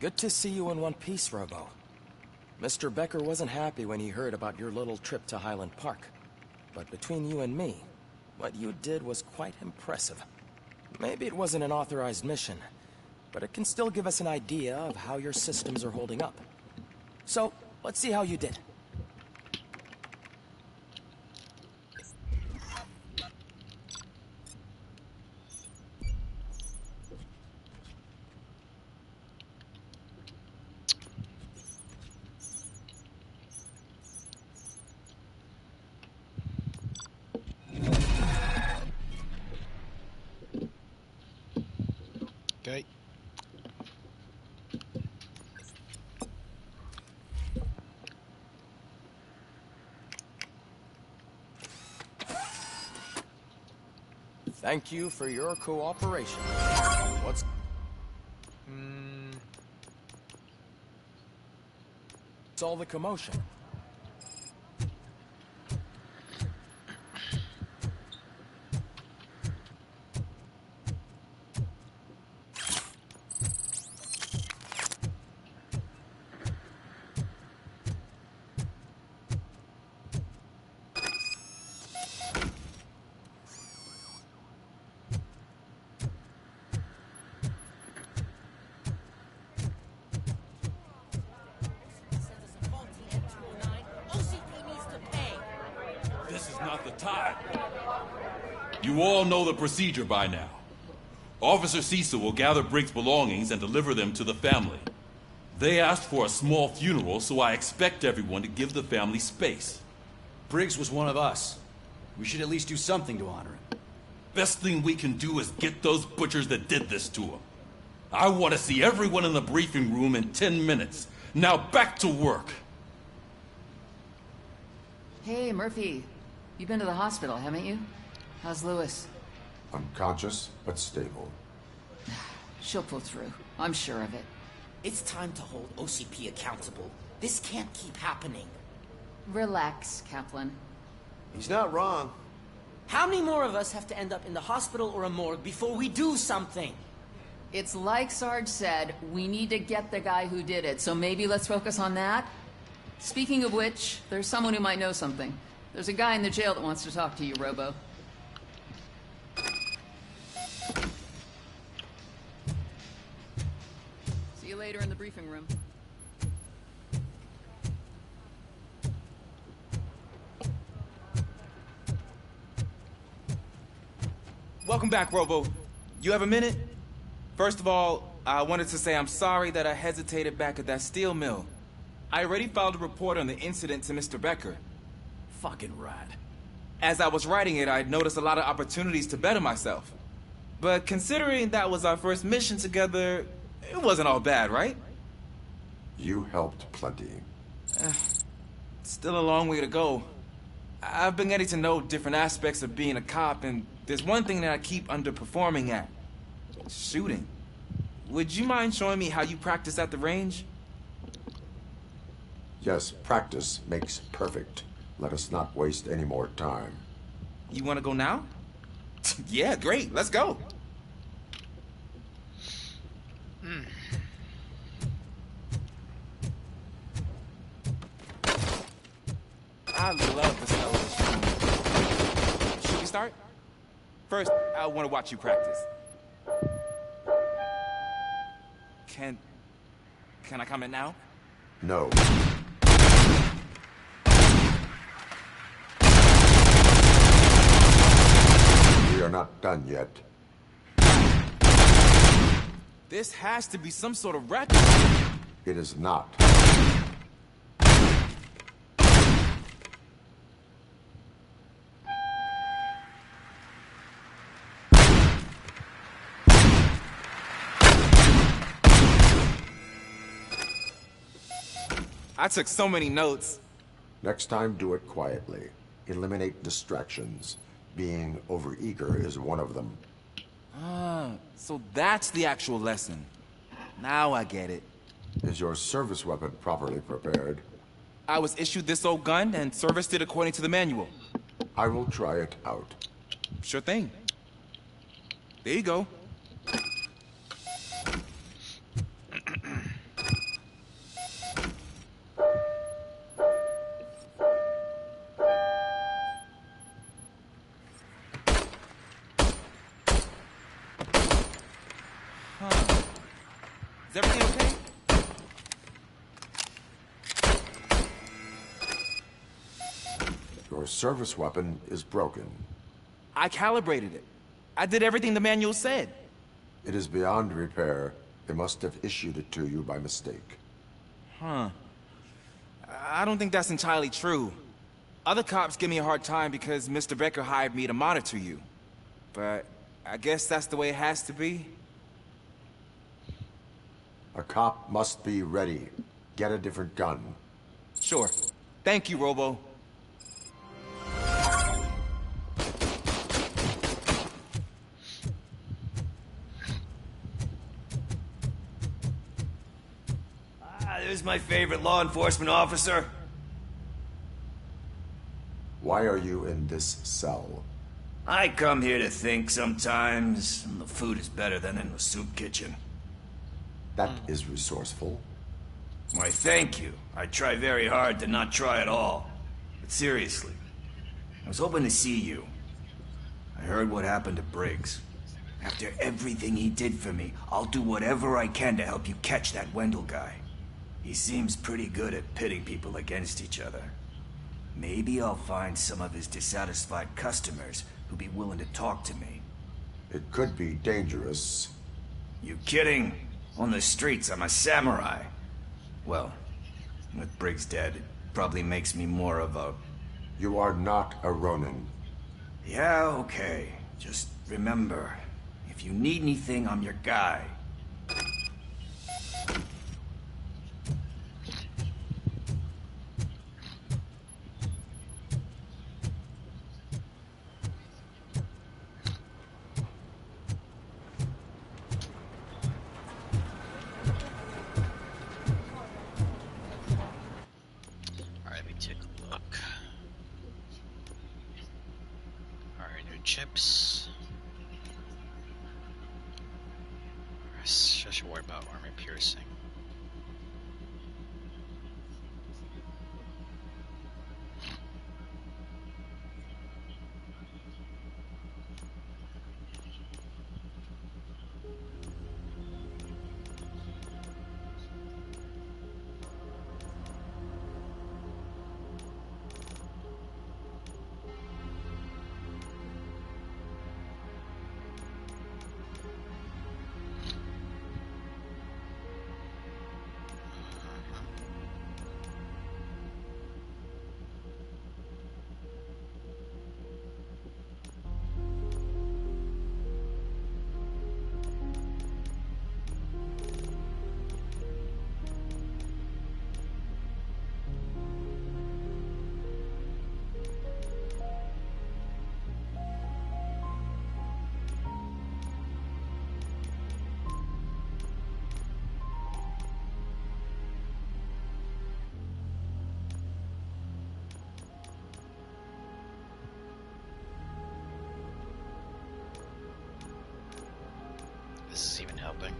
Good to see you in one piece, Robo. Mr. Becker wasn't happy when he heard about your little trip to Highland Park. But between you and me, what you did was quite impressive. Maybe it wasn't an authorized mission, but it can still give us an idea of how your systems are holding up. So, let's see how you did. Okay. Thank you for your cooperation. What's all the commotion? Not the time. You all know the procedure by now. Officer Cecil will gather Briggs' belongings and deliver them to the family. They asked for a small funeral, so I expect everyone to give the family space. Briggs was one of us. We should at least do something to honor him. Best thing we can do is get those butchers that did this to him. I want to see everyone in the briefing room in 10 minutes. Now back to work. Hey, Murphy. You've been to the hospital, haven't you? How's Lewis? Unconscious, but stable. She'll pull through. I'm sure of it. It's time to hold OCP accountable. This can't keep happening. Relax, Kaplan. He's not wrong. How many more of us have to end up in the hospital or a morgue before we do something? It's like Sarge said, we need to get the guy who did it, so maybe let's focus on that? Speaking of which, there's someone who might know something. There's a guy in the jail that wants to talk to you, Robo. See you later in the briefing room. Welcome back, Robo. You have a minute? First of all, I wanted to say I'm sorry that I hesitated back at that steel mill. I already filed a report on the incident to Mr. Becker. Fucking rad. As I was writing it, I'd noticed a lot of opportunities to better myself. But considering that was our first mission together, it wasn't all bad, right? You helped plenty. Still a long way to go. I've been getting to know different aspects of being a cop, and there's one thing that I keep underperforming at. Shooting. Would you mind showing me how you practice at the range? Yes, practice makes perfect. Let us not waste any more time. You want to go now? Yeah, great. Let's go. I love the smell of this. Should we start? First, I want to watch you practice. Can I comment now? No. We are not done yet. This has to be some sort of record. It is not. I took so many notes. Next time, do it quietly. Eliminate distractions. Being overeager is one of them. So that's the actual lesson. Now I get it. Is your service weapon properly prepared? I was issued this old gun and serviced it according to the manual. I will try it out. Sure thing. There you go. Is everything okay? Your service weapon is broken. I calibrated it. I did everything the manual said. It is beyond repair. They must have issued it to you by mistake. Huh. I don't think that's entirely true. Other cops give me a hard time because Mr. Becker hired me to monitor you. But I guess that's the way it has to be. A cop must be ready. Get a different gun. Sure. Thank you, Robo. There's my favorite law enforcement officer. Why are you in this cell? I come here to think sometimes. The food is better than in the soup kitchen. That is resourceful. Why, thank you. I try very hard to not try at all. But seriously, I was hoping to see you. I heard what happened to Briggs. After everything he did for me, I'll do whatever I can to help you catch that Wendell guy. He seems pretty good at pitting people against each other. Maybe I'll find some of his dissatisfied customers who'd be willing to talk to me. It could be dangerous. You kidding? On the streets, I'm a samurai. Well, with Briggs dead, it probably makes me more of a... You are not a Ronin. Yeah, okay. Just remember, if you need anything, I'm your guy. Alright, let me take a look. Alright, new chips. I should worry about armor piercing. This is even helping.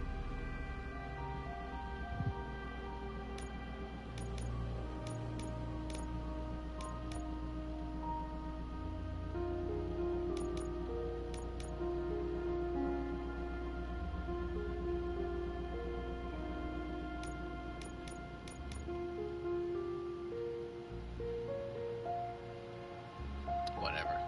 Whatever.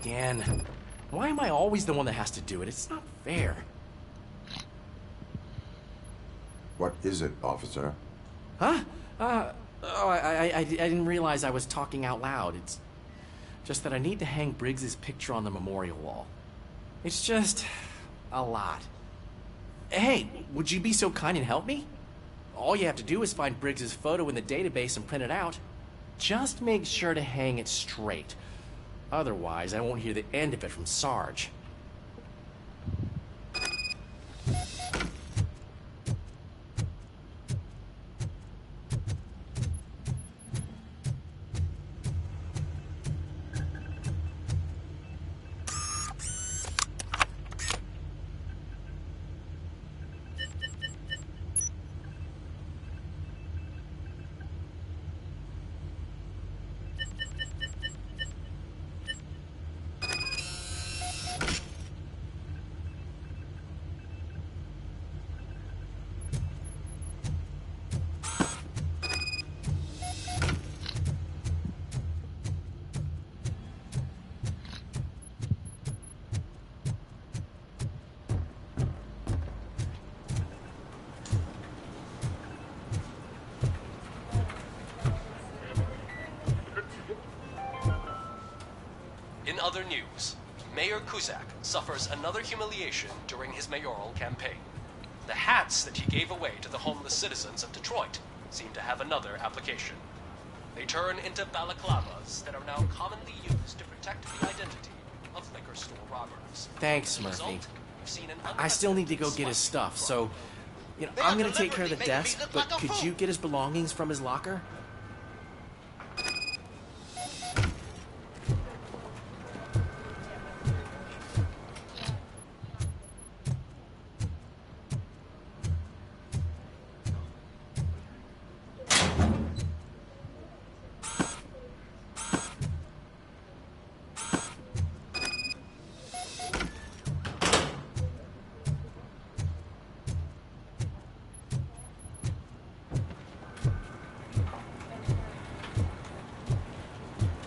Again. Why am I always the one that has to do it? It's not fair. What is it, officer? Huh? I didn't realize I was talking out loud. It's just that I need to hang Briggs's picture on the memorial wall. It's just a lot. Hey, would you be so kind and help me? All you have to do is find Briggs's photo in the database and print it out. Just make sure to hang it straight. Otherwise, I won't hear the end of it from Sarge. In other news, Mayor Kuzak suffers another humiliation during his mayoral campaign. The hats that he gave away to the homeless citizens of Detroit seem to have another application. They turn into balaclavas that are now commonly used to protect the identity of liquor store robbers. Thanks, As a Murphy. result, we've seen an I still need to go get his stuff, so... I'm gonna take care of the desk, but could you get his belongings from his locker?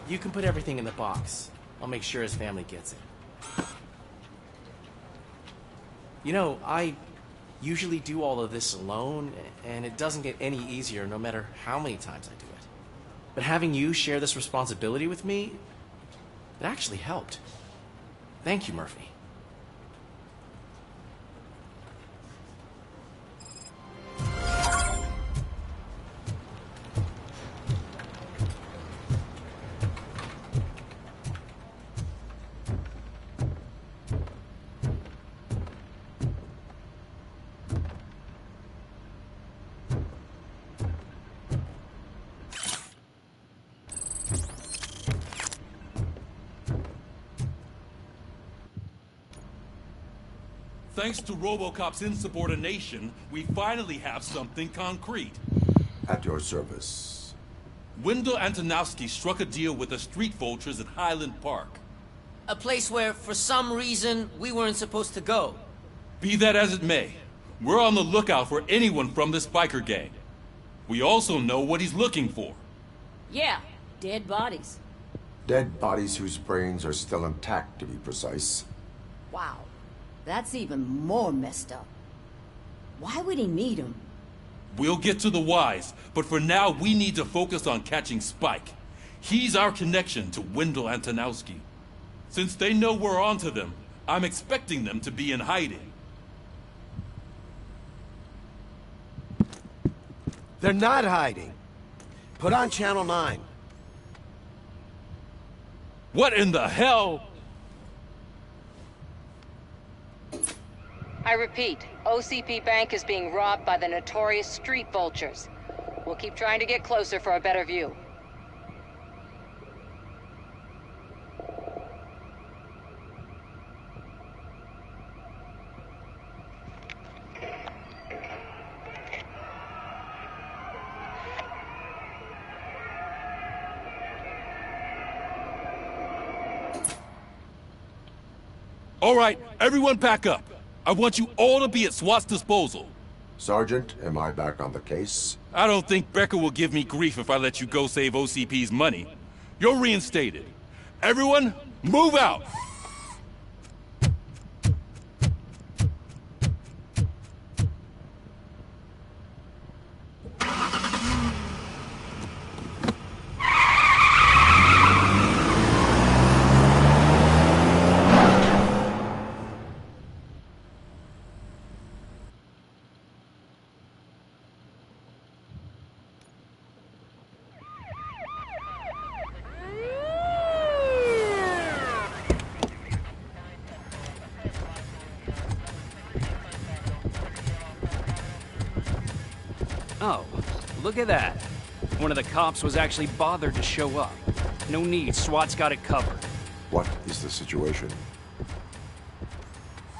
You can put everything in the box. I'll make sure his family gets it. You know, I usually do all of this alone, and it doesn't get any easier no matter how many times I do it. But having you share this responsibility with me, it actually helped. Thank you, Murphy. Thanks to RoboCop's insubordination, we finally have something concrete. At your service. Wendell Antonowski struck a deal with the street vultures at Highland Park. A place where, for some reason, we weren't supposed to go. Be that as it may, we're on the lookout for anyone from this biker gang. We also know what he's looking for. Yeah, dead bodies. Dead bodies whose brains are still intact, to be precise. Wow, that's even more messed up. Why would he need them? We'll get to the whys, but for now we need to focus on catching Spike. He's our connection to Wendell Antonowski. Since they know we're onto them, I'm expecting them to be in hiding. They're not hiding. Put on Channel 9. What in the hell? I repeat, OCP Bank is being robbed by the notorious street vultures. We'll keep trying to get closer for a better view. All right, everyone pack up. I want you all to be at SWAT's disposal. Sergeant, am I back on the case? I don't think Becker will give me grief if I let you go save OCP's money. You're reinstated. Everyone, move out! Oh, look at that. One of the cops was actually bothered to show up. No need, SWAT's got it covered. What is the situation?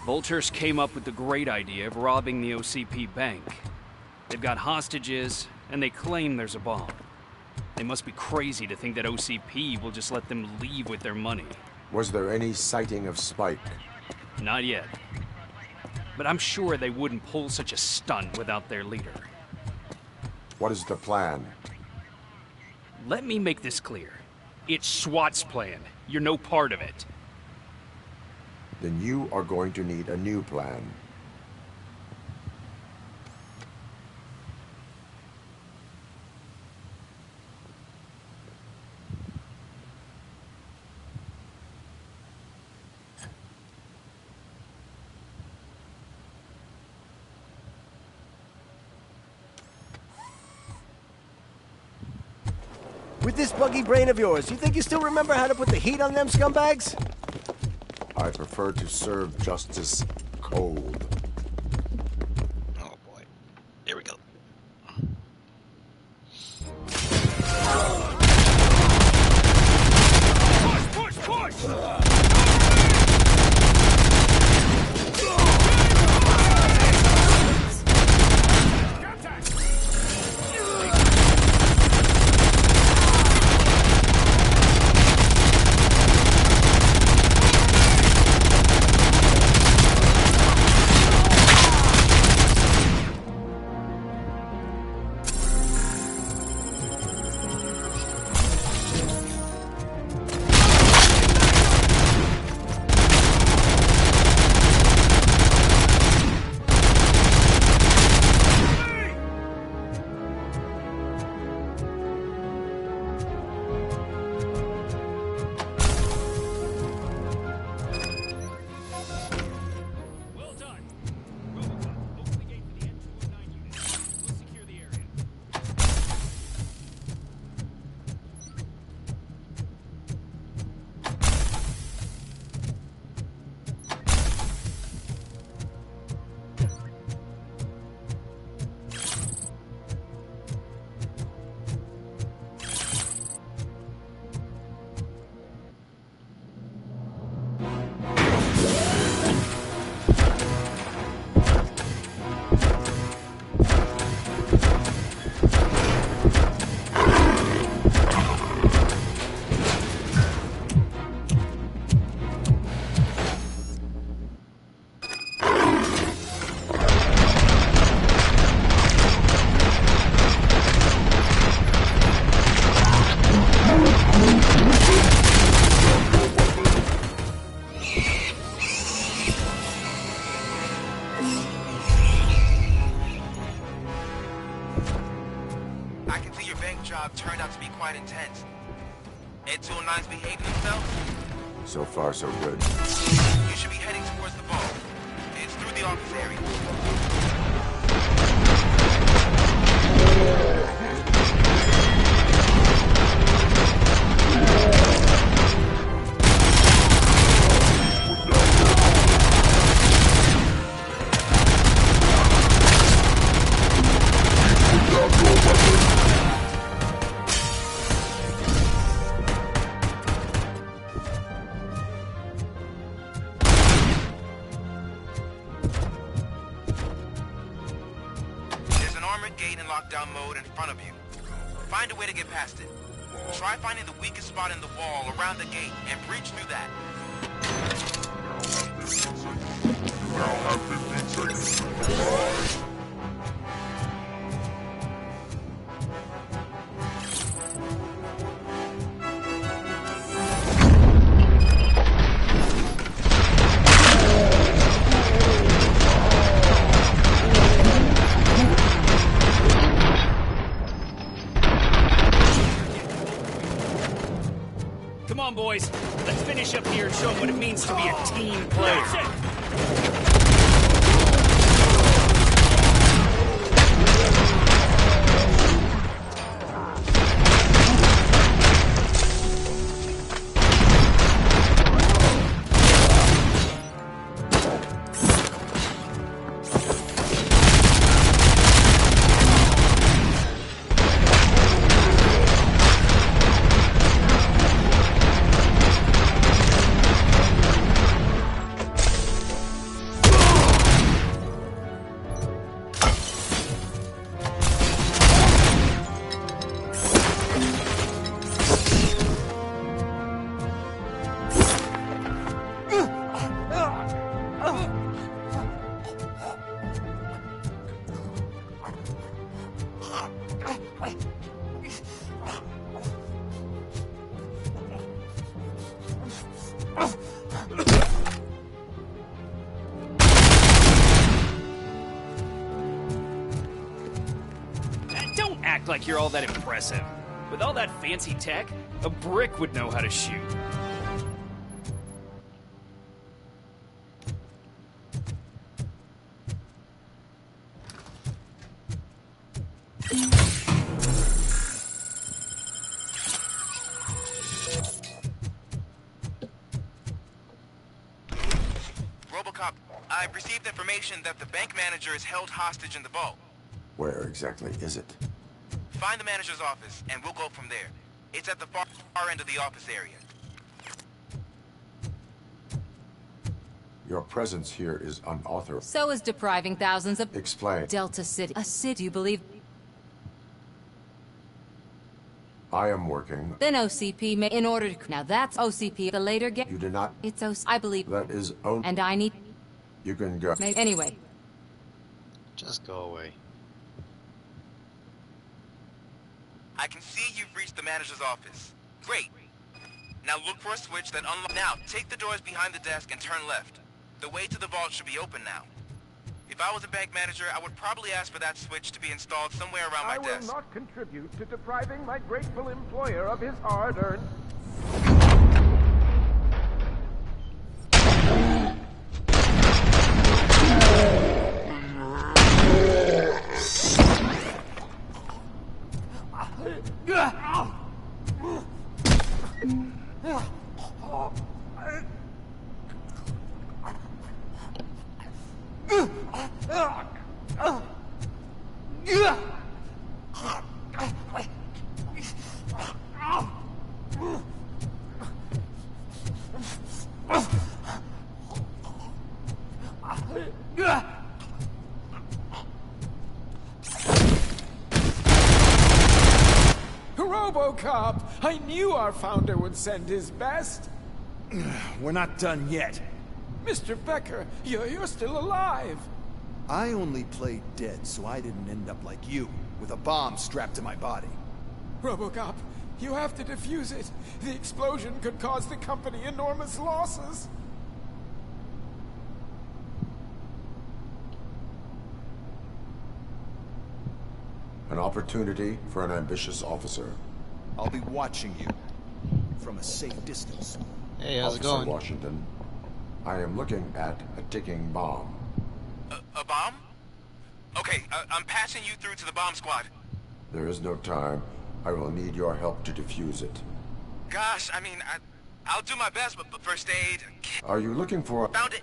Vultures came up with the great idea of robbing the OCP bank. They've got hostages, and they claim there's a bomb. They must be crazy to think that OCP will just let them leave with their money. Was there any sighting of Spike? Not yet. But I'm sure they wouldn't pull such a stunt without their leader. What is the plan? Let me make this clear. It's SWAT's plan. You're no part of it. Then you are going to need a new plan. With this buggy brain of yours, you think you still remember how to put the heat on them scumbags? I prefer to serve justice cold. Oh boy. Here we go. Push, push, push! Turned out to be quite intense. Ed 209's behaving himself? So far, so good. You should be heading towards the ball. It's through the office area. Gate in lockdown mode in front of you. Find a way to get past it. Try finding the weakest spot in the wall around the gate and breach through that. You now have 15 seconds to comply. Come on, boys. Let's finish up here and show them what it means to be a team player. like you're all that impressive. With all that fancy tech, a brick would know how to shoot. RoboCop, I've received information that the bank manager is held hostage in the vault. Where exactly is it? Find the manager's office, and we'll go from there. It's at the far end of the office area. Your presence here is unauthorized. So is depriving thousands of... Explain. Delta City. A city you believe... I am working. Then OCP may... In order to... Now that's OCP. The later get... You do not... It's OCP. I believe... That is own... And I need... You can go. Anyway. Just go away. I can see you've reached the manager's office. Great. Now look for a switch that unlocks... Now, take the doors behind the desk and turn left. The way to the vault should be open now. If I was a bank manager, I would probably ask for that switch to be installed somewhere around my desk. I will not contribute to depriving my grateful employer of his hard-earned... RoboCop! I knew our founder would send his best. We're not done yet. Mr. Becker, you're still alive. I only played dead so I didn't end up like you, with a bomb strapped to my body. RoboCop, you have to defuse it. The explosion could cause the company enormous losses. An opportunity for an ambitious officer. I'll be watching you from a safe distance. Hey, how's it Officer going? Washington, I am looking at a ticking bomb. A bomb? Okay, I'm passing you through to the bomb squad. There is no time. I will need your help to defuse it. Gosh, I mean, I'll do my best, but first aid... Are you looking for... Found it!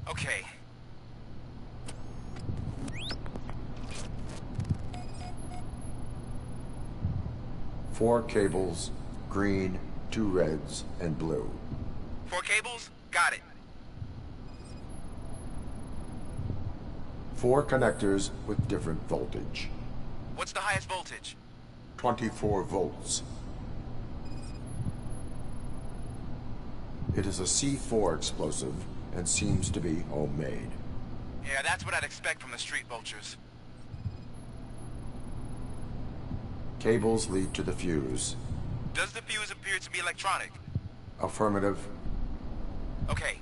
Okay. Four cables, green, 2 reds, and blue. 4 cables? Got it. 4 connectors with different voltage. What's the highest voltage? 24 volts. It is a C4 explosive and seems to be homemade. Yeah, that's what I'd expect from the street vultures. Cables lead to the fuse. Does the fuse appear to be electronic? Affirmative. Okay.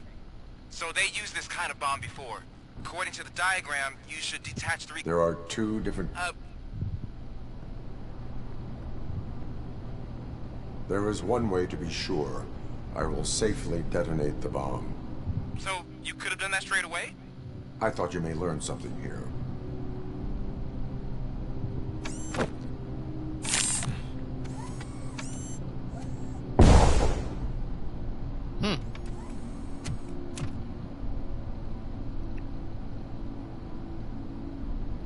So they used this kind of bomb before. According to the diagram, you should detach 3... There are 2 different... There is one way to be sure. I will safely detonate the bomb. So, you could have done that straight away? I thought you may learn something here.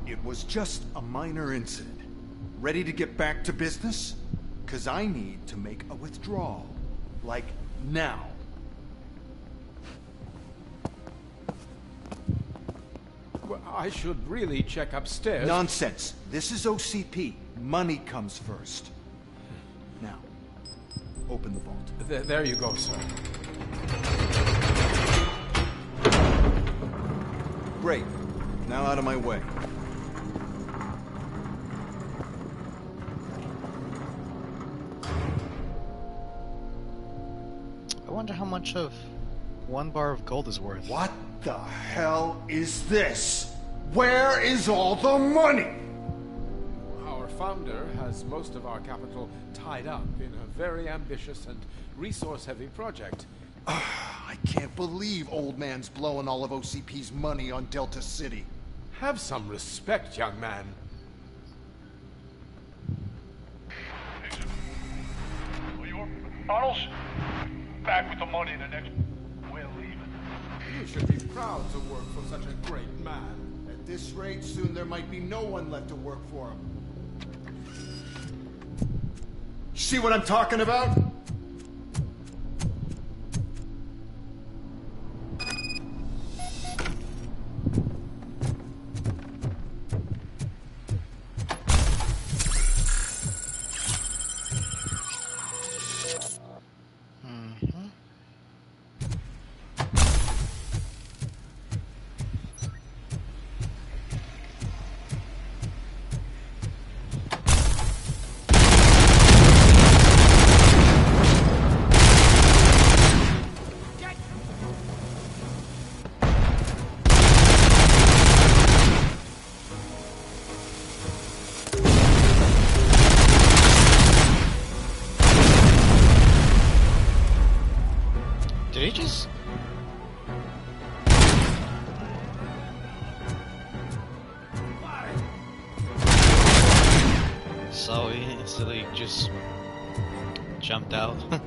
It was just a minor incident. Ready to get back to business? 'Cause I need to make a withdrawal. Like, now. Well, I should really check upstairs. Nonsense. This is OCP. Money comes first. Now, open the vault. There you go, sir. Great. Now out of my way. I wonder how much of 1 bar of gold is worth. What the hell is this? Where is all the money? Our founder has most of our capital tied up in a very ambitious and resource-heavy project. I can't believe old man's blowing all of OCP's money on Delta City. Have some respect, young man. Arnold's back with the money in the next... We're leaving. You should be proud to work for such a great man. At this rate, soon there might be no one left to work for him. See what I'm talking about? Did he just... So he instantly just jumped out. I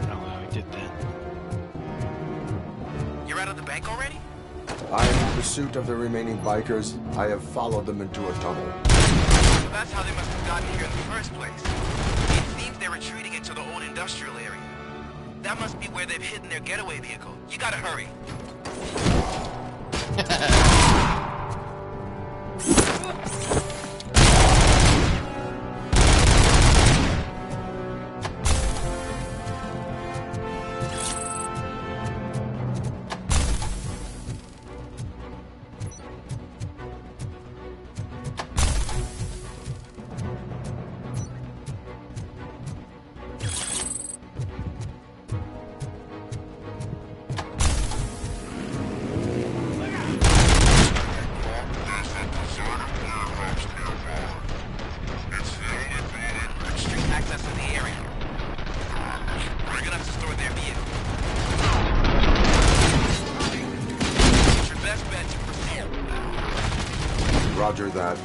don't know how he did that. You're out of the bank already? I am in pursuit of the remaining bikers. I have followed them into a tunnel. So that's how they must have gotten here in the first place. It seems they're retreating into the old industrial area. That must be where they've hidden their getaway vehicle. You gotta hurry. Roger that.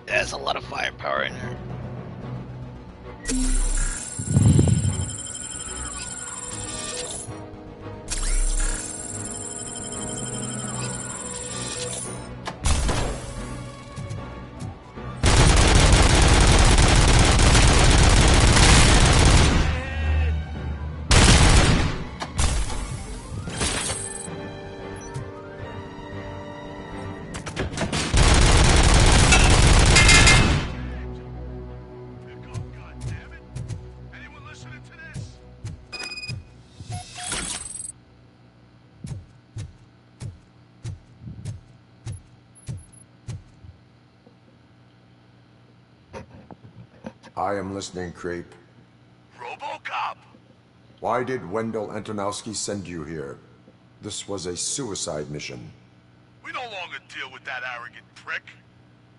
There's a lot of firepower in there. I am listening, creep. RoboCop! Why did Wendell Antonowski send you here? This was a suicide mission. We no longer deal with that arrogant prick.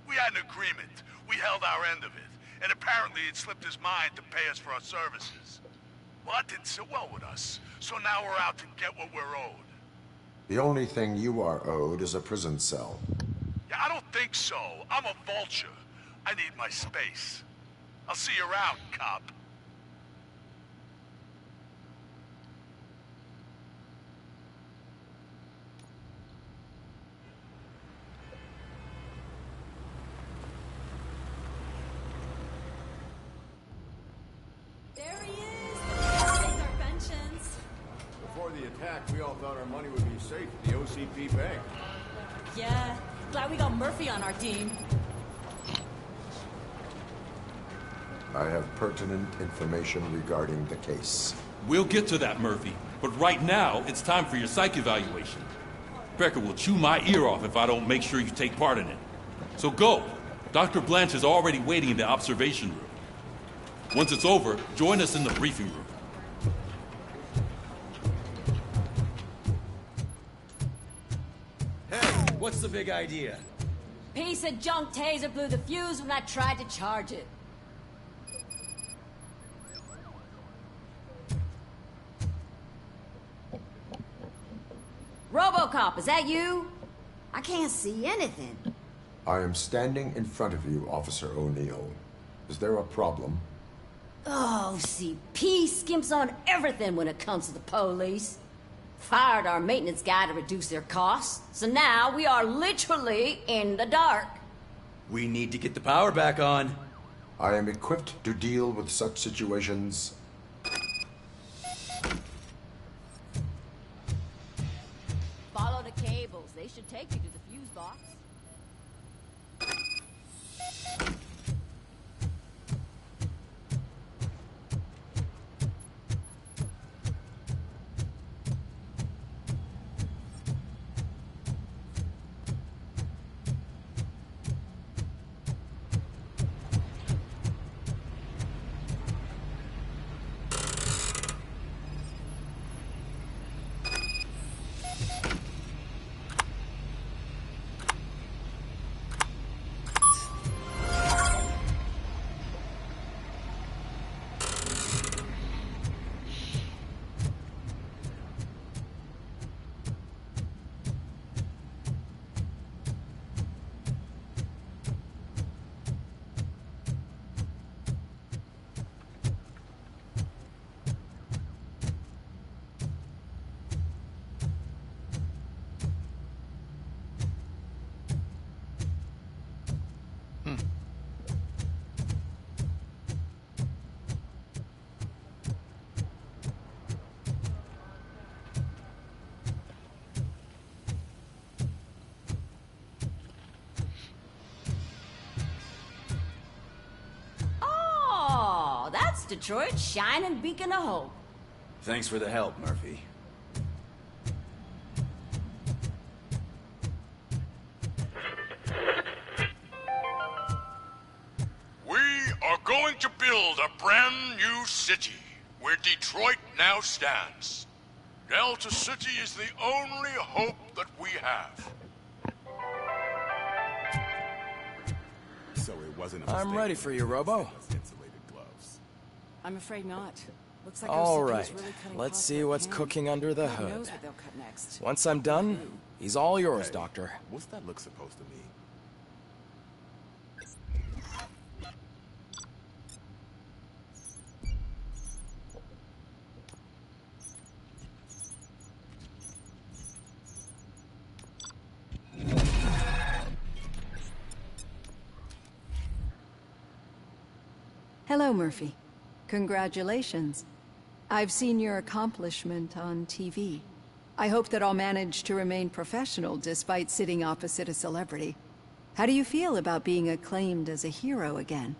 We had an agreement. We held our end of it. And apparently it slipped his mind to pay us for our services. Well, that didn't sit well with us. So now we're out to get what we're owed. The only thing you are owed is a prison cell. Yeah, I don't think so. I'm a vulture. I need my space. I'll see you around, cop. Before the attack, we all thought our money would be safe at the OCP bank. Yeah, glad we got Murphy on our team. I have pertinent information regarding the case. We'll get to that, Murphy. But right now, it's time for your psych evaluation. Becker will chew my ear off if I don't make sure you take part in it. So go. Dr. Blanche is already waiting in the observation room. Once it's over, join us in the briefing room. What's the big idea? Piece of junk taser blew the fuse when I tried to charge it. RoboCop, is that you? I can't see anything. I am standing in front of you, Officer O'Neill. Is there a problem? Oh, CP skimps on everything when it comes to the police. Fired our maintenance guy to reduce their costs, so now we are literally in the dark. We need to get the power back on. I am equipped to deal with such situations. Follow the cables. They should take you to the fuse box. Detroit's shining beacon of hope. Thanks for the help, Murphy. We are going to build a brand new city where Detroit now stands. Delta City is the only hope that we have. So it wasn't I'm ready for you, Robo. I'm afraid not. Looks like All OCP is right, really cutting let's costs see where it what's can. cooking under the God hood. knows what they'll cut next. Once I'm done, he's all yours, Doctor. What's that look supposed to mean? Hello, Murphy. Congratulations. I've seen your accomplishment on TV. I hope that I'll manage to remain professional despite sitting opposite a celebrity. How do you feel about being acclaimed as a hero again?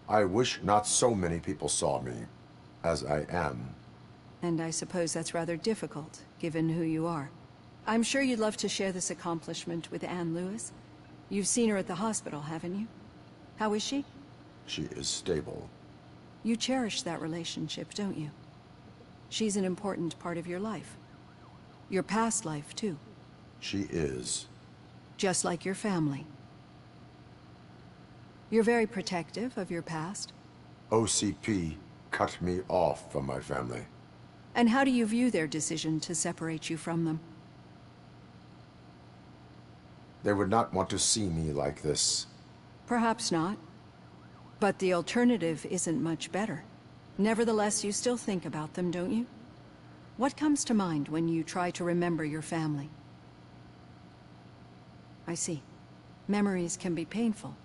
I wish not so many people saw me as I am. And I suppose that's rather difficult, given who you are. I'm sure you'd love to share this accomplishment with Anne Lewis. You've seen her at the hospital, haven't you? How is she? She is stable. You cherish that relationship, don't you? She's an important part of your life. Your past life, too. She is. Just like your family. You're very protective of your past. OCP cut me off from my family. And how do you view their decision to separate you from them? They would not want to see me like this. Perhaps not. But the alternative isn't much better. Nevertheless, you still think about them, don't you? What comes to mind when you try to remember your family? I see. Memories can be painful.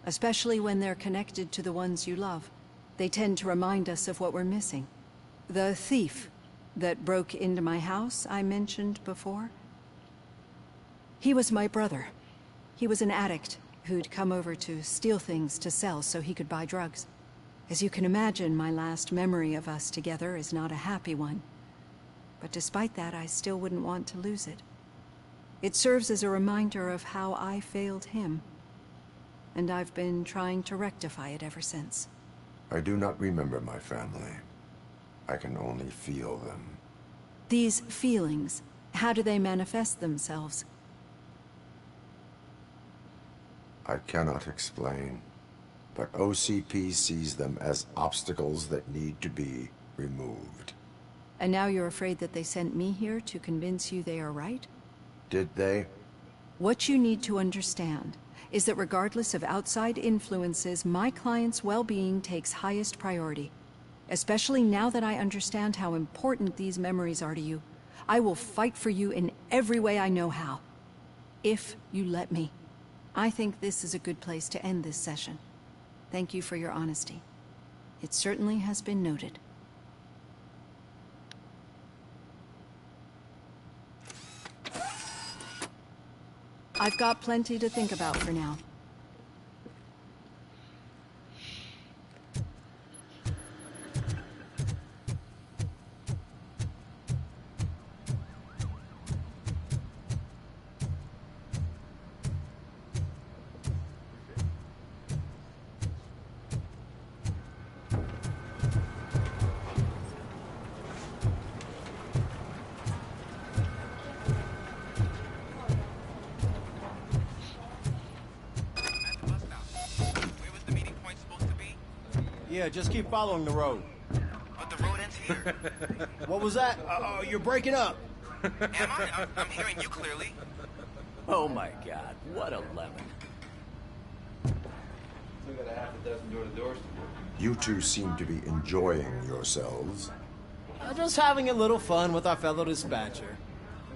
Especially when they're connected to the ones you love. They tend to remind us of what we're missing. The thief that broke into my house I mentioned before? He was my brother. He was an addict who'd come over to steal things to sell so he could buy drugs. As you can imagine, my last memory of us together is not a happy one. But despite that, I still wouldn't want to lose it. It serves as a reminder of how I failed him. And I've been trying to rectify it ever since. I do not remember my family. I can only feel them. These feelings, how do they manifest themselves? I cannot explain, but OCP sees them as obstacles that need to be removed. And now you're afraid that they sent me here to convince you they are right? Did they? What you need to understand is that regardless of outside influences, my client's well-being takes highest priority. Especially now that I understand how important these memories are to you. I will fight for you in every way I know how. If you let me. I think this is a good place to end this session. Thank you for your honesty. It certainly has been noted. I've got plenty to think about for now. Yeah, just keep following the road. But the road ends here. What was that? You're breaking up. Am I? I'm hearing you clearly. Oh my god, what a lemon. Still got a half a dozen door-to-doors to do. You two seem to be enjoying yourselves. Just having a little fun with our fellow dispatcher.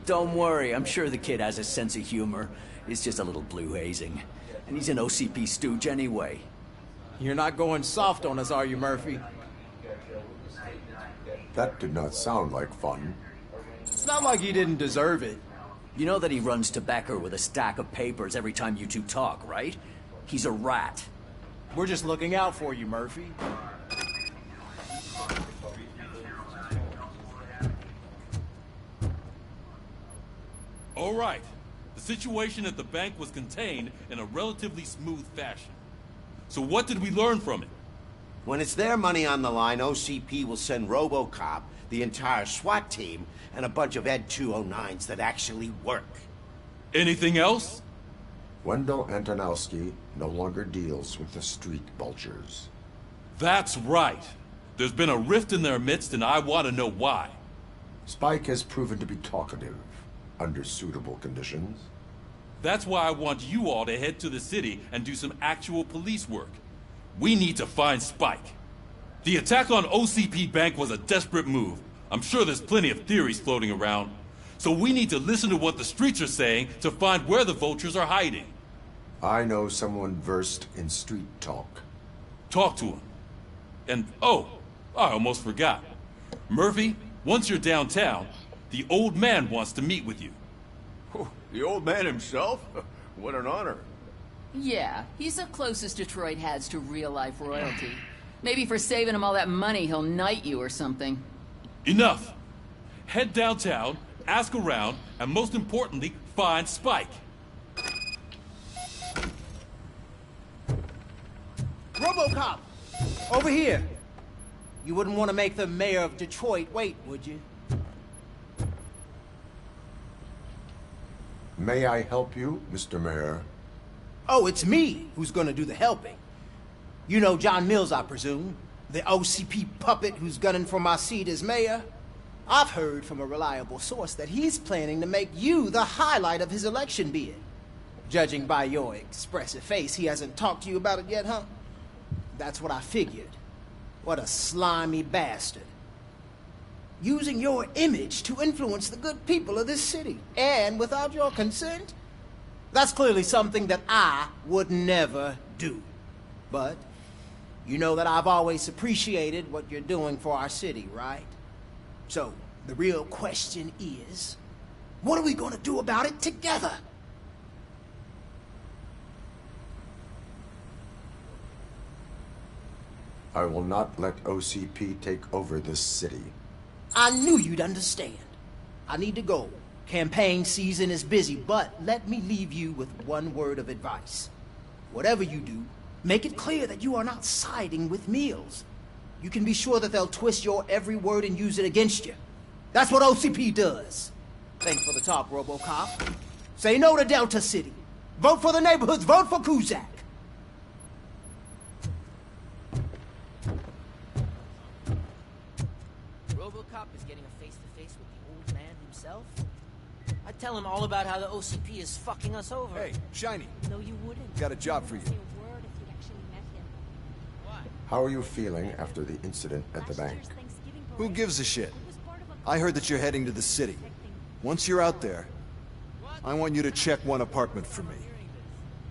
Don't worry, I'm sure the kid has a sense of humor. It's just a little blue hazing. And he's an OCP stooge anyway. You're not going soft on us, are you, Murphy? That did not sound like fun. It's not like he didn't deserve it. You know that he runs to Becker with a stack of papers every time you two talk, right? He's a rat. We're just looking out for you, Murphy. All right. The situation at the bank was contained in a relatively smooth fashion. So what did we learn from it? When it's their money on the line, OCP will send RoboCop, the entire SWAT team, and a bunch of Ed 209s that actually work. Anything else? Wendell Antonowski no longer deals with the street vultures. That's right. There's been a rift in their midst, and I want to know why. Spike has proven to be talkative, under suitable conditions. That's why I want you all to head to the city and do some actual police work. We need to find Spike. The attack on OCP Bank was a desperate move. I'm sure there's plenty of theories floating around. So we need to listen to what the streets are saying to find where the vultures are hiding. I know someone versed in street talk. Talk to him. And, oh, I almost forgot. Murphy, once you're downtown, the old man wants to meet with you. Oh, the old man himself? What an honor. Yeah, he's the closest Detroit has to real-life royalty. Maybe for saving him all that money, he'll knight you or something. Enough! Head downtown, ask around, and most importantly, find Spike. RoboCop! Over here! You wouldn't want to make the mayor of Detroit wait, would you? May I help you, Mr. Mayor? Oh, it's me who's gonna do the helping. You know John Mills, I presume? The OCP puppet who's gunning for my seat as mayor? I've heard from a reliable source that he's planning to make you the highlight of his election bid. Judging by your expressive face, he hasn't talked to you about it yet, huh? That's what I figured. What a slimy bastard. Using your image to influence the good people of this city, and without your consent? That's clearly something that I would never do. But you know that I've always appreciated what you're doing for our city, right? So, the real question is, what are we gonna do about it together? I will not let OCP take over this city. I knew you'd understand. I need to go. Campaign season is busy, but let me leave you with one word of advice. Whatever you do, make it clear that you are not siding with Mills. You can be sure that they'll twist your every word and use it against you. That's what OCP does. Thanks for the talk, RoboCop. Say no to Delta City. Vote for the neighborhoods. Vote for Kuzak. RoboCop is getting a face-to-face with the old man himself? I'd tell him all about how the OCP is fucking us over. Hey, Shiny. No, you wouldn't. Got a job for you. How are you feeling after the incident at the bank? Who gives a shit? I heard that you're heading to the city. Once you're out there, I want you to check one apartment for me.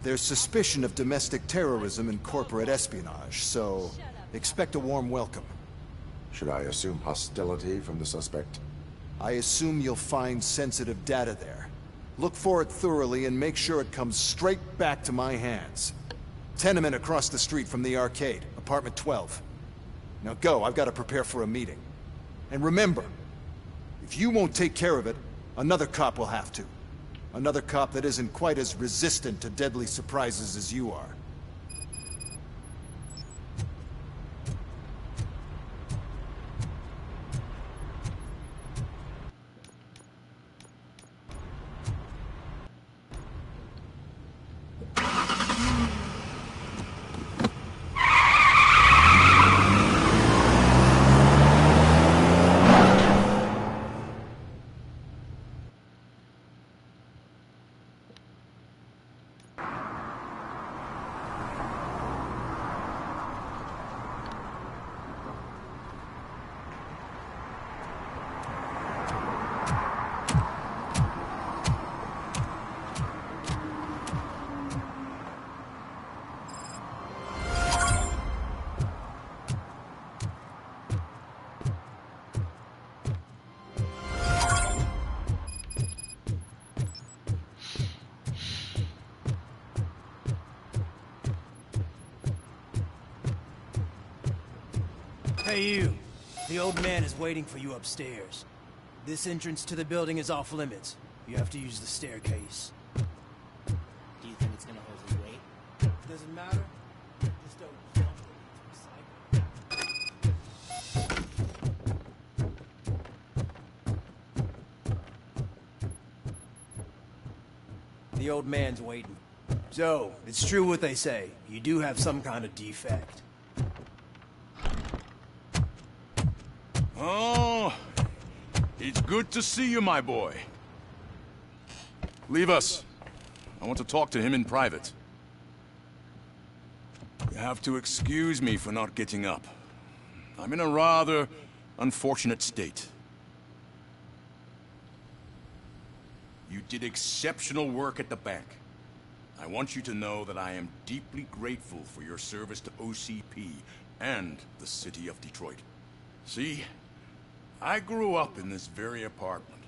There's suspicion of domestic terrorism and corporate espionage, so expect a warm welcome. Should I assume hostility from the suspect? I assume you'll find sensitive data there. Look for it thoroughly and make sure it comes straight back to my hands. Tenement across the street from the arcade, apartment 12. Now go, I've got to prepare for a meeting. And remember, if you won't take care of it, another cop will have to. Another cop that isn't quite as resistant to deadly surprises as you are. Hey you, the old man is waiting for you upstairs. This entrance to the building is off limits. You have to use the staircase. Do you think it's gonna hold his weight? Doesn't matter. Just don't jump The old man's waiting. So, it's true what they say. You do have some kind of defect. Oh, it's good to see you, my boy. Leave us. I want to talk to him in private. You have to excuse me for not getting up. I'm in a rather unfortunate state. You did exceptional work at the bank. I want you to know that I am deeply grateful for your service to OCP and the city of Detroit. See? I grew up in this very apartment,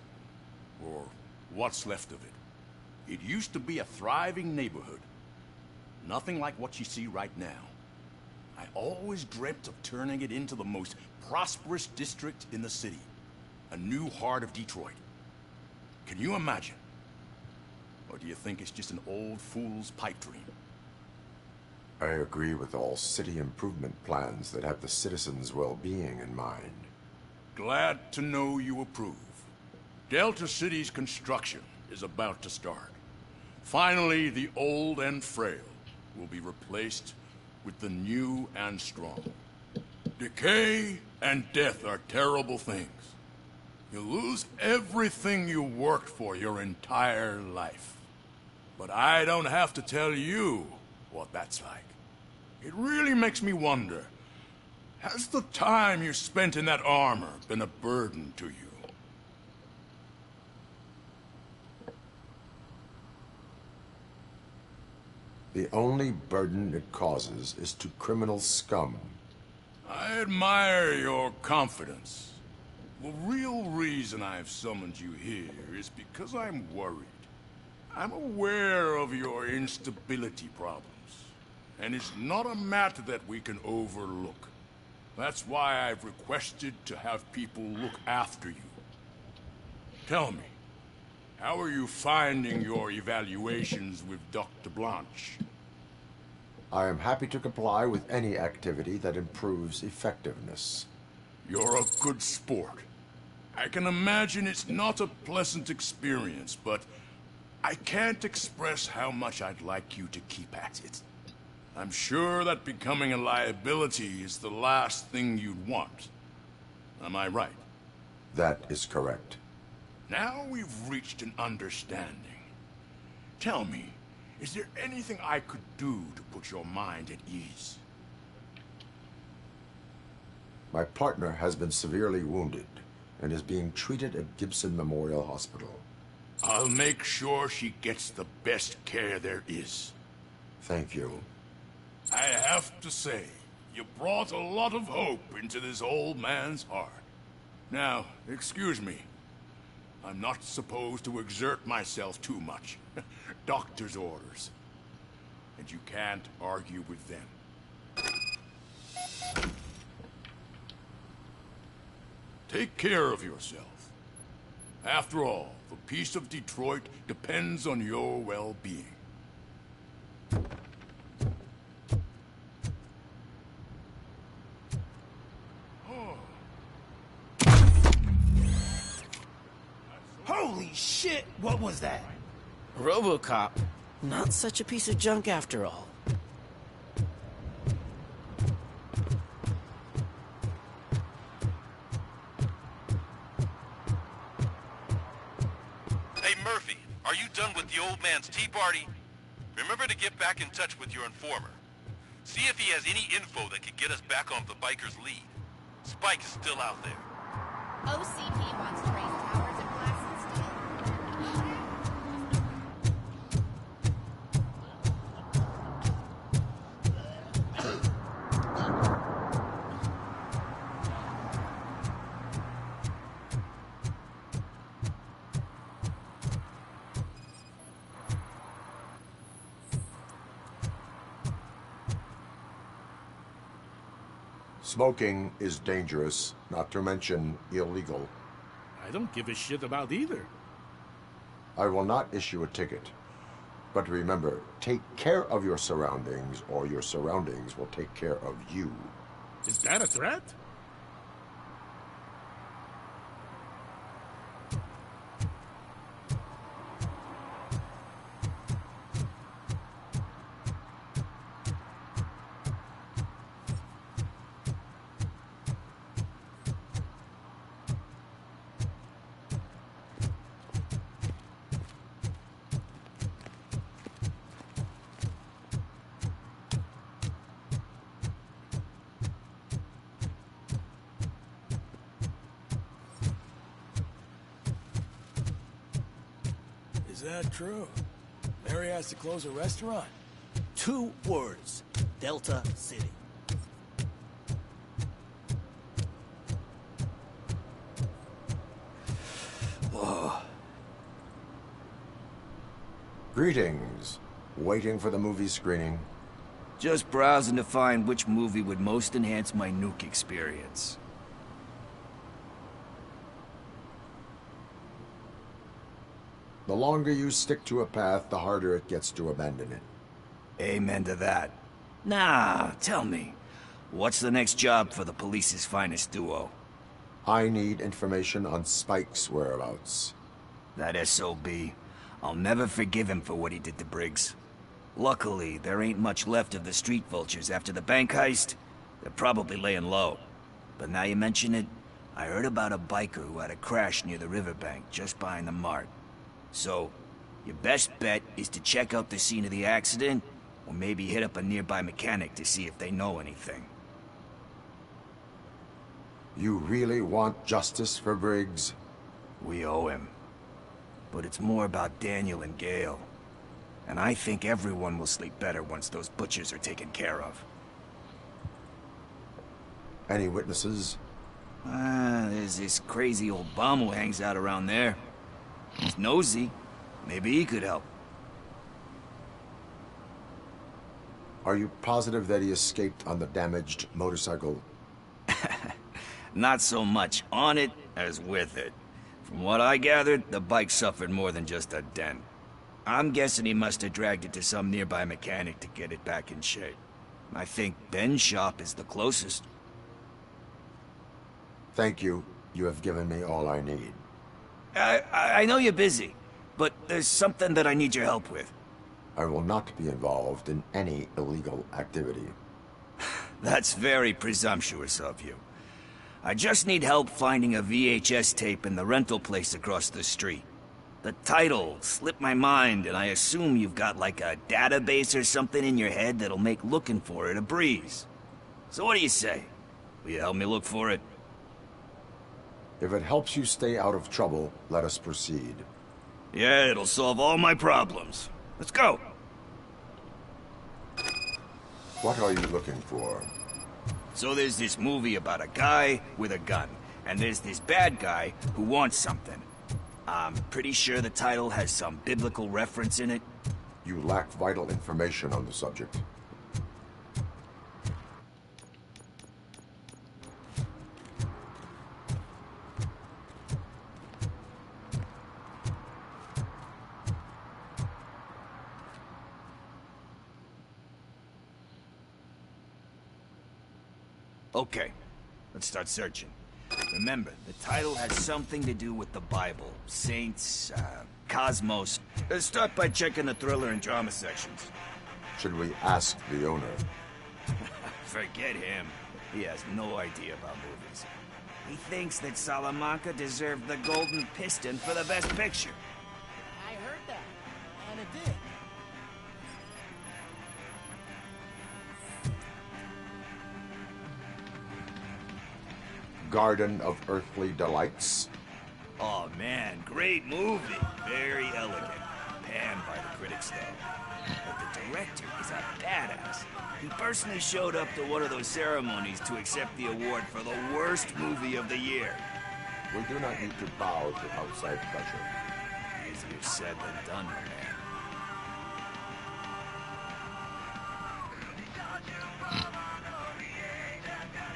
or what's left of it. It used to be a thriving neighborhood. Nothing like what you see right now. I always dreamt of turning it into the most prosperous district in the city. A new heart of Detroit. Can you imagine? Or do you think it's just an old fool's pipe dream? I agree with all city improvement plans that have the citizens' well-being in mind. Glad to know you approve. Delta City's construction is about to start. Finally, the old and frail will be replaced with the new and strong. Decay and death are terrible things. You lose everything you worked for your entire life. But I don't have to tell you what that's like. It really makes me wonder, has the time you spent in that armor been a burden to you? The only burden it causes is to criminal scum. I admire your confidence. The real reason I've summoned you here is because I'm worried. I'm aware of your instability problems, and it's not a matter that we can overlook. That's why I've requested to have people look after you. Tell me, how are you finding your evaluations with Dr. Blanche? I am happy to comply with any activity that improves effectiveness. You're a good sport. I can imagine it's not a pleasant experience, but I can't express how much I'd like you to keep at it. I'm sure that becoming a liability is the last thing you'd want. Am I right? That is correct. Now we've reached an understanding. Tell me, is there anything I could do to put your mind at ease? My partner has been severely wounded and is being treated at Gibson Memorial Hospital. I'll make sure she gets the best care there is. Thank you. I have to say, you brought a lot of hope into this old man's heart. Now, excuse me. I'm not supposed to exert myself too much. Doctor's orders. And you can't argue with them. Take care of yourself. After all, the peace of Detroit depends on your well-being. Holy shit! What was that? RoboCop. Not such a piece of junk after all. Hey, Murphy, are you done with the old man's tea party? Remember to get back in touch with your informer. See if he has any info that could get us back on the biker's lead. Spike is still out there. OCP wants to raise towers of glass and steel. Smoking is dangerous, not to mention illegal. I don't give a shit about either. I will not issue a ticket. But remember, take care of your surroundings, or your surroundings will take care of you. Is that a threat? Is that true? Mary has to close a restaurant? 2 words. Delta City. Greetings. Waiting for the movie screening? Just browsing to find which movie would most enhance my nuke experience. The longer you stick to a path, the harder it gets to abandon it. Amen to that. Now, tell me, what's the next job for the police's finest duo? I need information on Spike's whereabouts. That SOB. I'll never forgive him for what he did to Briggs. Luckily, there ain't much left of the street vultures after the bank heist. They're probably laying low. But now you mention it, I heard about a biker who had a crash near the riverbank just behind the mart. So, your best bet is to check out the scene of the accident, or maybe hit up a nearby mechanic to see if they know anything. You really want justice for Briggs? We owe him. But it's more about Daniel and Gale. And I think everyone will sleep better once those butchers are taken care of. Any witnesses? There's this crazy old bum who hangs out around there. He's nosy. Maybe he could help. Are you positive that he escaped on the damaged motorcycle? Not so much on it as with it. From what I gathered, the bike suffered more than just a dent. I'm guessing he must have dragged it to some nearby mechanic to get it back in shape. I think Ben's shop is the closest. Thank you. You have given me all I need. I know you're busy, but there's something that I need your help with. I will not be involved in any illegal activity. That's very presumptuous of you. I just need help finding a VHS tape in the rental place across the street. The title slipped my mind, and I assume you've got like a database or something in your head that'll make looking for it a breeze. So what do you say? Will you help me look for it? If it helps you stay out of trouble, let us proceed. Yeah, it'll solve all my problems. Let's go! What are you looking for? So there's this movie about a guy with a gun, and there's this bad guy who wants something. I'm pretty sure the title has some biblical reference in it. You lack vital information on the subject. Okay, let's start searching. Remember, the title has something to do with the Bible, saints, cosmos. Let's start by checking the thriller and drama sections. Should we ask the owner? Forget him. He has no idea about movies. He thinks that Salamanca deserved the Golden Piston for the Best Picture. I heard that, and it did. Garden of Earthly Delights. Oh man, great movie. Very elegant. Panned by the critics though. But the director is a badass. He personally showed up to one of those ceremonies to accept the award for the worst movie of the year. We do not need to bow to outside pressure. Easier said than done, my man.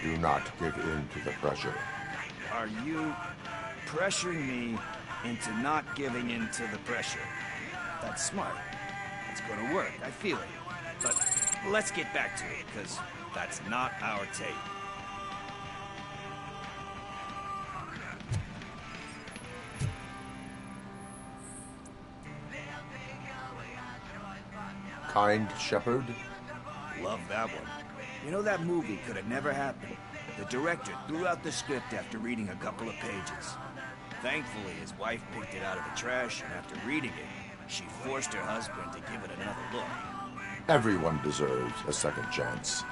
Do not give in to the pressure. Are you pressuring me into not giving in to the pressure? That's smart. It's gonna work, I feel it. But let's get back to it, because that's not our tape. Kind Shepherd? Love that one. You know, that movie could have never happened. The director threw out the script after reading a couple of pages. Thankfully, his wife picked it out of the trash, and after reading it, she forced her husband to give it another look. Everyone deserves a second chance.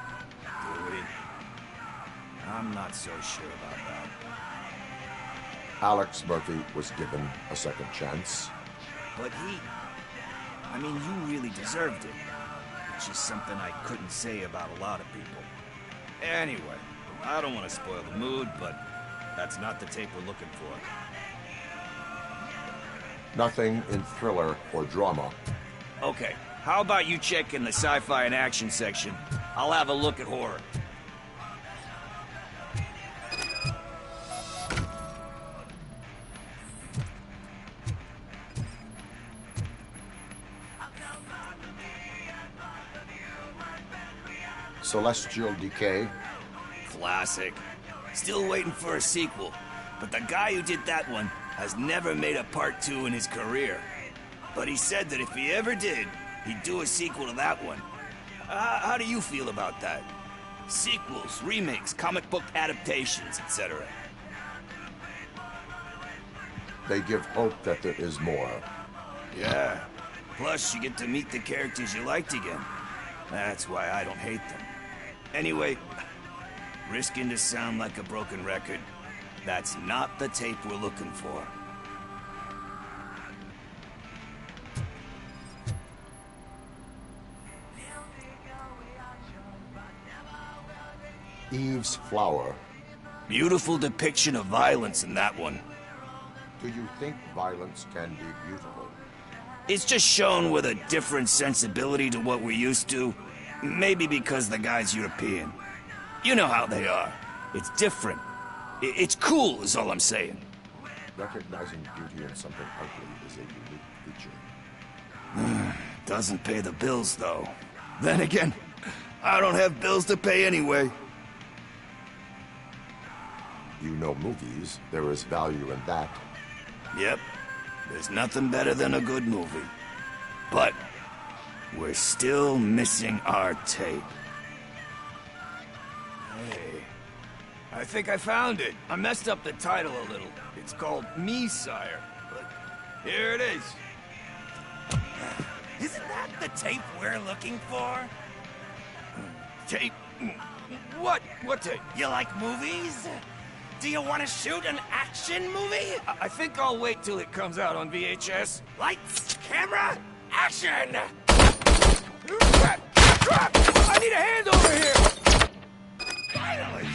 Do we? I'm not so sure about that. Alex Murphy was given a second chance. But I mean, you really deserved it. Which is something I couldn't say about a lot of people. Anyway, I don't want to spoil the mood, but that's not the tape we're looking for. Nothing in thriller or drama. Okay, how about you check in the sci-fi and action section? I'll have a look at horror. Celestial Decay? Classic. Still waiting for a sequel, but the guy who did that one has never made a part 2 in his career. But he said that if he ever did, he'd do a sequel to that one. How do you feel about that? Sequels, remakes, comic book adaptations, etc. They give hope that there is more. Yeah. Plus, you get to meet the characters you liked again. That's why I don't hate them. Anyway, risking to sound like a broken record, that's not the tape we're looking for. Eve's Flower. Beautiful depiction of violence in that one. Do you think violence can be beautiful? It's just shown with a different sensibility to what we're used to. Maybe because the guy's European. You know how they are. It's different. It's cool, is all I'm saying. Recognizing beauty in something ugly is a unique feature. Doesn't pay the bills, though. Then again, I don't have bills to pay anyway. You know movies. There is value in that. Yep. There's nothing better than a good movie. But we're still missing our tape. Hey, I think I found it. I messed up the title a little. It's called Me, Sire. But here it is. Isn't that the tape we're looking for? Tape? What? What tape? You like movies? Do you want to shoot an action movie? I think I'll wait till it comes out on VHS. Lights, camera, action! Crap! Crap! I need a hand over here! Finally,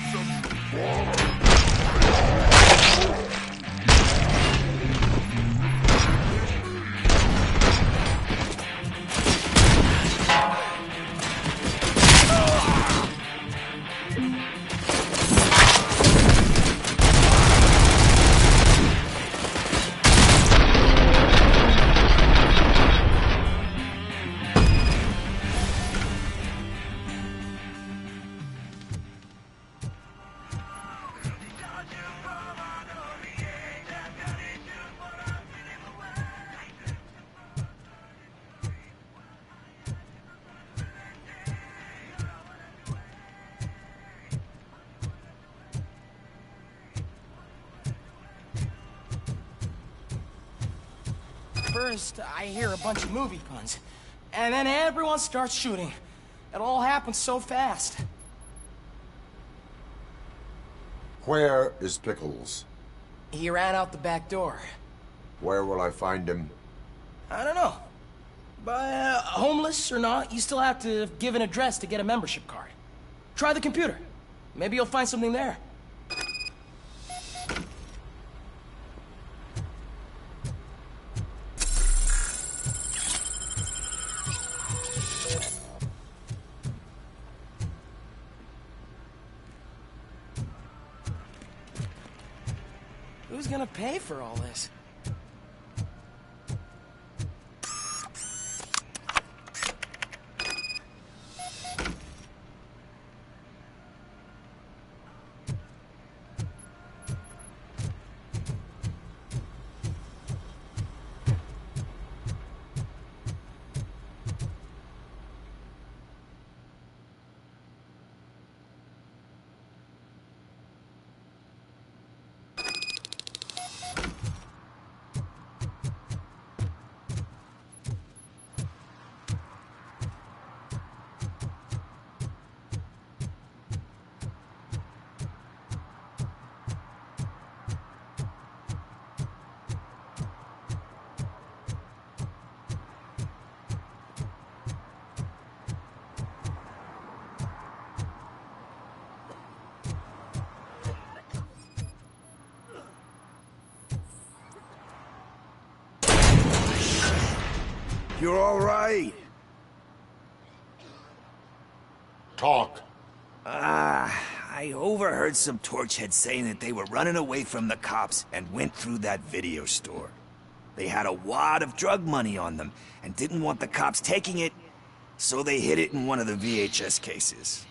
First, I hear a bunch of movie puns, and then everyone starts shooting. It all happens so fast. Where is Pickles? He ran out the back door. Where will I find him? I don't know. But homeless or not, you still have to give an address to get a membership card. Try the computer. Maybe you'll find something there. Who's gonna pay for all this? You're all right. Talk. I overheard some torchheads saying that they were running away from the cops and went through that video store. They had a wad of drug money on them, and didn't want the cops taking it, so they hid it in one of the VHS cases.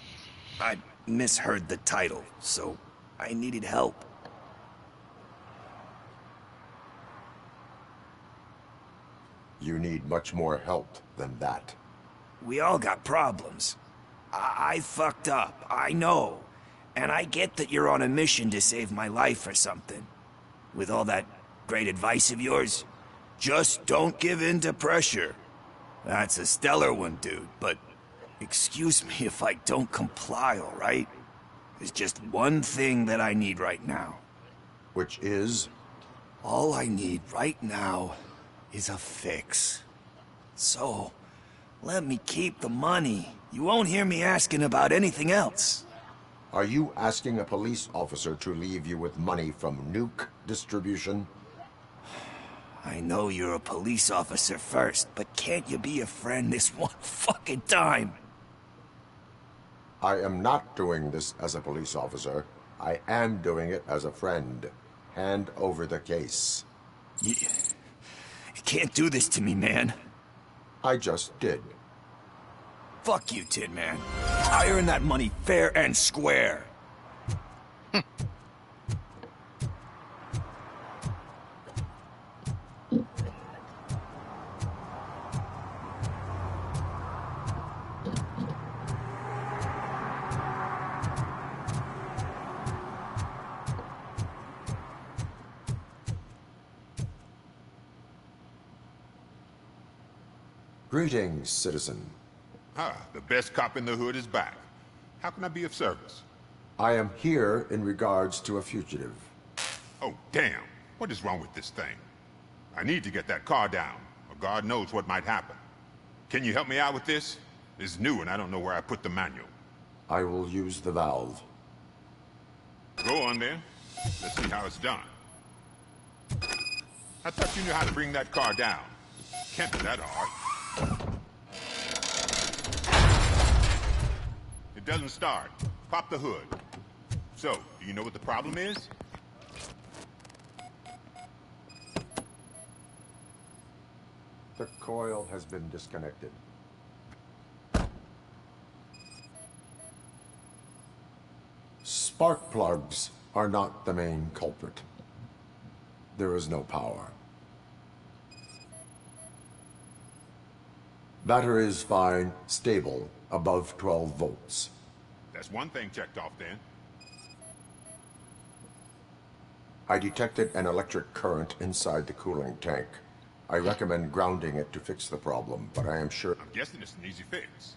I misheard the title, so I needed help. You need much more help than that. We all got problems. I fucked up, I know. And I get that you're on a mission to save my life or something. With all that great advice of yours, just don't give in to pressure. That's a stellar one, dude, but excuse me if I don't comply, all right? There's just one thing that I need right now. Which is? All I need right now is a fix. So, let me keep the money. You won't hear me asking about anything else. Are you asking a police officer to leave you with money from nuke distribution? I know you're a police officer first, but can't you be a friend this one fucking time? I am not doing this as a police officer. I am doing it as a friend. Hand over the case. You can't do this to me, man. I just did. Fuck you, Tin Man. I earned that money fair and square. Greetings, citizen. Ah, the best cop in the hood is back. How can I be of service? I am here in regards to a fugitive. Oh, damn. What is wrong with this thing? I need to get that car down, or God knows what might happen. Can you help me out with this? It's new and I don't know where I put the manual. I will use the valve. Go on then. Let's see how it's done. I thought you knew how to bring that car down. Can't be that hard. It doesn't start. Pop the hood. So, do you know what the problem is? The coil has been disconnected. Spark plugs are not the main culprit. There is no power. Battery is fine, stable, above 12 volts. That's one thing checked off then. I detected an electric current inside the cooling tank. I recommend grounding it to fix the problem, but I am sure... I'm guessing it's an easy fix.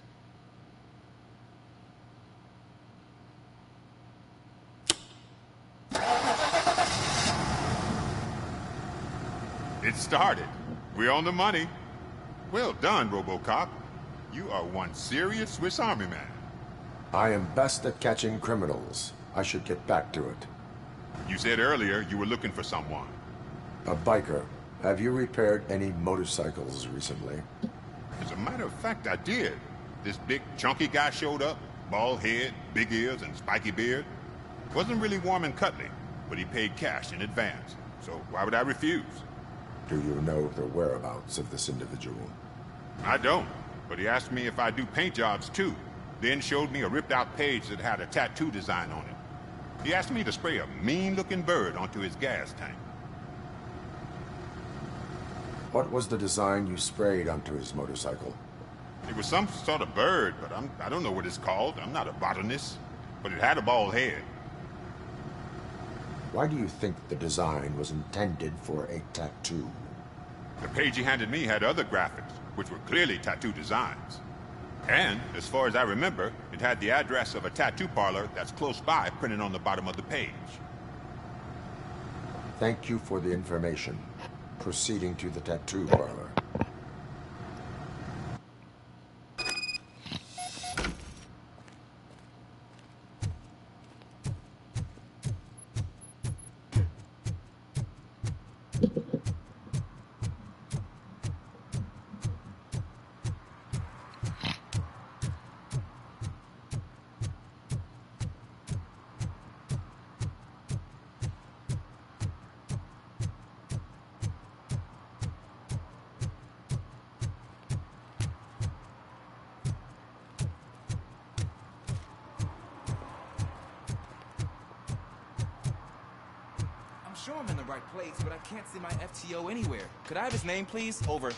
It started. We're on the money. Well done, RoboCop. You are one serious Swiss Army man. I am best at catching criminals. I should get back to it. You said earlier you were looking for someone. A biker. Have you repaired any motorcycles recently? As a matter of fact, I did. This big, chunky guy showed up. Bald head, big ears, and spiky beard. Wasn't really warm and cuddly, but he paid cash in advance. So why would I refuse? Do you know the whereabouts of this individual? I don't, but he asked me if I do paint jobs too. Then showed me a ripped-out page that had a tattoo design on it. He asked me to spray a mean-looking bird onto his gas tank. What was the design you sprayed onto his motorcycle? It was some sort of bird, but I don't know what it's called. I'm not a botanist. But it had a bald head. Why do you think the design was intended for a tattoo? The page he handed me had other graphics, which were clearly tattoo designs. And, as far as I remember, it had the address of a tattoo parlor that's close by printed on the bottom of the page. Thank you for the information. Proceeding to the tattoo parlor. I'm in the right place, but I can't see my FTO anywhere. Could I have his name, please? Over.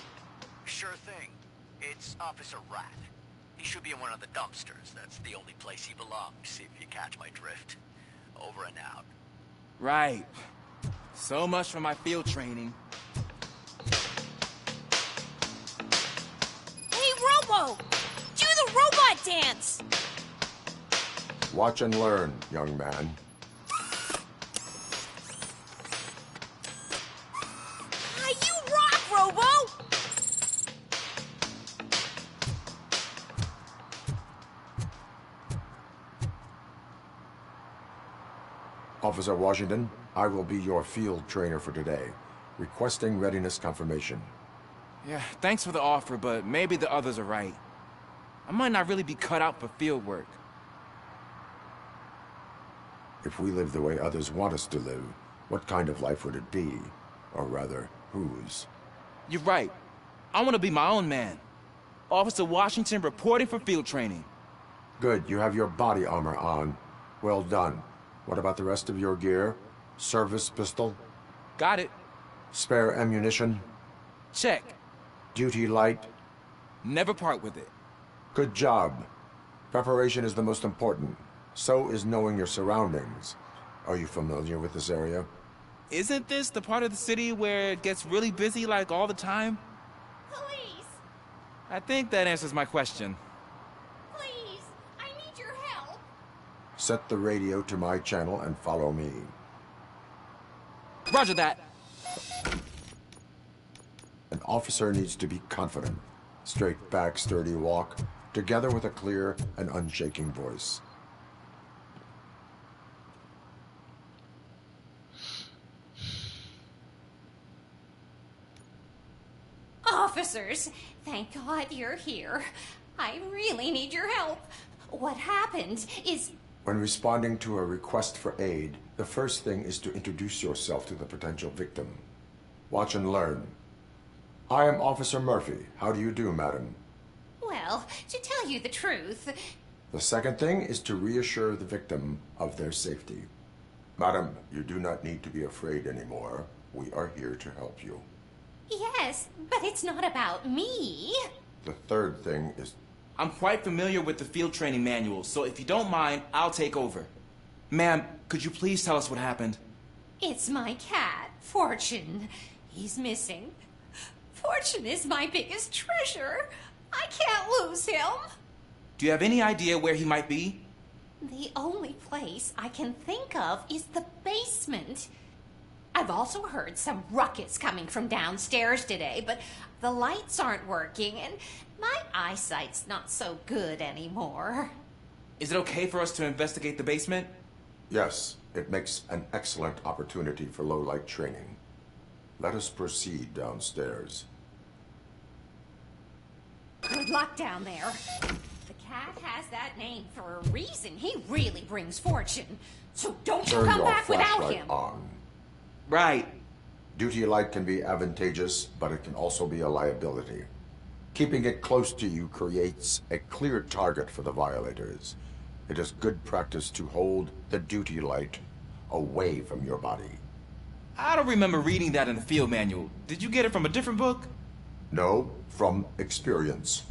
Sure thing. It's Officer Rat. He should be in one of the dumpsters. That's the only place he belongs, if you catch my drift. Over and out. Right. So much for my field training. Hey, Robo! Do the robot dance! Watch and learn, young man. You rock, Robo! Officer Washington, I will be your field trainer for today. Requesting readiness confirmation. Yeah, thanks for the offer, but maybe the others are right. I might not really be cut out for field work. If we live the way others want us to live, what kind of life would it be? Or rather, whose? You're right. I want to be my own man. Officer Washington reporting for field training. Good, you have your body armor on. Well done. What about the rest of your gear? Service pistol? Got it. Spare ammunition? Check. Duty light? Never part with it. Good job. Preparation is the most important. So is knowing your surroundings. Are you familiar with this area? Isn't this the part of the city where it gets really busy like all the time? Please! I think that answers my question. Please! I need your help! Set the radio to my channel and follow me. Roger that. An officer needs to be confident. Straight back, sturdy walk, together with a clear and unshaking voice. Officers, thank God you're here. I really need your help. What happened is... When responding to a request for aid, the first thing is to introduce yourself to the potential victim. Watch and learn. I am Officer Murphy. How do you do, madam? Well, to tell you the truth... The second thing is to reassure the victim of their safety. Madam, you do not need to be afraid anymore. We are here to help you. Yes, but it's not about me. The third thing is... I'm quite familiar with the field training manual, so if you don't mind, I'll take over. Ma'am, could you please tell us what happened? It's my cat, Fortune. He's missing. Fortune is my biggest treasure. I can't lose him. Do you have any idea where he might be? The only place I can think of is the basement. I've also heard some ruckus coming from downstairs today, but the lights aren't working, and my eyesight's not so good anymore. Is it okay for us to investigate the basement? Yes, it makes an excellent opportunity for low-light training. Let us proceed downstairs. Good luck down there. The cat has that name for a reason. He really brings fortune. So don't you come back without him. On. Right. Duty light can be advantageous, but it can also be a liability. Keeping it close to you creates a clear target for the violators. It is good practice to hold the duty light away from your body. I don't remember reading that in the field manual. Did you get it from a different book? No, from experience.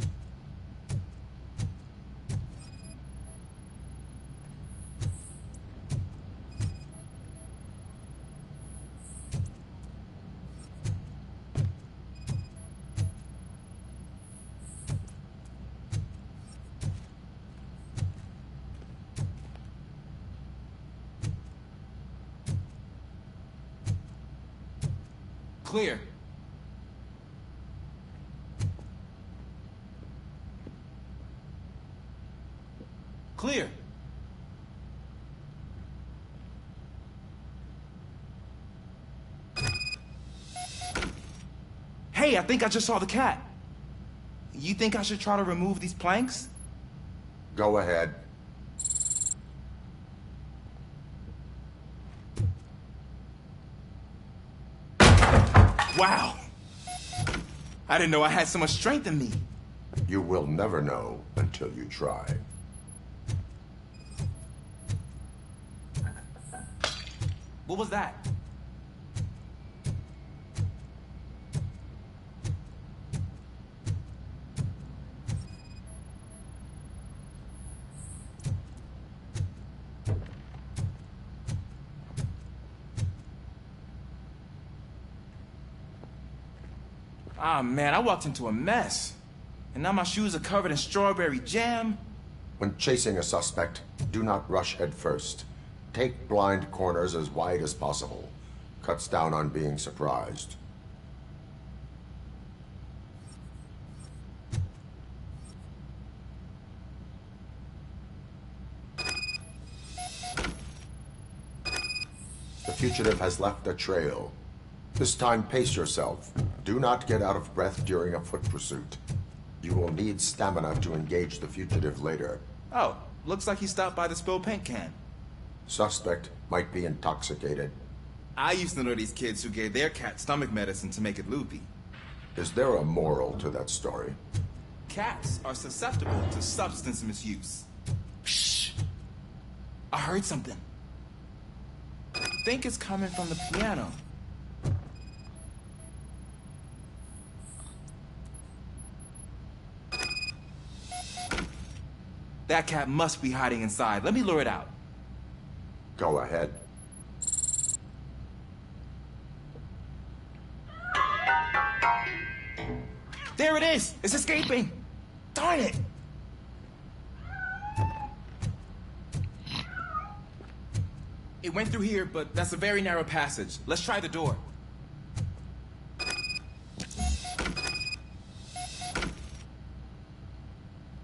Clear. Clear. Hey, I think I just saw the cat. You think I should try to remove these planks? Go ahead. Wow. I didn't know I had so much strength in me. You will never know until you try. What was that? Ah, man, I walked into a mess. And now my shoes are covered in strawberry jam. When chasing a suspect, do not rush head first. Take blind corners as wide as possible. Cuts down on being surprised. The fugitive has left a trail. This time, pace yourself. Do not get out of breath during a foot pursuit. You will need stamina to engage the fugitive later. Oh, looks like he stopped by the spilled paint can. Suspect might be intoxicated. I used to know these kids who gave their cat stomach medicine to make it loopy. Is there a moral to that story? Cats are susceptible to substance misuse. Shh! I heard something. I think it's coming from the piano. That cat must be hiding inside. Let me lure it out. Go ahead. There it is! It's escaping! Darn it! It went through here, but that's a very narrow passage. Let's try the door.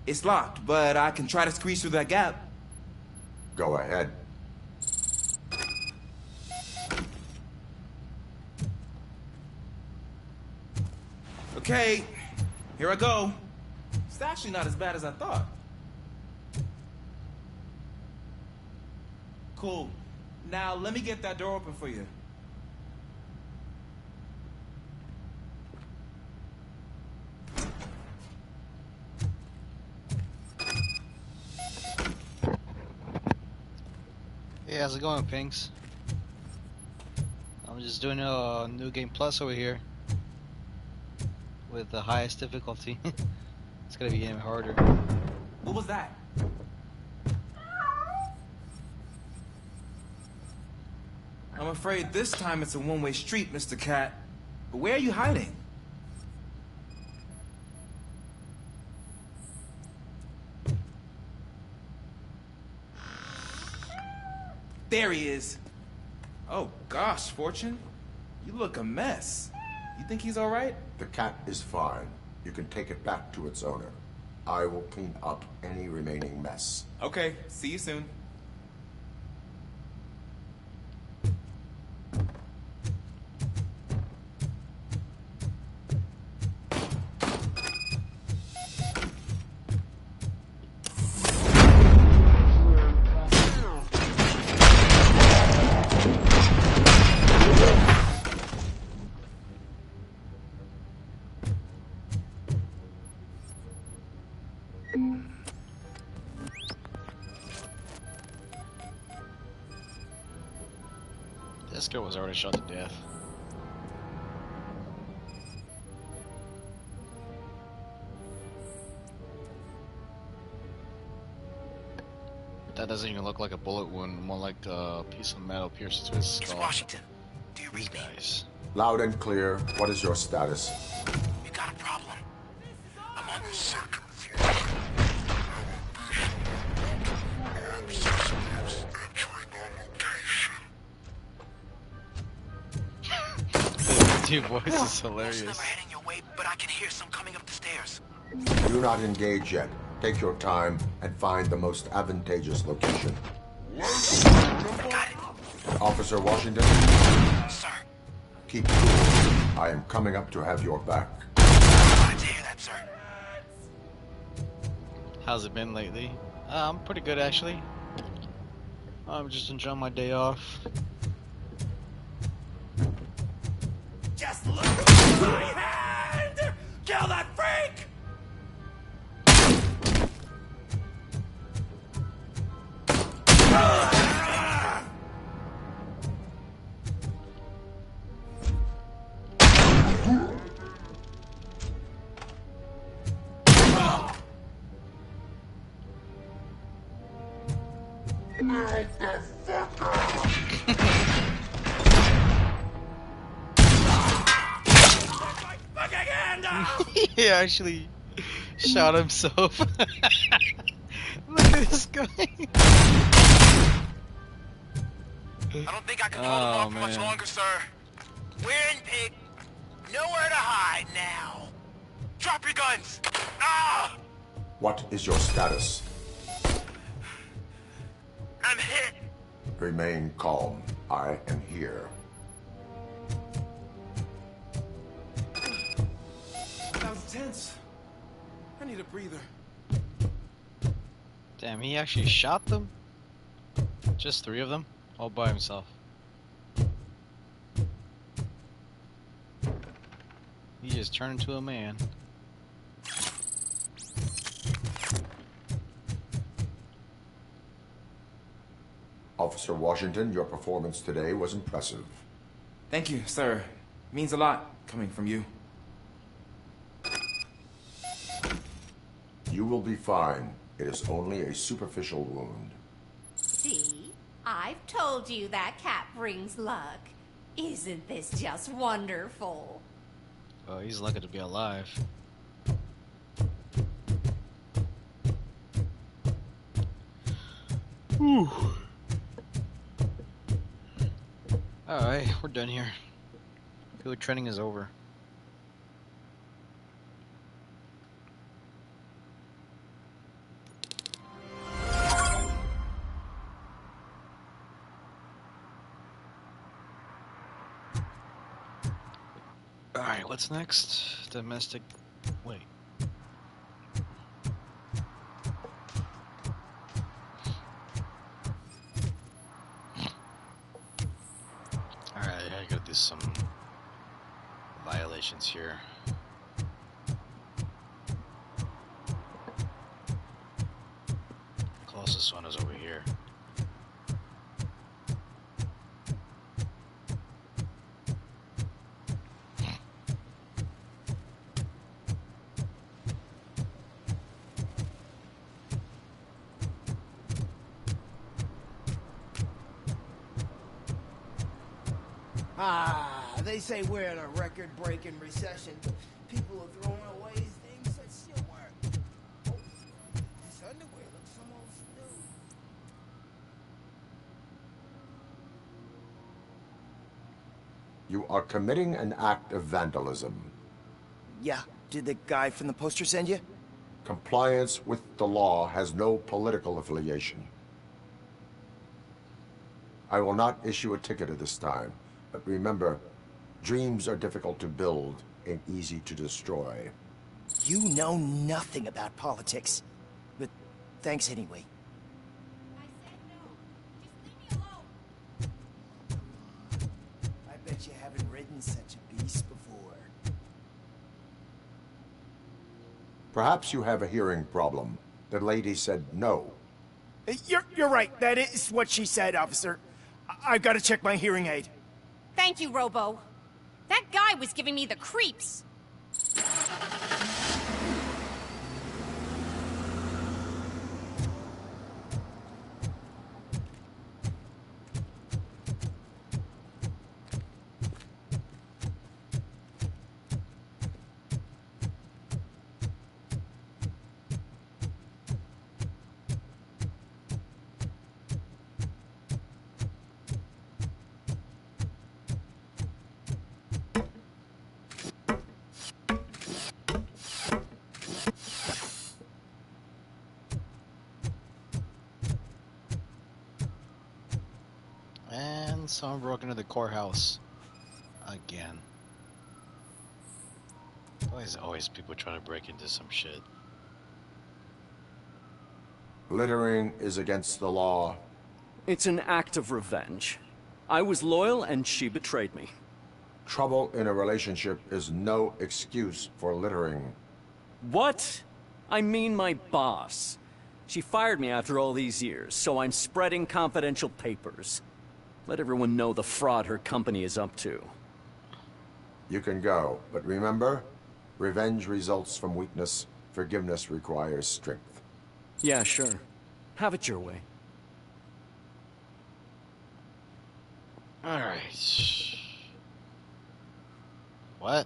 It's locked, but I can try to squeeze through that gap. Go ahead. Okay, here I go. It's actually not as bad as I thought. Cool. Now let me get that door open for you. Hey, how's it going, Pinks? I'm just doing a New Game Plus over here with the highest difficulty. It's gonna be getting harder. What was that? I'm afraid this time it's a one-way street, Mr. Cat. But where are you hiding? There he is. Oh gosh, Fortune. You look a mess. You think he's all right? The cat is fine. You can take it back to its owner. I will clean up any remaining mess. Okay, see you soon. This girl was already shot to death. That doesn't even look like a bullet wound, more like a piece of metal pierced through his skull. It's Washington. Do you read me? Guys. Loud and clear. What is your status? We got a problem. I'm on the circuit. Your voice is hilarious. Never heading your way, but I can hear some coming up the stairs. Do not engage yet. Take your time and find the most advantageous location. Got it. Officer Washington? Sir. Keep cool. I am coming up to have your back. Glad to hear that, sir. How's it been lately? I'm pretty good, actually. I'm just enjoying my day off. Just look at my hand! Kill that freak! Fucking He actually shot himself. Look at this guy. I don't think I can hold him off for much longer, sir. We're in, pig. Nowhere to hide now. Drop your guns! Ah! What is your status? I'm hit. Remain calm. I am here. That was tense. I need a breather. Damn, he actually shot them? Just 3 of them? All by himself. He just turned into a man. Officer Washington, your performance today was impressive. Thank you, sir. Means a lot coming from you. You will be fine. It is only a superficial wound. See? I've told you that cat brings luck. Isn't this just wonderful? Oh, he's lucky to be alive. Whew. Alright, we're done here. Field training is over. Alright, what's next? Domestic... Wait. Alright, I gotta do some violations here. Closest one is over here. They say we're in a record-breaking recession, but people are throwing away things that still work. Oh, this underwear looks almost new. You are committing an act of vandalism. Yeah, did the guy from the poster send you? Compliance with the law has no political affiliation. I will not issue a ticket at this time, but remember, dreams are difficult to build and easy to destroy. You know nothing about politics. But thanks anyway. I bet you haven't ridden such a beast before. Perhaps you have a hearing problem. The lady said no. You're right. That is what she said, officer. I've got to check my hearing aid. Thank you, Robo. That guy was giving me the creeps. And someone broke into the courthouse. Again. Always people trying to break into some shit. Littering is against the law. It's an act of revenge. I was loyal and she betrayed me. Trouble in a relationship is no excuse for littering. What? I mean my boss. She fired me after all these years, so I'm spreading confidential papers. Let everyone know the fraud her company is up to. You can go, but remember, revenge results from weakness. Forgiveness requires strength. Yeah, sure. Have it your way. Alright. What?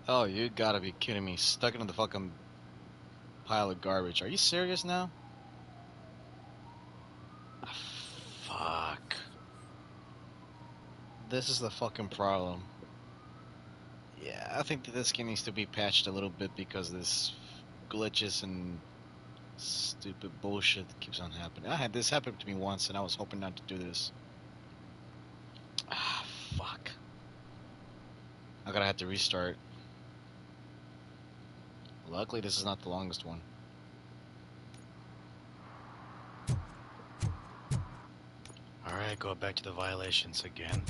Oh, Oh, you gotta be kidding me. Stuck into the fucking pile of garbage. Are you serious now? Fuck. This is the fucking problem. Yeah, I think that this game needs to be patched a little bit because this glitches and stupid bullshit that keeps on happening. I had this happen to me once and I was hoping not to do this. Ah, fuck. I'm gonna have to restart. Luckily, this is not the longest one. Alright, go back to the violations again.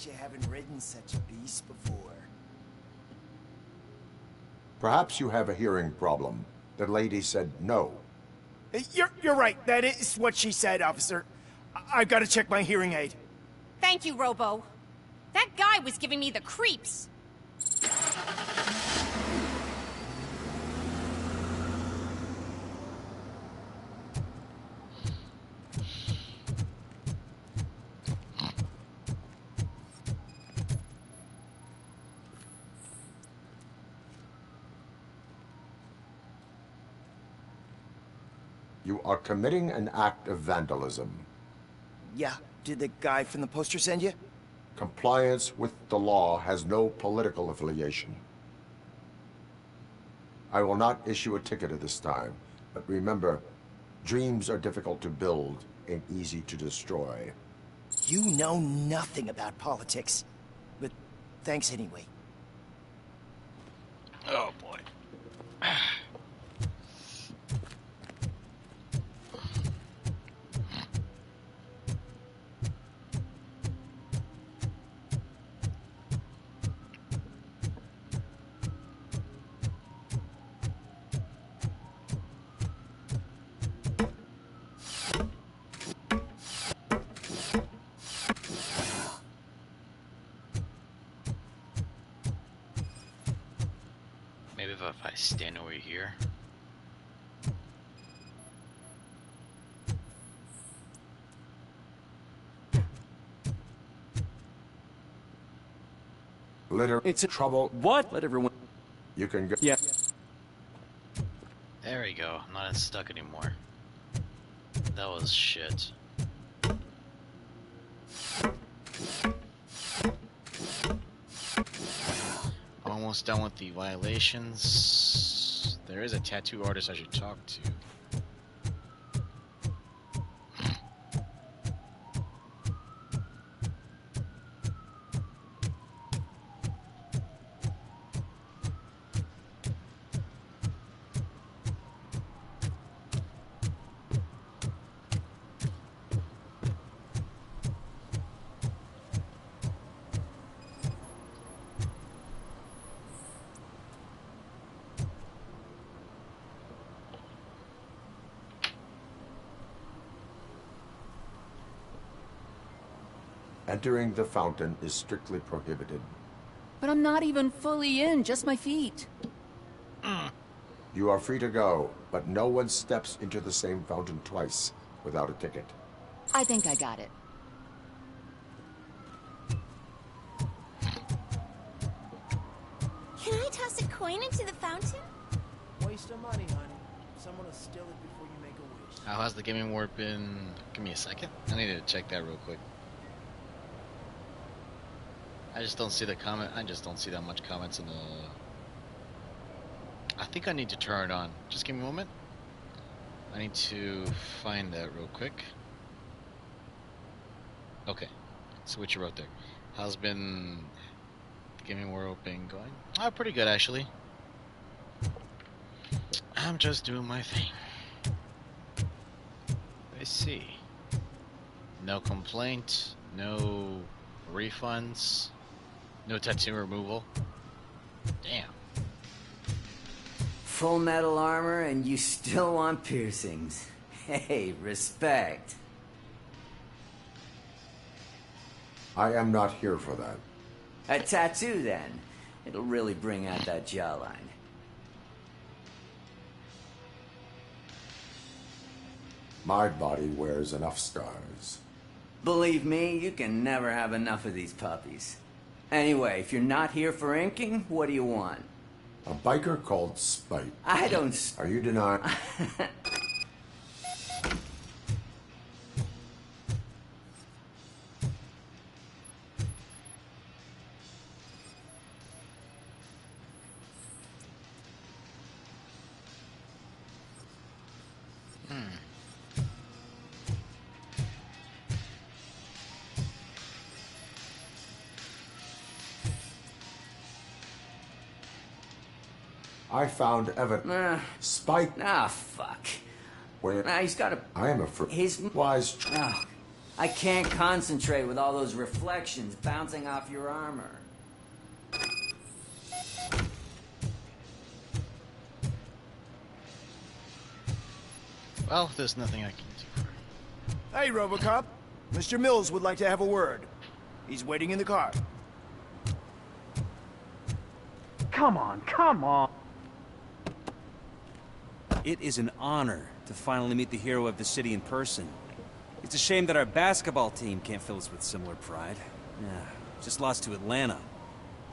You haven't ridden such a beast before. Perhaps you have a hearing problem. The lady said no. You're right. That is what she said, officer. I've got to check my hearing aid. Thank you, Robo. That guy was giving me the creeps. You are committing an act of vandalism. Yeah, did the guy from the poster send you? Compliance with the law has no political affiliation. I will not issue a ticket at this time, but remember, dreams are difficult to build and easy to destroy. You know nothing about politics, but thanks anyway. Oh boy. Maybe if I stand over here. It's a trouble. What? Let everyone... You can go. Yeah. There we go. I'm not stuck anymore. That was shit. Almost done with the violations. There is a tattoo artist I should talk to. Entering the fountain is strictly prohibited. But I'm not even fully in, just my feet. You are free to go, but no one steps into the same fountain twice without a ticket. I think I got it. Can I toss a coin into the fountain? Waste of money, honey. Someone will steal it before you make a wish. How has the gaming war been? Give me a second. I need to check that real quick. I just don't see the comment. I just don't see that much comments in the... I think I need to turn it on. Just give me a moment. I need to find that real quick. Okay. So what you wrote there. How's been Gaming World been going? Oh, pretty good actually. I'm just doing my thing. Let's see. No complaint, no refunds, no tattoo removal. Damn. Full metal armor and you still want piercings. Hey, respect. I am not here for that. A tattoo, then. It'll really bring out that jawline. My body wears enough scars. Believe me, you can never have enough of these puppies. Anyway, if you're not here for inking, what do you want? A biker called Spike. I don't... Are you denying... I found evidence. Spike. Ah, fuck. Where? Nah, he's got a... I am afraid. His... Wise... Oh, I can't concentrate with all those reflections bouncing off your armor. Well, there's nothing I can do. Hey, RoboCop. Mr. Mills would like to have a word. He's waiting in the car. Come on, come on. It is an honor to finally meet the hero of the city in person. It's a shame that our basketball team can't fill us with similar pride. Yeah, just lost to Atlanta.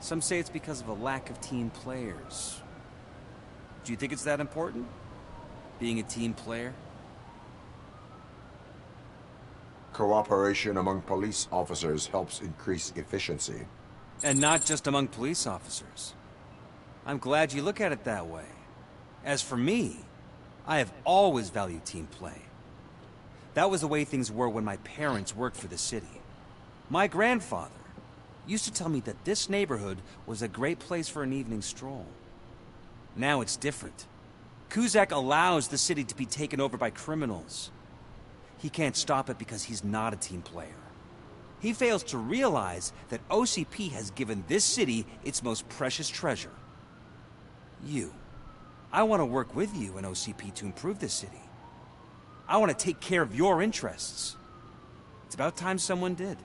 Some say it's because of a lack of team players. Do you think it's that important? Being a team player? Cooperation among police officers helps increase efficiency. And not just among police officers. I'm glad you look at it that way. As for me, I have always valued team play. That was the way things were when my parents worked for the city. My grandfather used to tell me that this neighborhood was a great place for an evening stroll. Now it's different. Kuzak allows the city to be taken over by criminals. He can't stop it because he's not a team player. He fails to realize that OCP has given this city its most precious treasure. You. I want to work with you and OCP to improve this city. I want to take care of your interests. It's about time someone did.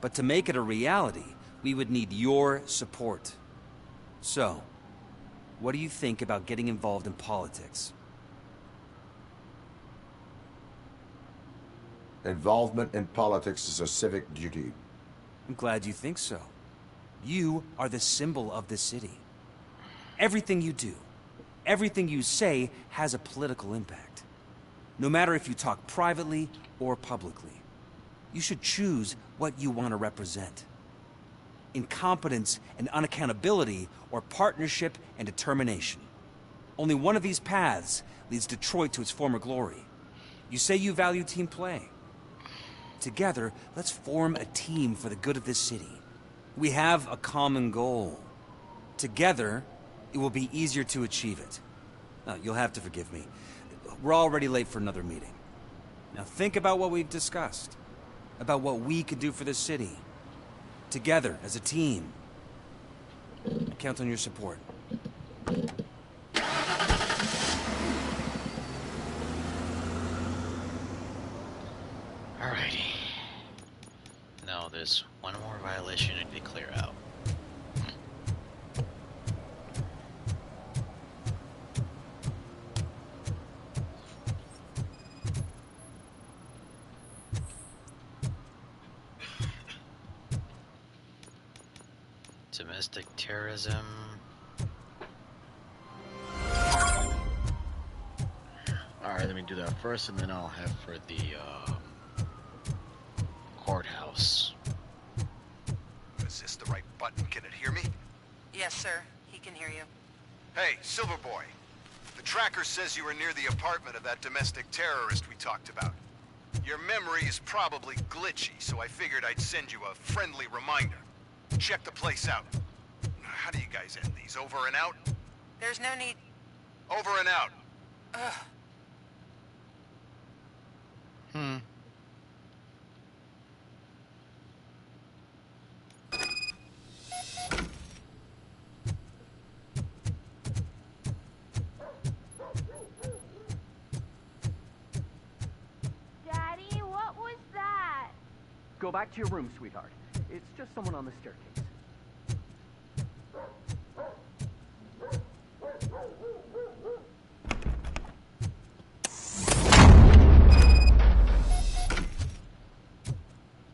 But to make it a reality, we would need your support. So, what do you think about getting involved in politics? Involvement in politics is a civic duty. I'm glad you think so. You are the symbol of the city. Everything you do, everything you say has a political impact. No matter if you talk privately or publicly. You should choose what you want to represent. Incompetence and unaccountability, or partnership and determination. Only one of these paths leads Detroit to its former glory. You say you value team play. Together, let's form a team for the good of this city. We have a common goal. Together, it will be easier to achieve it. Now, you'll have to forgive me. We're already late for another meeting. Now think about what we've discussed. About what we could do for this city. Together, as a team. I count on your support. Alrighty. Now there's one more violation I need to clear out. Domestic terrorism. Alright, let me do that first, and then I'll have for the courthouse. Is this the right button? Can it hear me? Yes, sir. He can hear you. Hey, Silverboy. The tracker says you were near the apartment of that domestic terrorist we talked about. Your memory is probably glitchy, so I figured I'd send you a friendly reminder. Check the place out. How do you guys end these? Over and out? There's no need... Over and out. Ugh. Daddy, what was that? Go back to your room, sweetheart. It's just someone on the staircase.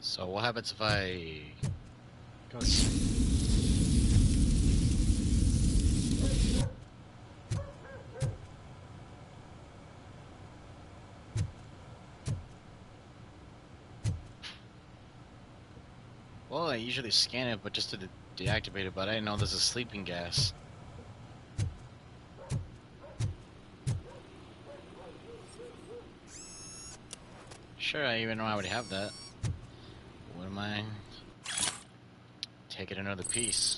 So what happens if I go? Well, I usually scan it, but just to deactivate it. But I didn't know this is sleeping gas. Sure, I even know I would have that. Wouldn't mind taking another piece.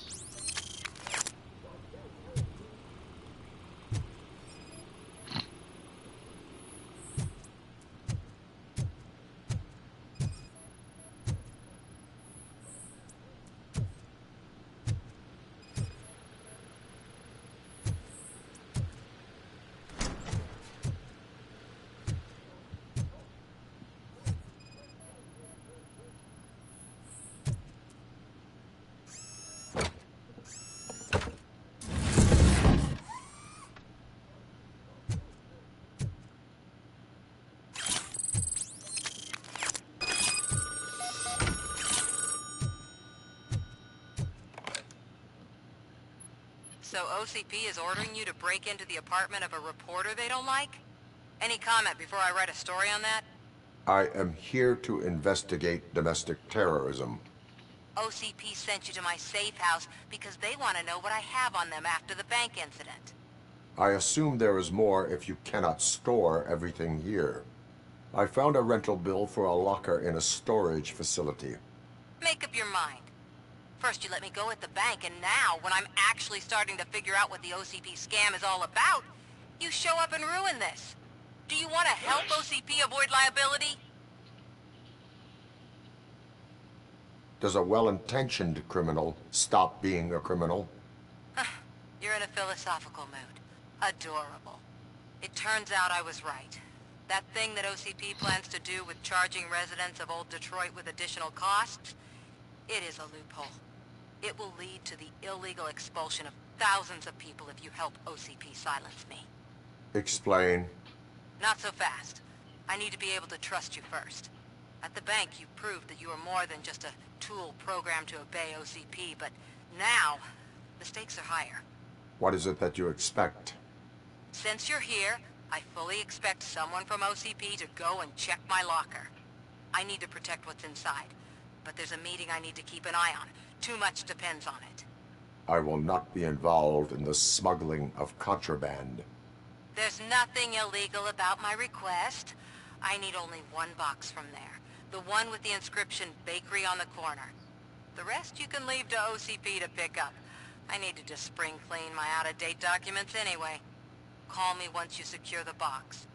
So OCP is ordering you to break into the apartment of a reporter they don't like? Any comment before I write a story on that? I am here to investigate domestic terrorism. OCP sent you to my safe house because they want to know what I have on them after the bank incident. I assume there is more if you cannot store everything here. I found a rental bill for a locker in a storage facility. Make up your mind. First you let me go at the bank, and now, when I'm actually starting to figure out what the OCP scam is all about, you show up and ruin this. Do you want to help OCP avoid liability? Does a well-intentioned criminal stop being a criminal? You're in a philosophical mood. Adorable. It turns out I was right. That thing that OCP plans to do with charging residents of Old Detroit with additional costs, it is a loophole. It will lead to the illegal expulsion of thousands of people if you help OCP silence me. Explain. Not so fast. I need to be able to trust you first. At the bank, you proved that you are more than just a tool programmed to obey OCP, but now, the stakes are higher. What is it that you expect? Since you're here, I fully expect someone from OCP to go and check my locker. I need to protect what's inside, but there's a meeting I need to keep an eye on. Too much depends on it. I will not be involved in the smuggling of contraband. There's nothing illegal about my request. I need only one box from there. The one with the inscription Bakery on the corner. The rest you can leave to OCP to pick up. I need to just spring clean my out-of-date documents anyway. Call me once you secure the box.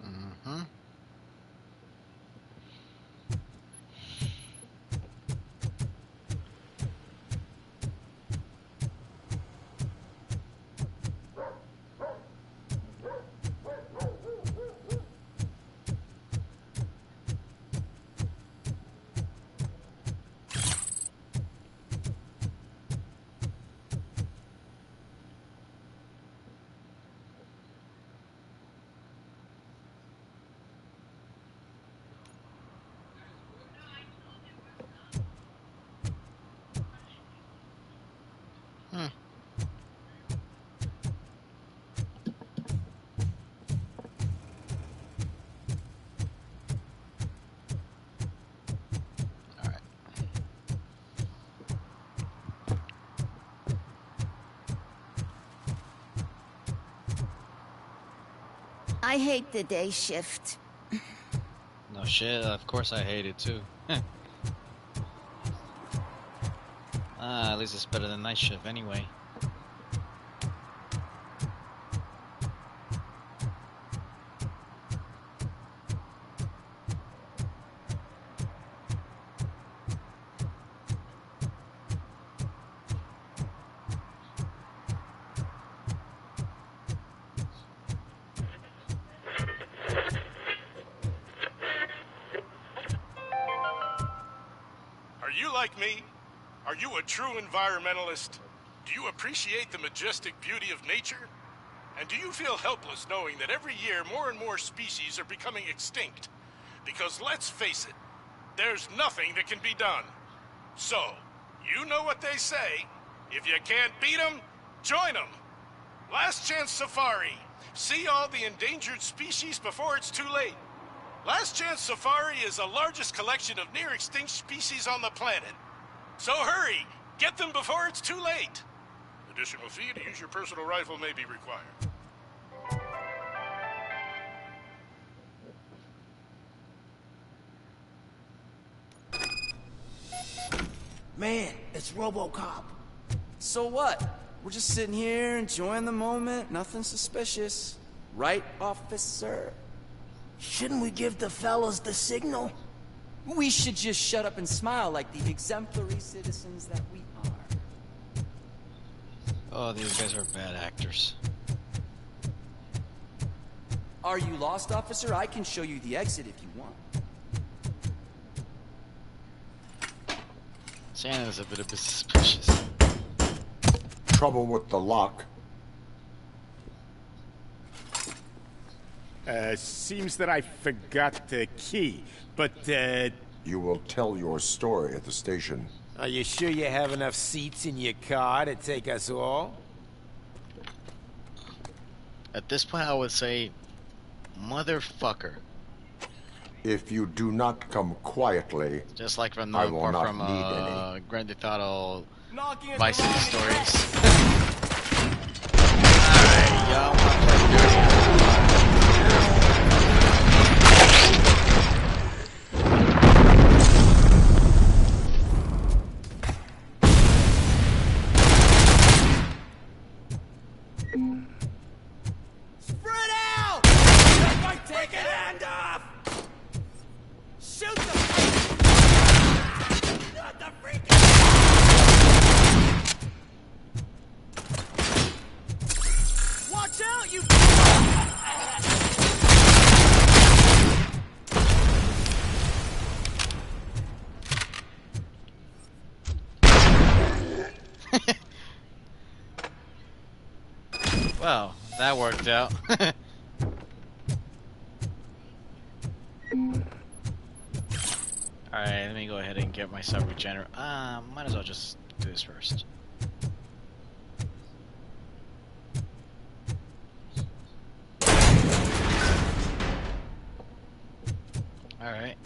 Mm-hmm. I hate the day shift. No shit, of course I hate it too. At least it's better than night shift anyway. Are you like me? Are you a true environmentalist? Do you appreciate the majestic beauty of nature? And do you feel helpless knowing that every year more and more species are becoming extinct? Because let's face it, there's nothing that can be done. So, you know what they say. If you can't beat 'em, join 'em. Last Chance Safari. See all the endangered species before it's too late. Last Chance Safari is the largest collection of near-extinct species on the planet. So hurry! Get them before it's too late! Additional fee to use your personal rifle may be required. Man, it's RoboCop. So what? We're just sitting here enjoying the moment, nothing suspicious. Right, officer? Shouldn't we give the fellas the signal? We should just shut up and smile like the exemplary citizens that we are. Oh, these guys are bad actors. Are you lost, officer? I can show you the exit if you want. Santa's a bit suspicious. Trouble with the lock. Seems that I forgot the key, but, You will tell your story at the station. Are you sure you have enough seats in your car to take us all? At this point, I would say, motherfucker. If you do not come quietly, Just like from the I will part not from need any. Grand Theft Auto Vice City stories. Alright, y'all wanna play dirty? Spread out! Take a hand off! Shoot the Not the freaking Watch out, you Well, that worked out. Alright, let me go ahead and get myself regenerate. Might as well just do this first. Alright.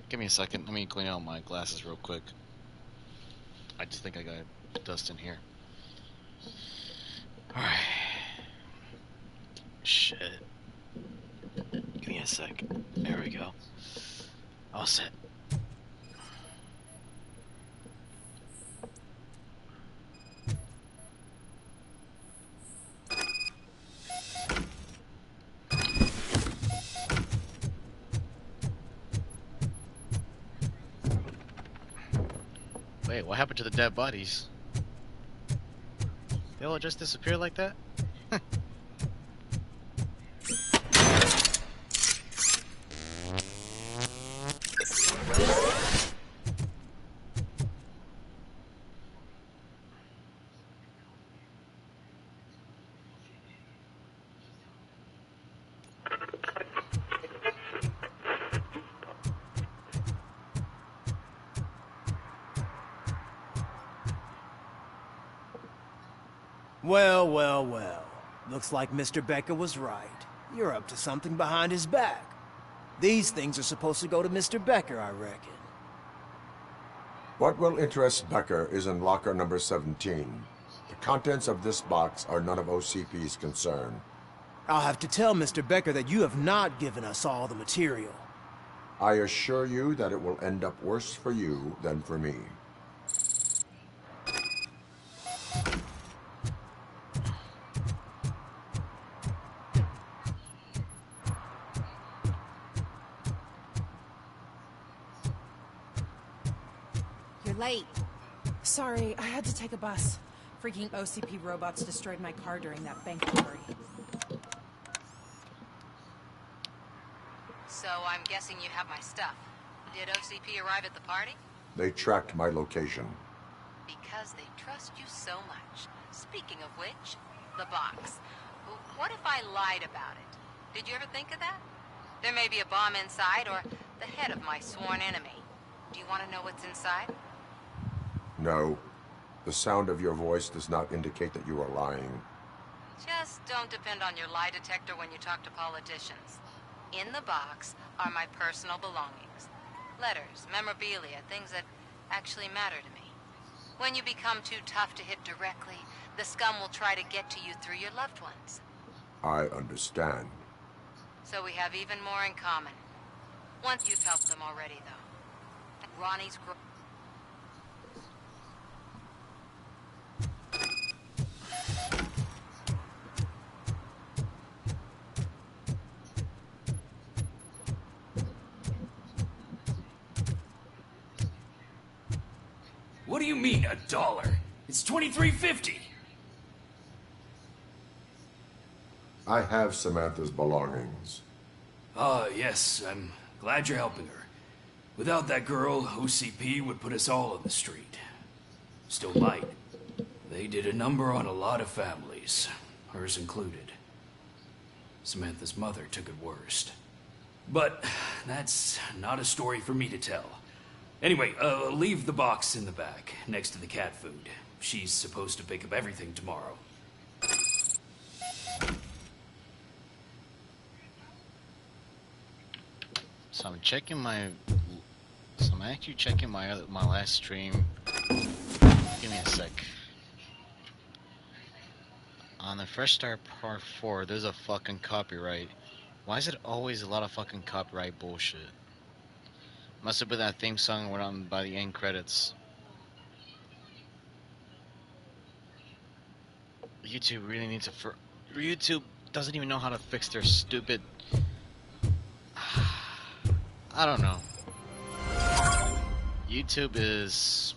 Give me a second. Let me clean out my glasses real quick. I just think I got dust in here. Alright. Shit. Give me a sec. There we go. All set. Wait, what happened to the dead bodies? They all just disappear like that? Well, well, well. Looks like Mr. Becker was right. You're up to something behind his back. These things are supposed to go to Mr. Becker, I reckon. What will interest Becker is in locker number 17. The contents of this box are none of OCP's concern. I'll have to tell Mr. Becker that you have not given us all the material. I assure you that it will end up worse for you than for me. You're late. Sorry, I had to take a bus. Freaking OCP robots destroyed my car during that bank robbery. So I'm guessing you have my stuff. Did OCP arrive at the party? They tracked my location. Because they trust you so much. Speaking of which, the box. What if I lied about it? Did you ever think of that? There may be a bomb inside or the head of my sworn enemy. Do you want to know what's inside? No. The sound of your voice does not indicate that you are lying. Just don't depend on your lie detector when you talk to politicians. In the box are my personal belongings. Letters, memorabilia, things that actually matter to me. When you become too tough to hit directly, the scum will try to get to you through your loved ones. I understand. So we have even more in common. Once you've helped them already, though. Ronnie's... What do you mean, $1? It's $23.50. I have Samantha's belongings. Yes, I'm glad you're helping her. Without that girl, OCP would put us all on the street. Still might. They did a number on a lot of families, hers included. Samantha's mother took it worst. But that's not a story for me to tell. Anyway, leave the box in the back, next to the cat food. She's supposed to pick up everything tomorrow. So I'm checking my... So I'm actually checking my last stream. Give me a sec. On the Fresh Start Part 4, there's a fucking copyright. Why is it always a lot of fucking copyright bullshit? Must have been that theme song went on by the end credits. YouTube really needs to... YouTube doesn't even know how to fix their stupid... I don't know. YouTube is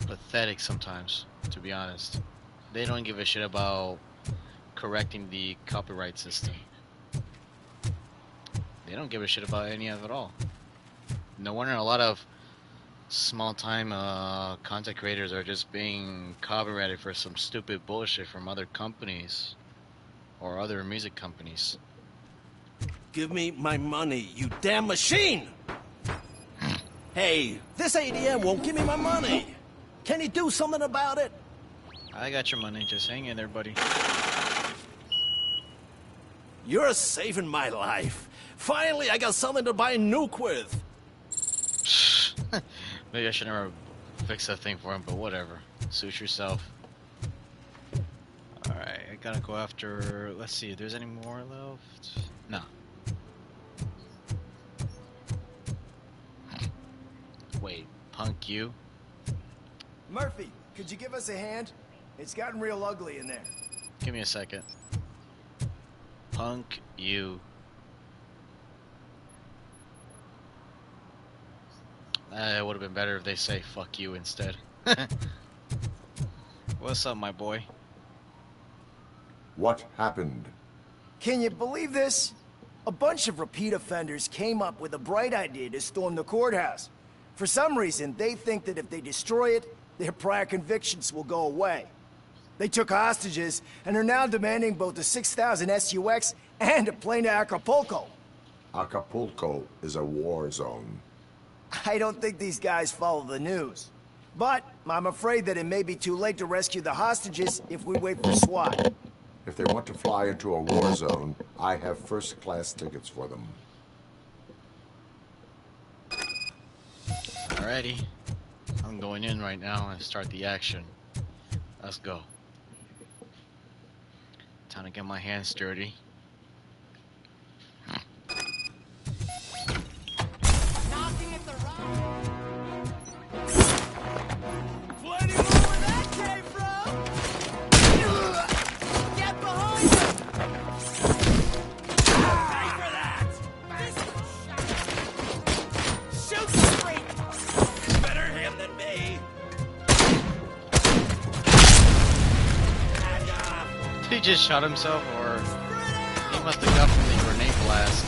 pathetic sometimes, to be honest. They don't give a shit about correcting the copyright system. They don't give a shit about any of it all. No wonder a lot of small-time content creators are just being copyrighted for some stupid bullshit from other companies or other music companies. Give me my money, you damn machine! Hey, this ADM won't give me my money. Can you do something about it? I got your money. Just hang in there, buddy. You're saving my life. Finally, I got something to buy nuke with. Maybe I should never fix that thing for him, but whatever. Suit yourself. Alright, I gotta go after... Let's see if there's any more left. No. Wait, punk you? Murphy, could you give us a hand? It's gotten real ugly in there. Give me a second. Punk you. It would have been better if they say fuck you instead. What's up, my boy? What happened? Can you believe this? A bunch of repeat offenders came up with a bright idea to storm the courthouse. For some reason, they think that if they destroy it, their prior convictions will go away. They took hostages and are now demanding both the 6,000 SUX and a plane to Acapulco. Acapulco is a war zone. I don't think these guys follow the news. But I'm afraid that it may be too late to rescue the hostages if we wait for SWAT. If they want to fly into a war zone, I have first-class tickets for them. Alrighty. I'm I'm going in right now and start the action. Let's go. Time to get my hands dirty. Knocking at the rock. Plenty more where that came from. Get behind him. Pay for that. Shoot straight. Better him than me. He just shot himself, or he must have got from the grenade blast.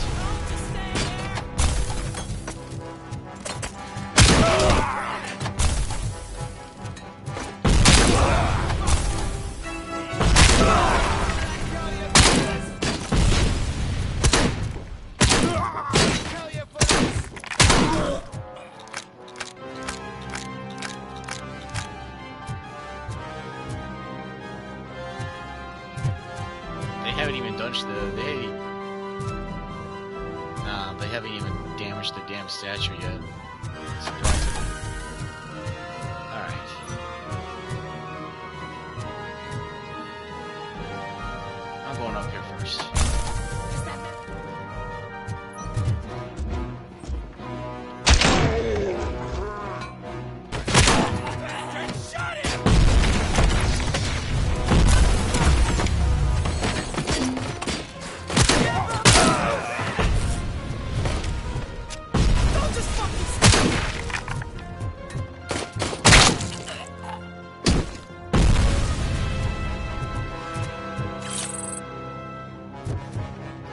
They haven't even damaged the damn statue yet. Surprisingly. Alright. I'm going up here first.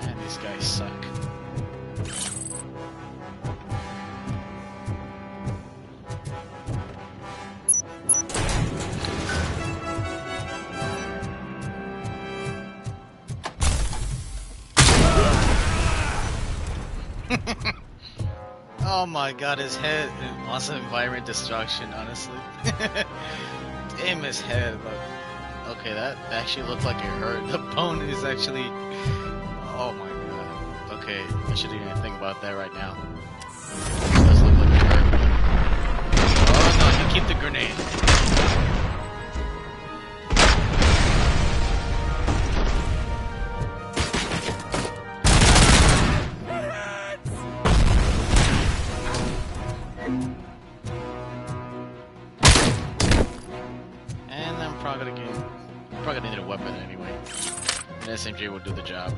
Man, these guys suck. Oh my god, his head. Awesome environment destruction, honestly. Damn, his head. Look. Okay, that actually looked like it hurt. The bone is actually... Oh my god. Okay, I shouldn't even think about that right now. It does look like it hurt. Oh no, you keep the grenade. And I'm probably gonna need a weapon anyway. An SMG will do the job.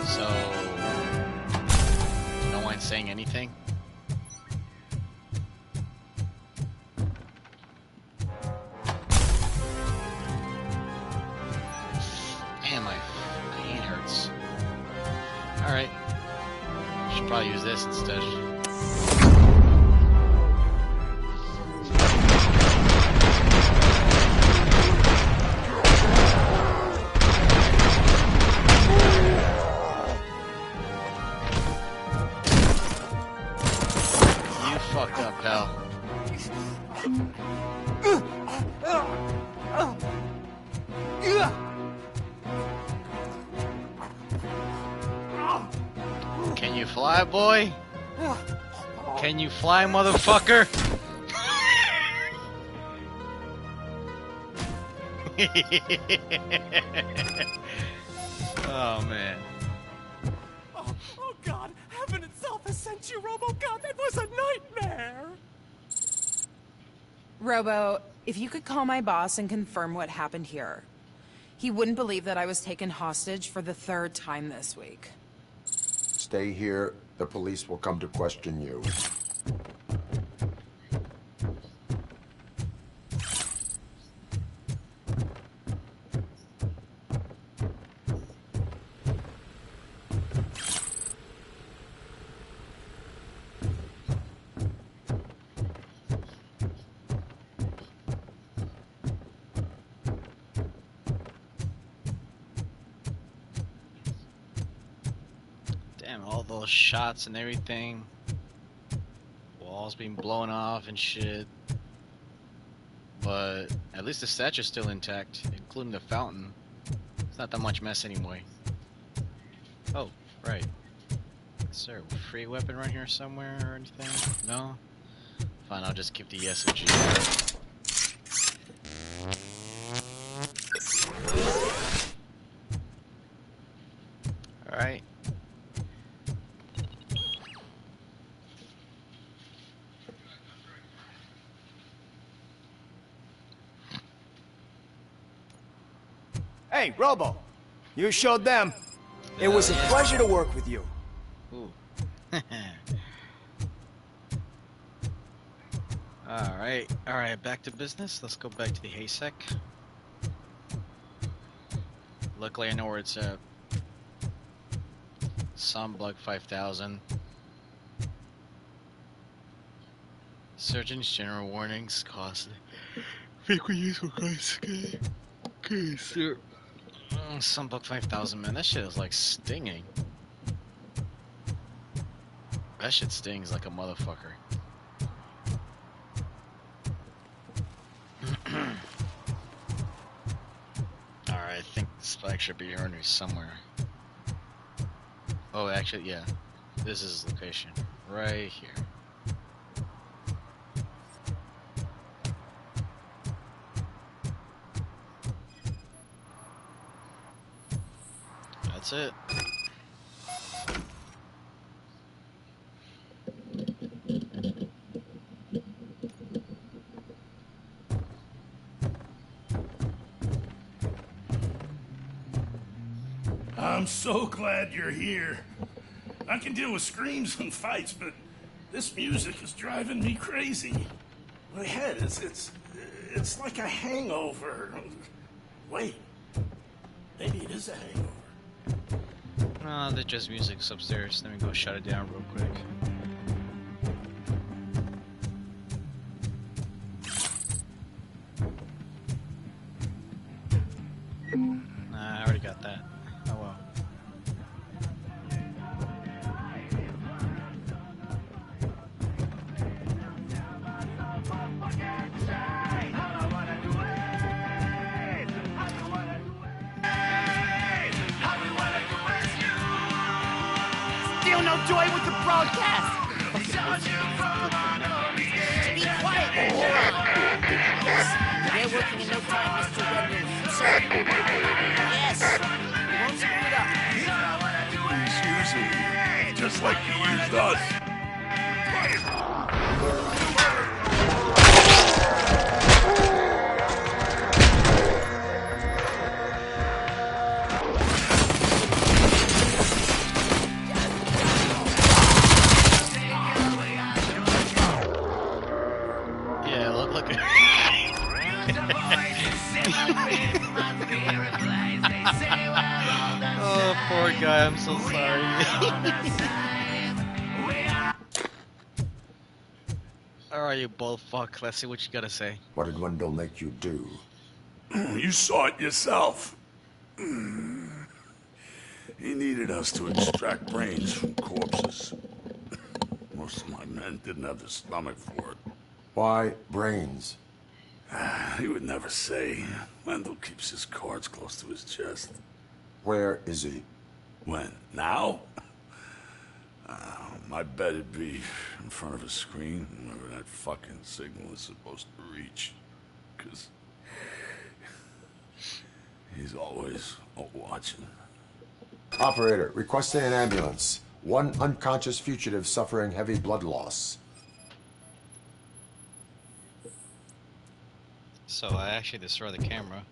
So, no one's saying anything? Damn, my hand hurts. Alright. Should probably use this instead. Fucked up, pal. Can you fly, boy? Can you fly, motherfucker? Oh, man. Oh God, heaven itself has sent you, RoboCop. That was a nightmare. Robo, if you could call my boss and confirm what happened here. He wouldn't believe that I was taken hostage for the 3rd time this week. Stay here. The police will come to question you. all those shots and everything. Walls being blown off and shit. But at least the statue's still intact, including the fountain. It's not that much mess anyway. Oh, right. Is there a free weapon right here somewhere or anything? No? Fine, I'll just keep the SMG. Alright. Hey, Robo. You showed them. It was a pleasure to work with you. Ooh. Alright, back to business. Let's go back to the haystack. Luckily I know where it's at. Sunblock 5000. Surgeon's general warnings costly. Frequent use will cause cancer. Sunblock 5000, man, that shit is like stinging. That shit stings like a motherfucker. Alright, I think the spike should be here under somewhere. Oh, actually, yeah. This is his location. Right here. That's it. I'm so glad you're here. I can deal with screams and fights, but this music is driving me crazy. My head it's like a hangover. Wait, maybe it is a hangover. No, the jazz music's upstairs. Let me go shut it down real quick. Nah, I already got that. Oh well. Still no joy with the broadcast. Be quiet, they're working in no time, Mr. Redmond. Sir. Yes. Won't screw it up. He's using you, just like he used us. Oh, poor guy, I'm so sorry. Alright, you bold fuck, let's see what you gotta say. What did Wendell make you do? You saw it yourself. He needed us to extract brains from corpses. Most of my men didn't have the stomach for it. Why brains? He would never say. Wendell keeps his cards close to his chest. Where is he? When? Now? I bet it'd be in front of a screen, wherever that fucking signal is supposed to reach. 'Cause he's always watching. Operator, requesting an ambulance. One unconscious fugitive suffering heavy blood loss. So I actually destroyed the camera.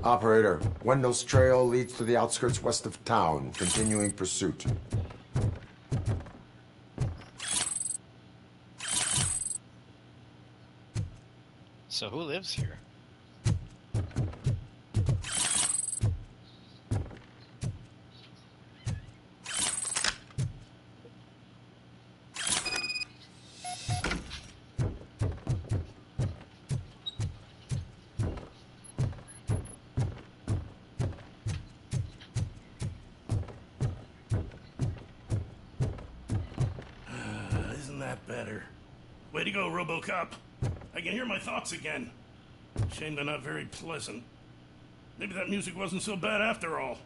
Operator, Wendell's trail leads to the outskirts west of town. Continuing pursuit. So who lives here? Isn't that better? Way to go, RoboCop. I can hear my thoughts again. Shame they're not very pleasant. Maybe that music wasn't so bad after all.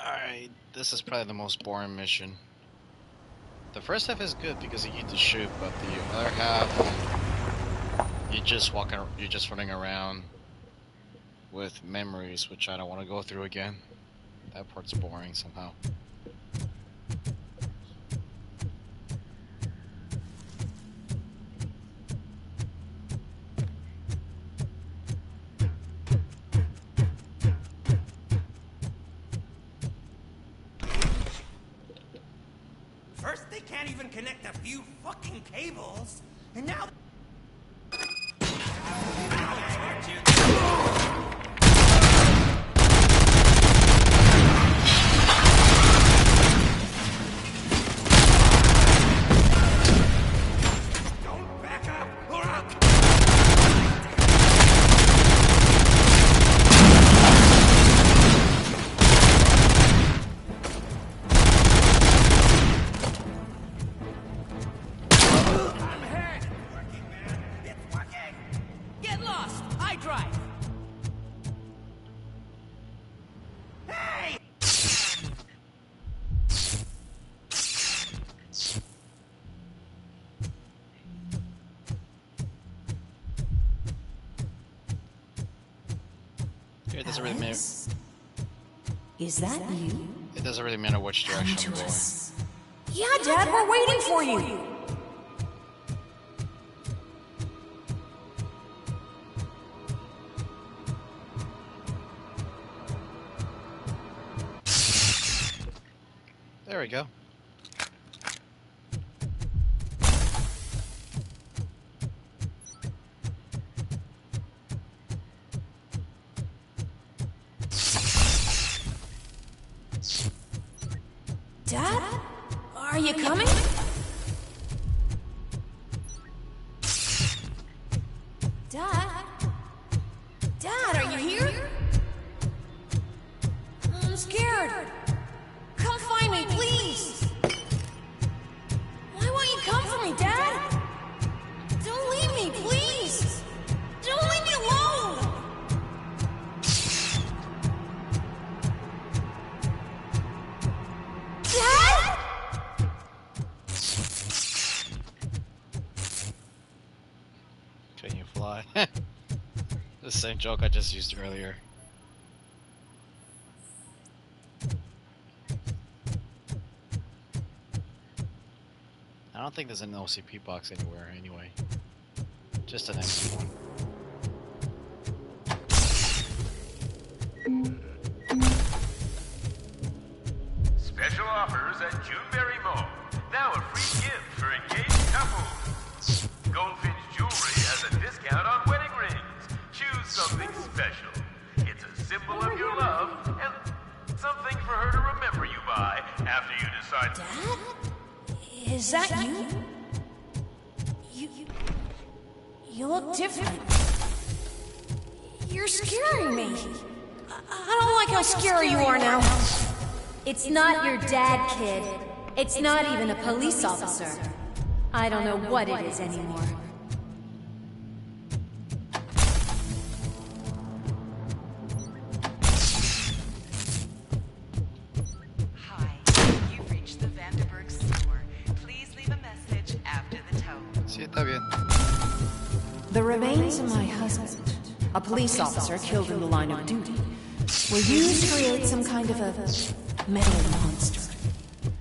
Alright, this is probably the most boring mission. The first half is good because you get to shoot, but the other half, you're just running around with memories, which I don't want to go through again. That part's boring somehow. First, they can't even connect a few fucking cables, and now... Don't back up, or I'll... Get lost! I drive! Hey! It doesn't really matter. Is that you? It doesn't really matter which direction I'm going. Yeah, Dad, we're waiting for you. There we go. Dad? Are you coming? Dad? Dad, are you here? I'm scared. Come find me, please. Why won't you come for me, Dad? Don't leave me, please. Don't leave me alone. Dad? Can you fly? The same joke I just used earlier. I don't think there's an OCP box anywhere anyway. Just an empty one. Special offers at Juneberry Mall. Now a free gift for engaged couples. Goldfinch Jewelry has a discount on wedding rings. Choose something special. It's a symbol of your love and something for her to remember you by after you decide. Dad? Is that you? You look different. You're scaring me. I don't like how scary you are now. It's not your dad, kid. It's not even a police officer. I don't know what it is anymore. Hi, you've reached the Vanderburg store. Please leave a message after the tone. Sí, está bien. The remains of my husband, a police officer killed in the line of duty, were used to create some kind of a metal monster.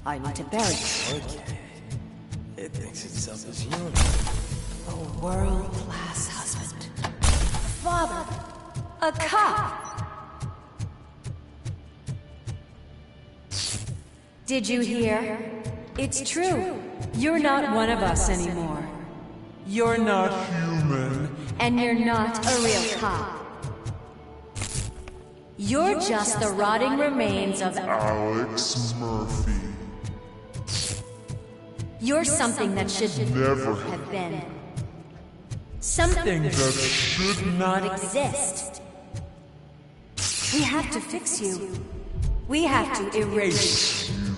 I need to bury it. Okay. It thinks itself as human. A world-class husband. Father. A cop. Did you hear? It's true. You're not one of us anymore. You're not human. And you're not a real cop. You're just the rotting remains of Alex Murphy. You're something that should Never have been. Something that should not exist. We have to fix you. We have to erase you.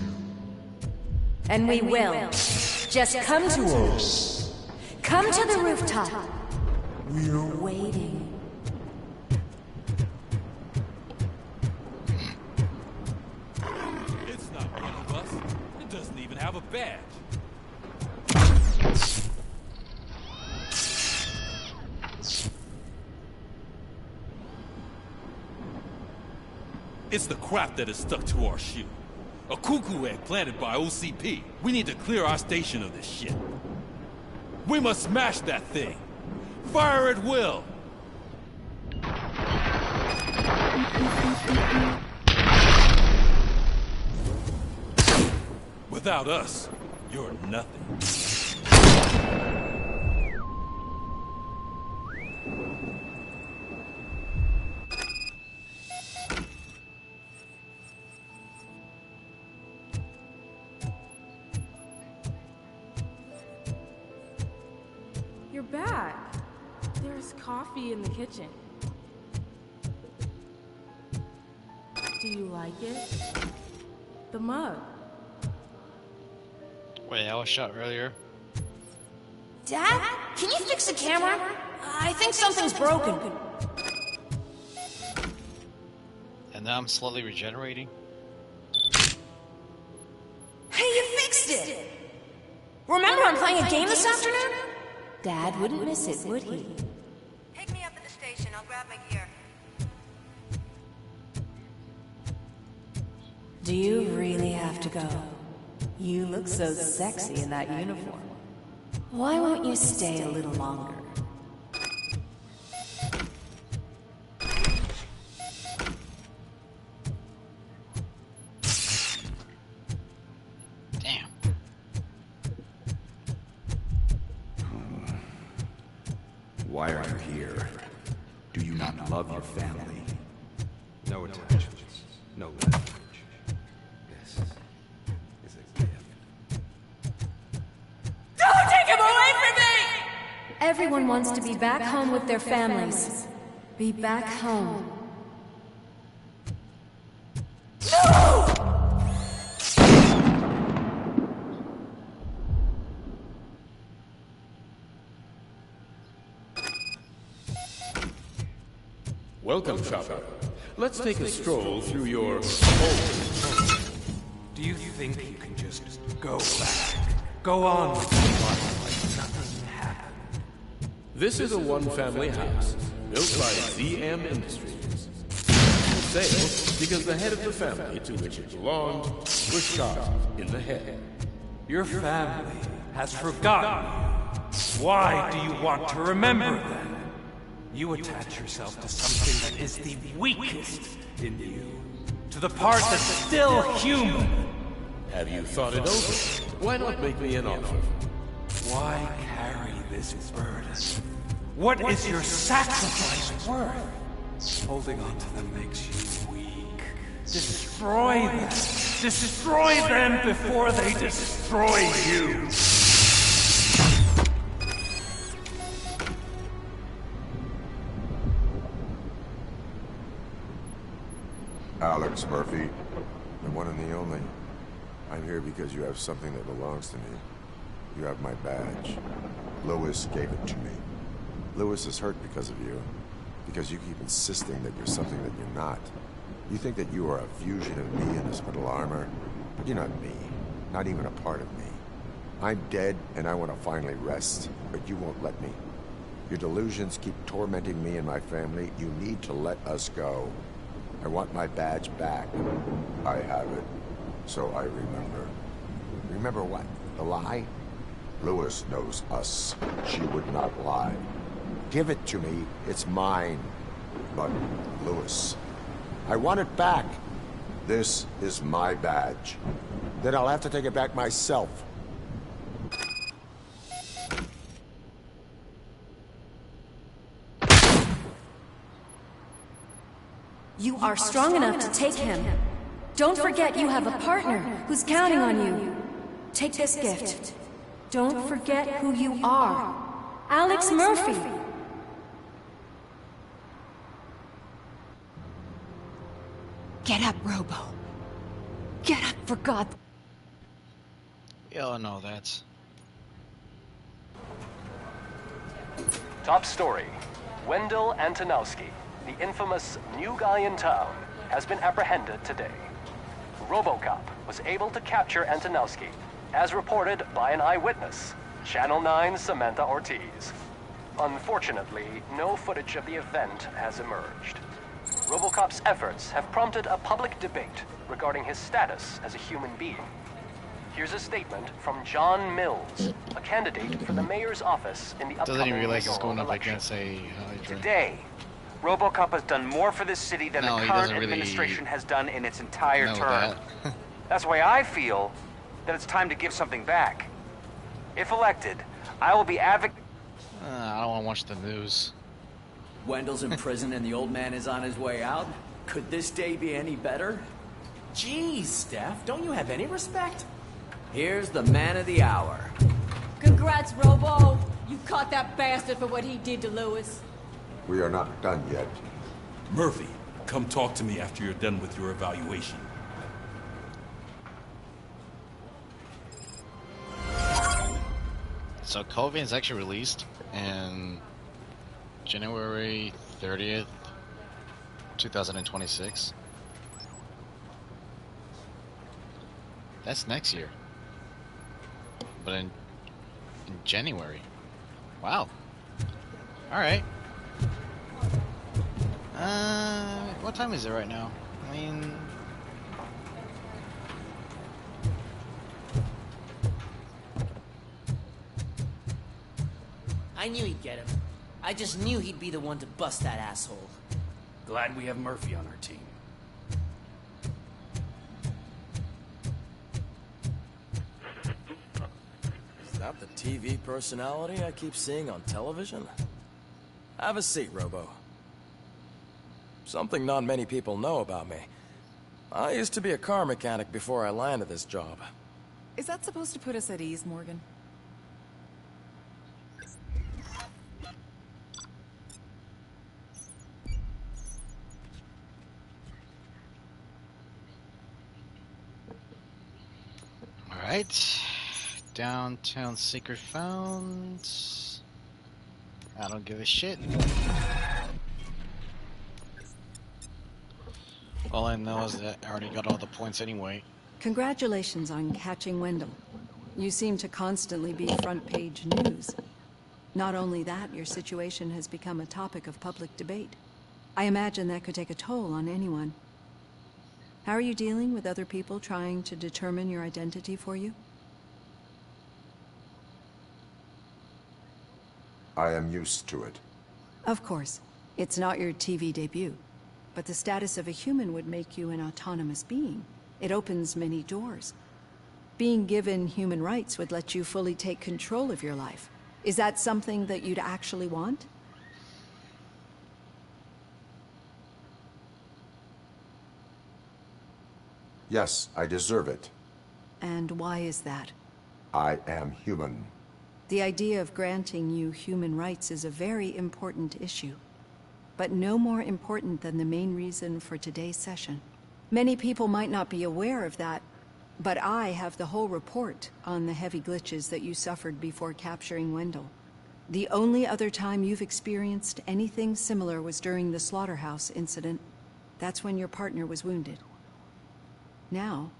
And we will. Just come to us. Come to the rooftop. We're waiting. It's not one of us. It doesn't even have a badge. It's the crap that is stuck to our shoe. A cuckoo egg planted by OCP. We need to clear our station of this shit. We must smash that thing. Fire at will. Without us, you're nothing. You're back. There's coffee in the kitchen. Do you like it? The mug. Wait, I was shot earlier. Dad, can you fix the camera? I think something's broken. And now I'm slowly regenerating. Hey, you fixed it! Remember I'm playing a game this afternoon? Dad wouldn't miss it, would he? Pick me up at the station. I'll grab my gear. Do you really have to go? You look so sexy in that uniform. Why won't you stay a little longer? Damn. Why are you here? Do you not love your family? No attachments. No language. This is a gift. Don't take him away from me! Everyone wants to be back home with their families. Be back home. Welcome, shopper. Let's take a stroll through your home. Do you think you can just go back? Go on with your life like nothing happened? This is a one-family house built by ZM Industries. For sale because the head of the family to which it belonged was shot in the head. Your family has forgotten you. Why do you want to remember them? You attach yourself to something that is the weakest in you. To the part that's still human. Have you thought it over? Why not make me an offer? Why carry this burden? What is your sacrifice worth? Holding on to them makes you weak. Destroy them. Destroy them before they destroy you. Alex Murphy, the one and the only. I'm here because you have something that belongs to me. You have my badge. Lewis gave it to me. Lewis is hurt because of you. Because you keep insisting that you're something that you're not. You think that you are a fusion of me in this metal armor, but you're not me. Not even a part of me. I'm dead, and I want to finally rest, but you won't let me. Your delusions keep tormenting me and my family. You need to let us go. I want my badge back. I have it, so I remember. Remember what? The lie? Lewis knows us. She would not lie. Give it to me. It's mine. But, Lewis, I want it back. This is my badge. Then I'll have to take it back myself. You are strong enough to take him. Don't forget you have a partner who's counting on you. Take this gift. Don't forget who you are. Alex Murphy. Get up, Robo. Get up, for God. We all know that. Top story. Wendell Antonowski, the infamous new guy in town, has been apprehended today. RoboCop was able to capture Antonowski, as reported by an eyewitness, Channel 9's Samantha Ortiz. Unfortunately, no footage of the event has emerged. RoboCop's efforts have prompted a public debate regarding his status as a human being. Here's a statement from John Mills, a candidate for the mayor's office in the upcoming Doesn't even realize he's going mayoral up election. against a Hydra. Today, RoboCop has done more for this city than No, the he current doesn't really administration has done in its entire know term. that. That's why I feel that it's time to give something back. If elected, I will be advocating. I don't want to watch the news. Wendell's in prison and the old man is on his way out? Could this day be any better? Jeez, Steph, don't you have any respect? Here's the man of the hour. Congrats, Robo. You caught that bastard for what he did to Lewis. We are not done yet. Murphy, come talk to me after you're done with your evaluation. So Covian's actually released in January 30th, 2026. That's next year. But in January. Wow. Alright. What time is it right now? I mean... I knew he'd get him. I just knew he'd be the one to bust that asshole. Glad we have Murphy on our team. Is that the TV personality I keep seeing on television? Have a seat, Robo. Something not many people know about me. I used to be a car mechanic before I landed this job. Is that supposed to put us at ease, Morgan? Alright. Downtown secret found. I don't give a shit. All I know is that I already got all the points anyway. Congratulations on catching Wendell. You seem to constantly be front page news. Not only that, your situation has become a topic of public debate. I imagine that could take a toll on anyone. How are you dealing with other people trying to determine your identity for you? I am used to it. Of course. It's not your TV debut. But the status of a human would make you an autonomous being. It opens many doors. Being given human rights would let you fully take control of your life. Is that something that you'd actually want? Yes, I deserve it. And why is that? I am human. The idea of granting you human rights is a very important issue. But no more important than the main reason for today's session. Many people might not be aware of that, But I have the whole report on the heavy glitches that you suffered before capturing Wendell. The only other time you've experienced anything similar was during the slaughterhouse incident. That's when your partner was wounded. Now,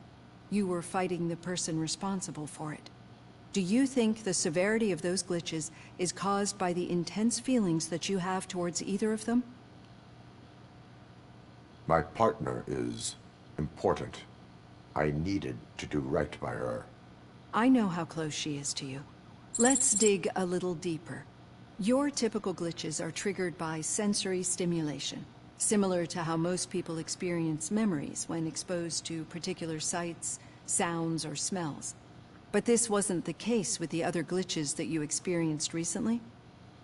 you were fighting the person responsible for it. Do you think the severity of those glitches is caused by the intense feelings that you have towards either of them? My partner is important. I needed to do right by her. I know how close she is to you. Let's dig a little deeper. Your typical glitches are triggered by sensory stimulation, similar to how most people experience memories when exposed to particular sights, sounds, or smells. But this wasn't the case with the other glitches that you experienced recently?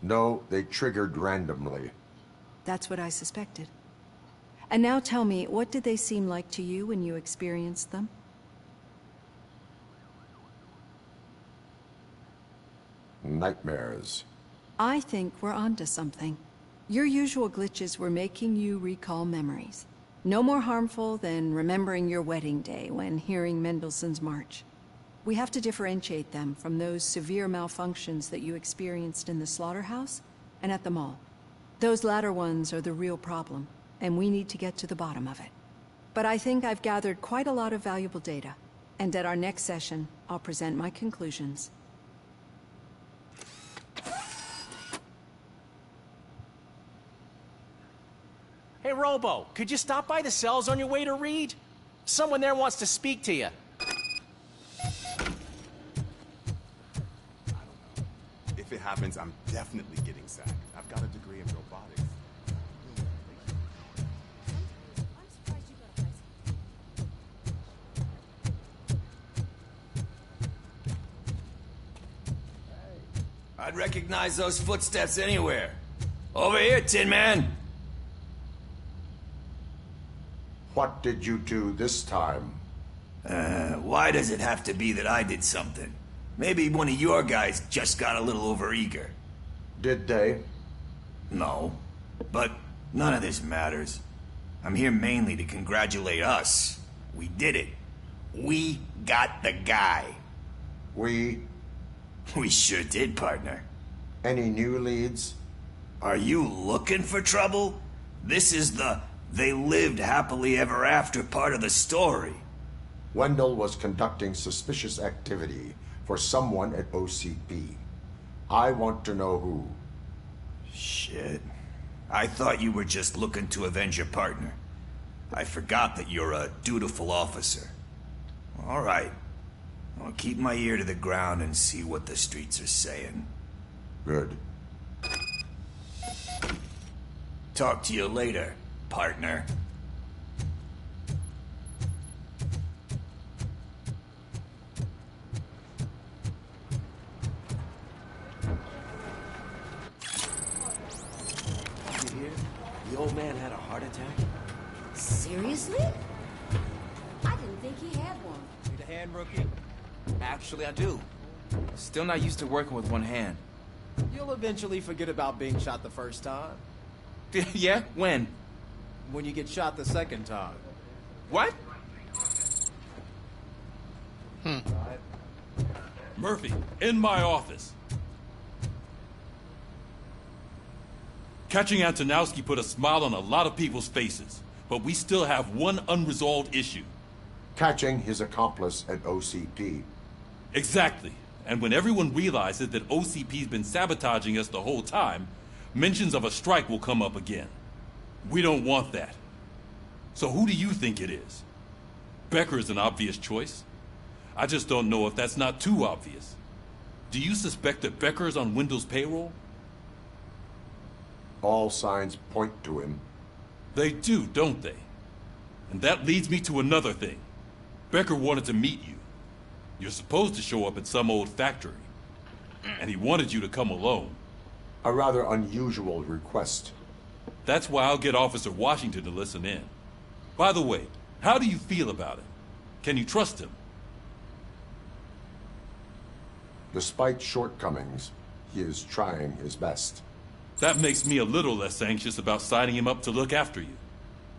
No, they triggered randomly. That's what I suspected. And now tell me, what did they seem like to you when you experienced them? Nightmares. I think we're onto something. Your usual glitches were making you recall memories. No more harmful than remembering your wedding day when hearing Mendelssohn's March. We have to differentiate them from those severe malfunctions that you experienced in the slaughterhouse and at the mall. Those latter ones are the real problem, and we need to get to the bottom of it. But I think I've gathered quite a lot of valuable data, and at our next session, I'll present my conclusions. Hey, Robo, could you stop by the cells on your way to Reed? Someone there wants to speak to you. If it happens, I'm definitely getting sacked. I've got a degree in robotics. I'd recognize those footsteps anywhere. Over here, Tin Man! What did you do this time? Why does it have to be that I did something? Maybe one of your guys just got a little overeager. Did they? No. But none of this matters. I'm here mainly to congratulate us. We did it. We got the guy. We sure did, partner. Any new leads? Are you looking for trouble? This is the "they lived happily ever after" part of the story. Wendell was conducting suspicious activity for someone at OCP. I want to know who. Shit. I thought you were just looking to avenge your partner. I forgot that you're a dutiful officer. All right. I'll keep my ear to the ground and see what the streets are saying. Good. Talk to you later, partner. You hear? The old man had a heart attack. Seriously? I didn't think he had one. Need a hand, rookie? Actually, I do. Still not used to working with one hand. You'll eventually forget about being shot the first time. Yeah? When? When you get shot the second time. What? Murphy, in my office. Catching Antonowski put a smile on a lot of people's faces, but we still have one unresolved issue. Catching his accomplice at OCP. Exactly. And when everyone realizes that OCP's been sabotaging us the whole time, mentions of a strike will come up again. We don't want that. So who do you think it is? Becker is an obvious choice. I just don't know if that's not too obvious. Do you suspect that Becker is on Wendell's payroll? All signs point to him. They do, don't they? And that leads me to another thing. Becker wanted to meet you. You're supposed to show up at some old factory. And he wanted you to come alone. A rather unusual request. That's why I'll get Officer Washington to listen in. By the way, how do you feel about him? Can you trust him? Despite shortcomings, he is trying his best. That makes me a little less anxious about signing him up to look after you.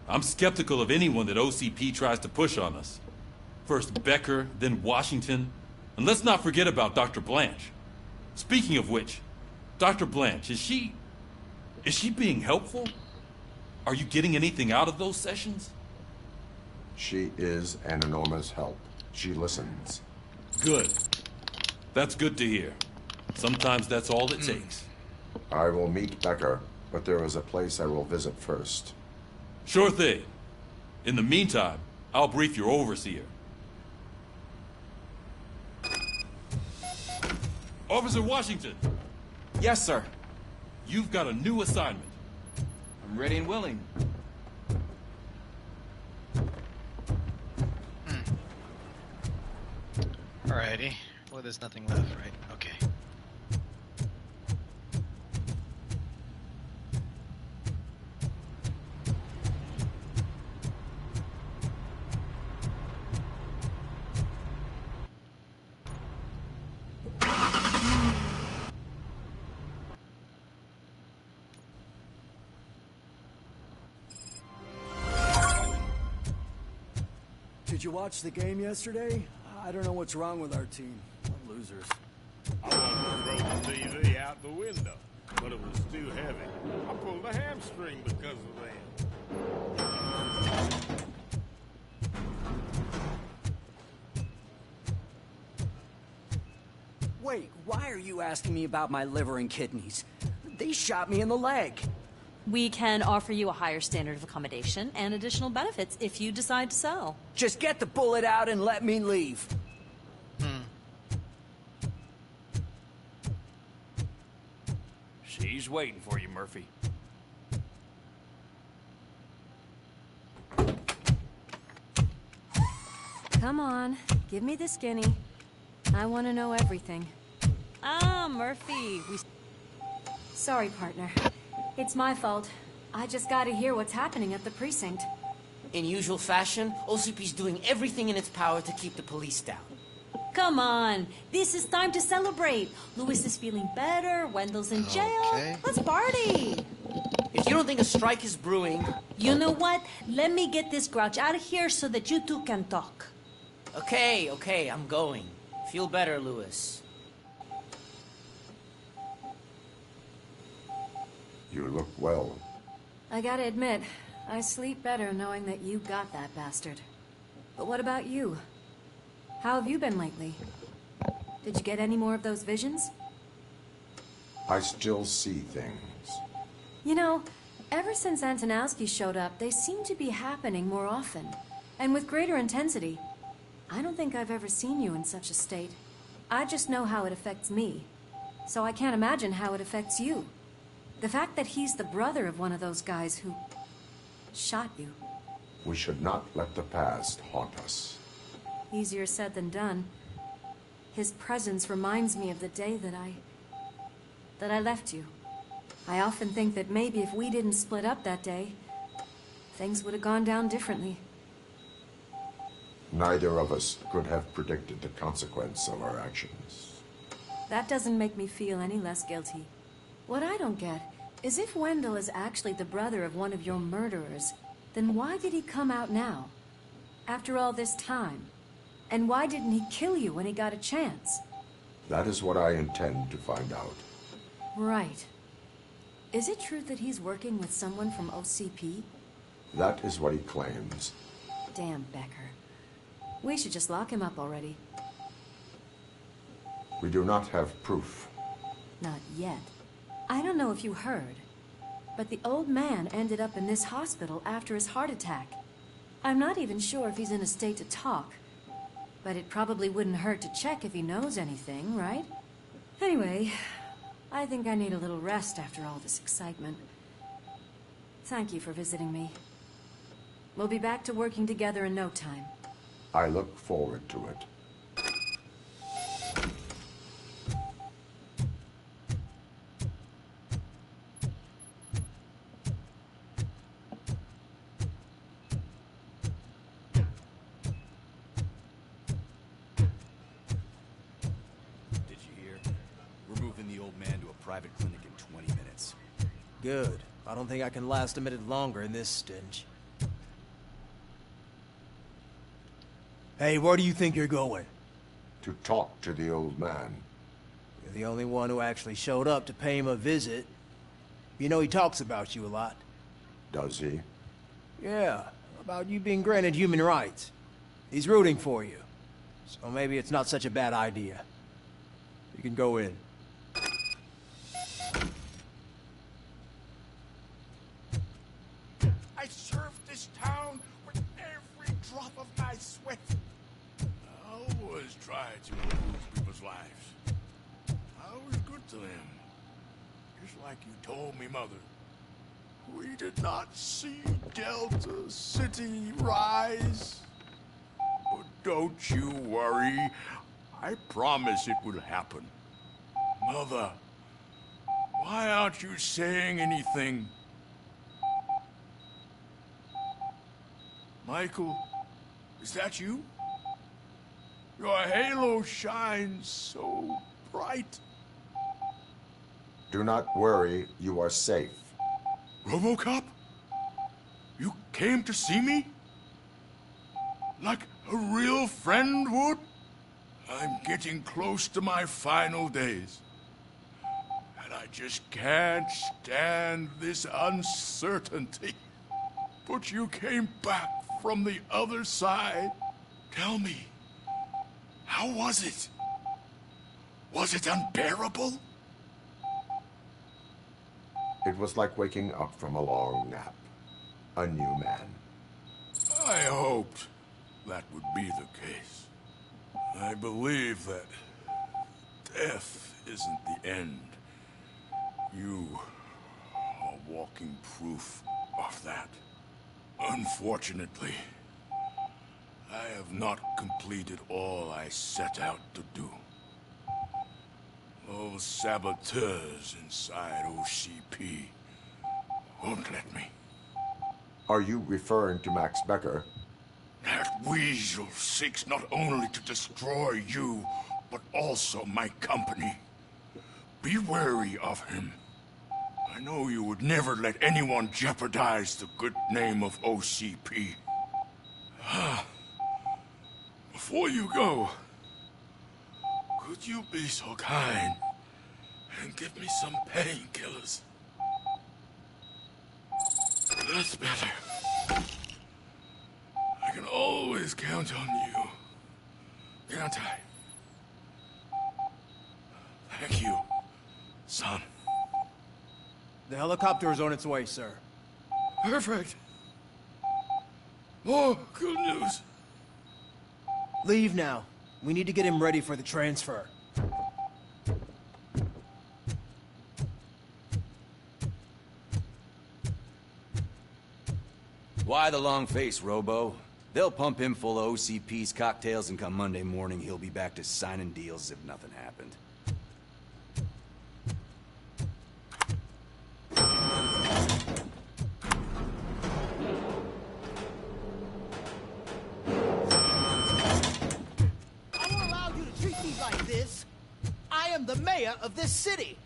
I'm skeptical of anyone that OCP tries to push on us. First Becker, then Washington. And let's not forget about Dr. Blanche. Speaking of which, Dr. Blanche, is she being helpful? Are you getting anything out of those sessions? She is an enormous help. She listens. Good. That's good to hear. Sometimes that's all it takes. I will meet Becker, but there is a place I will visit first. Sure thing. In the meantime, I'll brief your overseer. Officer Washington! Yes, sir. You've got a new assignment. I'm ready and willing. Alrighty. Well, there's nothing left, right? Okay. Did you watch the game yesterday? I don't know what's wrong with our team. We're losers. I almost throw the TV out the window, but it was too heavy. I pulled a hamstring because of that. Wait, why are you asking me about my liver and kidneys? They shot me in the leg. We can offer you a higher standard of accommodation and additional benefits if you decide to sell. Just get the bullet out and let me leave. She's waiting for you, Murphy. Come on, give me the skinny. I want to know everything. Ah, Murphy. Sorry, partner. It's my fault. I just gotta hear what's happening at the precinct. In usual fashion, OCP's doing everything in its power to keep the police down. Come on, this is time to celebrate. Louis is feeling better, Wendell's in jail. Okay. Let's party. If you don't think a strike is brewing... You know what? Let me get this grouch out of here so that you two can talk. Okay, I'm going. Feel better, Louis. You look well. I gotta admit, I sleep better knowing that you got that bastard. But what about you? How have you been lately? Did you get any more of those visions? I still see things. You know, ever since Antonowski showed up, they seem to be happening more often. And with greater intensity. I don't think I've ever seen you in such a state. I just know how it affects me. So I can't imagine how it affects you. The fact that he's the brother of one of those guys who... shot you. We should not let the past haunt us. Easier said than done. His presence reminds me of the day that I left you. I often think that maybe if we didn't split up that day, things would have gone down differently. Neither of us could have predicted the consequence of our actions. That doesn't make me feel any less guilty. What I don't get is if Wendell is actually the brother of one of your murderers, then why did he come out now? After all this time? And why didn't he kill you when he got a chance? That is what I intend to find out. Right. Is it true that he's working with someone from OCP? That is what he claims. Damn Becker. We should just lock him up already. We do not have proof. Not yet. I don't know if you heard, but the old man ended up in this hospital after his heart attack. I'm not even sure if he's in a state to talk, but it probably wouldn't hurt to check if he knows anything, right? Anyway, I think I need a little rest after all this excitement. Thank you for visiting me. We'll be back to working together in no time. I look forward to it. Did you hear? We're moving the old man to a private clinic in 20 minutes. Good. I don't think I can last a minute longer in this stench. Hey, where do you think you're going? To talk to the old man. You're the only one who actually showed up to pay him a visit. You know he talks about you a lot. Does he? Yeah, about you being granted human rights. He's rooting for you. So maybe it's not such a bad idea. You can go in. I served this town with every drop of my sweat. I always tried to improve people's lives. I was good to them. Just like you told me, Mother. We did not see Delta City rise. But don't you worry. I promise it will happen. Mother, why aren't you saying anything? Michael, is that you? Your halo shines so bright. Do not worry, you are safe. RoboCop? You came to see me? Like a real friend would? I'm getting close to my final days. And I just can't stand this uncertainty. But you came back from the other side. Tell me, how was it? Was it unbearable? It was like waking up from a long nap. A new man. I hoped that would be the case. I believe that death isn't the end. You are walking proof of that. Unfortunately, I have not completed all I set out to do. Those saboteurs inside OCP won't let me. Are you referring to Max Becker? That weasel seeks not only to destroy you, but also my company. Be wary of him. I know you would never let anyone jeopardize the good name of OCP. Before you go, could you be so kind and give me some painkillers? That's better. I can always count on you, can't I? Thank you, son. The helicopter is on its way, sir. Perfect. More good news. Leave now. We need to get him ready for the transfer. Why the long face, Robo? They'll pump him full of OCP's cocktails, and come Monday morning, he'll be back to signing deals as if nothing happened. I won't allow you to treat me like this. I am the mayor of this city.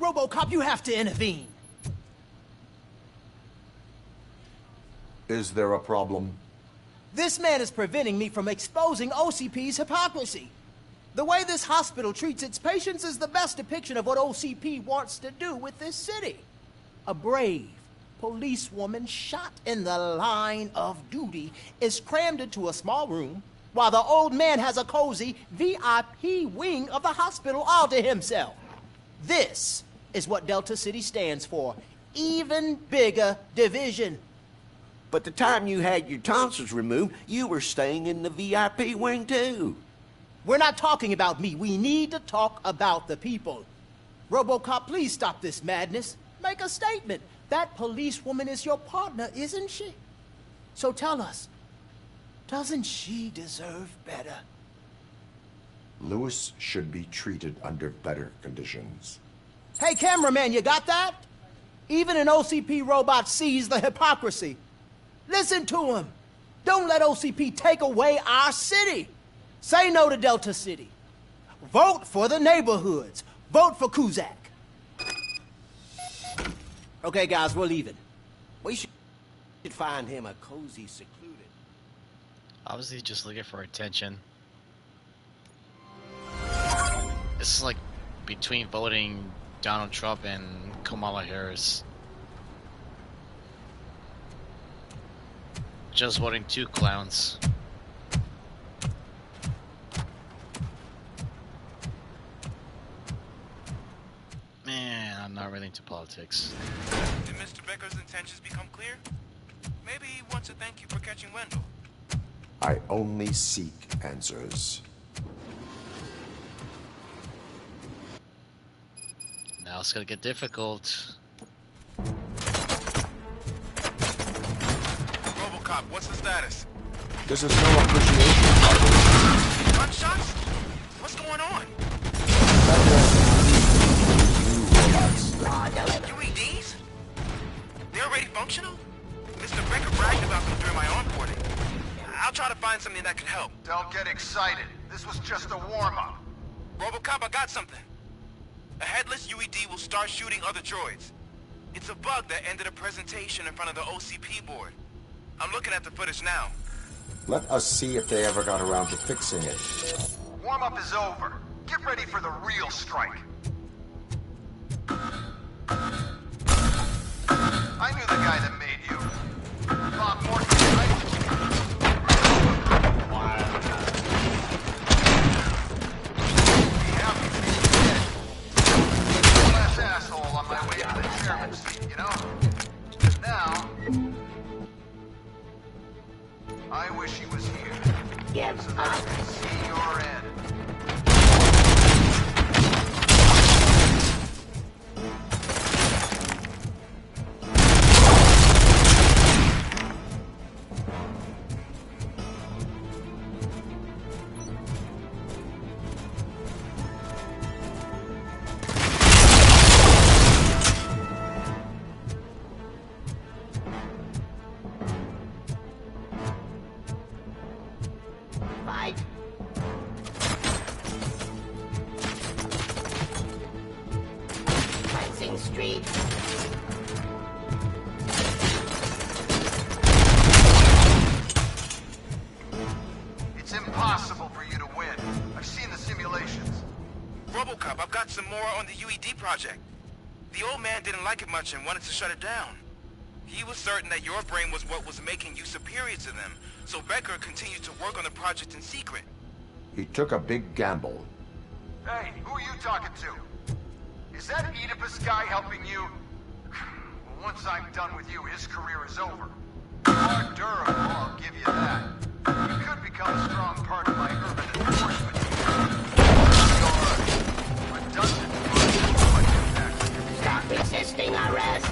RoboCop, you have to intervene. Is there a problem? This man is preventing me from exposing OCP's hypocrisy. The way this hospital treats its patients is the best depiction of what OCP wants to do with this city. A brave policewoman shot in the line of duty is crammed into a small room, while the old man has a cozy VIP wing of the hospital all to himself. This is what Delta City stands for. Even bigger division. But the time you had your tonsils removed, you were staying in the VIP wing too. We're not talking about me. We need to talk about the people. RoboCop, please stop this madness. Make a statement. That policewoman is your partner, isn't she? So tell us, doesn't she deserve better? Lewis should be treated under better conditions. Hey, cameraman, you got that? Even an OCP robot sees the hypocrisy. Listen to him. Don't let OCP take away our city. Say no to Delta City. Vote for the neighborhoods. Vote for Kuzak. Okay, guys, we're leaving. We should find him a cozy, secluded... Obviously, just looking for attention. This is like between voting Donald Trump and Kamala Harris. Just voting two clowns. Man, I'm not really into politics. Did Mr. Becker's intentions become clear? Maybe he wants to thank you for catching Wendell. I only seek answers. Now it's gonna get difficult. RoboCop, what's the status? This is no appreciation party. Gunshots? What's going on? UEDs? They're already functional? Mr. Becker bragged about them during my onboarding. I'll try to find something that could help. Don't get excited. This was just a warm-up. RoboCop, I got something. A headless UED will start shooting other droids. It's a bug that ended a presentation in front of the OCP board. I'm looking at the footage now. Let us see if they ever got around to fixing it. Warm-up is over. Get ready for the real strike. I knew the guy that made you. Bob Morton, right? Be happy to be dead. Last asshole on my way to the chairman's seat, you know? Now, I wish he was here. Give so that I can see your end. Street. It's impossible for you to win. I've seen the simulations. RoboCop, I've got some more on the UED project. The old man didn't like it much and wanted to shut it down. He was certain that your brain was what was making you superior to them, so Becker continued to work on the project in secret. He took a big gamble. Hey, who are you talking to? Is that Oedipus guy helping you? Well, once I'm done with you, his career is over. You are durable, I'll give you that. You could become a strong part of my urban enforcement team. You're redundant, but Stop resisting arrest.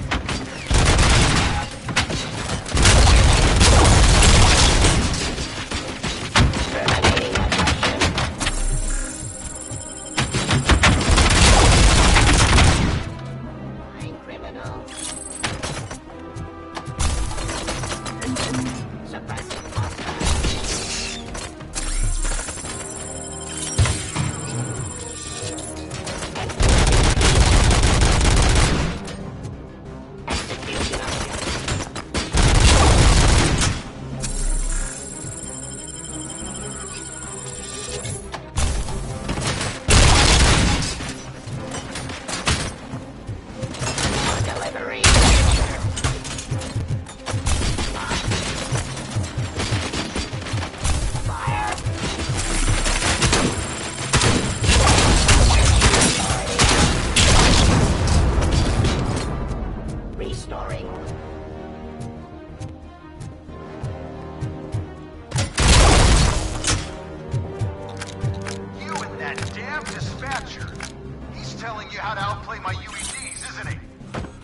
Terminating aggression. Fine criminal. Suppressing hostiles.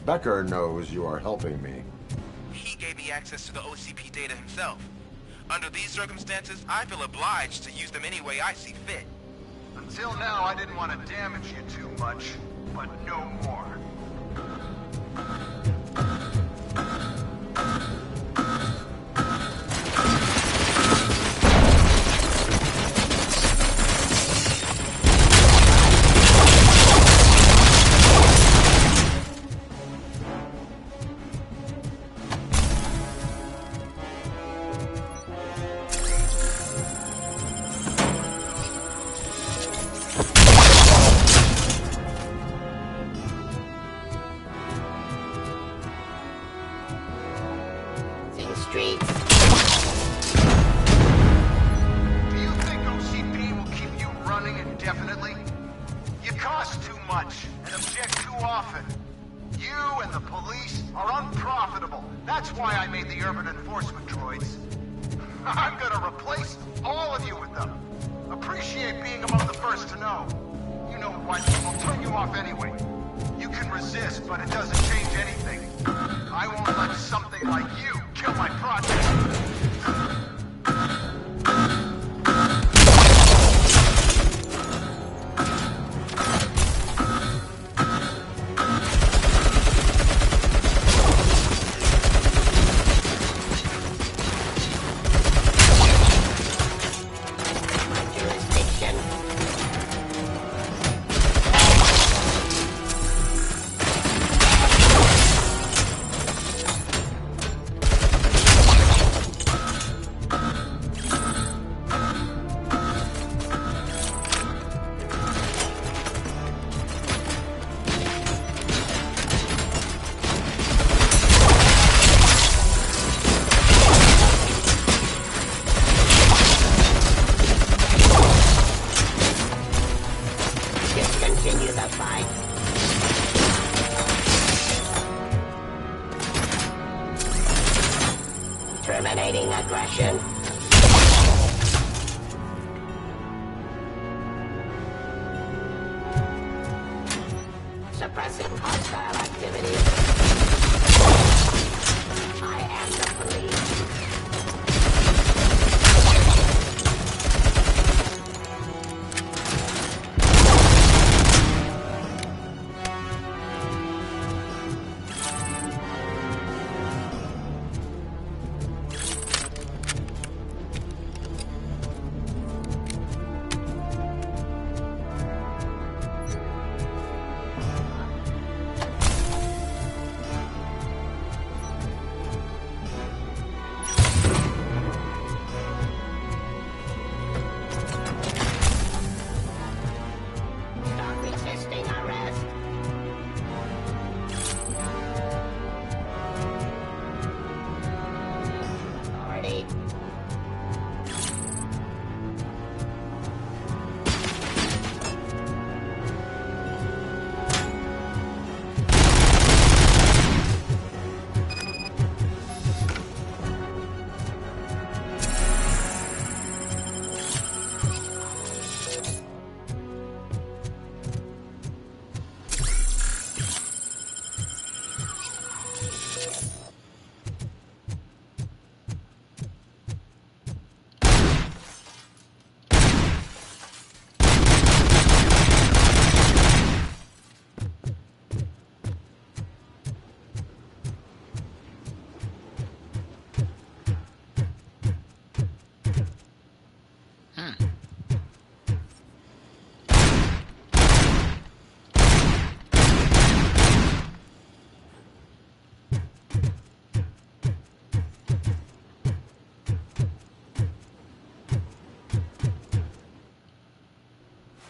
Becker knows you are helping me. He gave me access to the OCP data himself. Under these circumstances, I feel obliged to use them any way I see fit. Until now, I didn't want to damage you too much, but no more. object too often. You and the police are unprofitable. That's why I made the urban enforcement droids. I'm gonna replace all of you with them. Appreciate being among the first to know. You know what? I'll turn you off anyway. You can resist, but it doesn't change anything. I won't let something like you kill my project. Terminating aggression. Suppressing hostile activity. I am the police.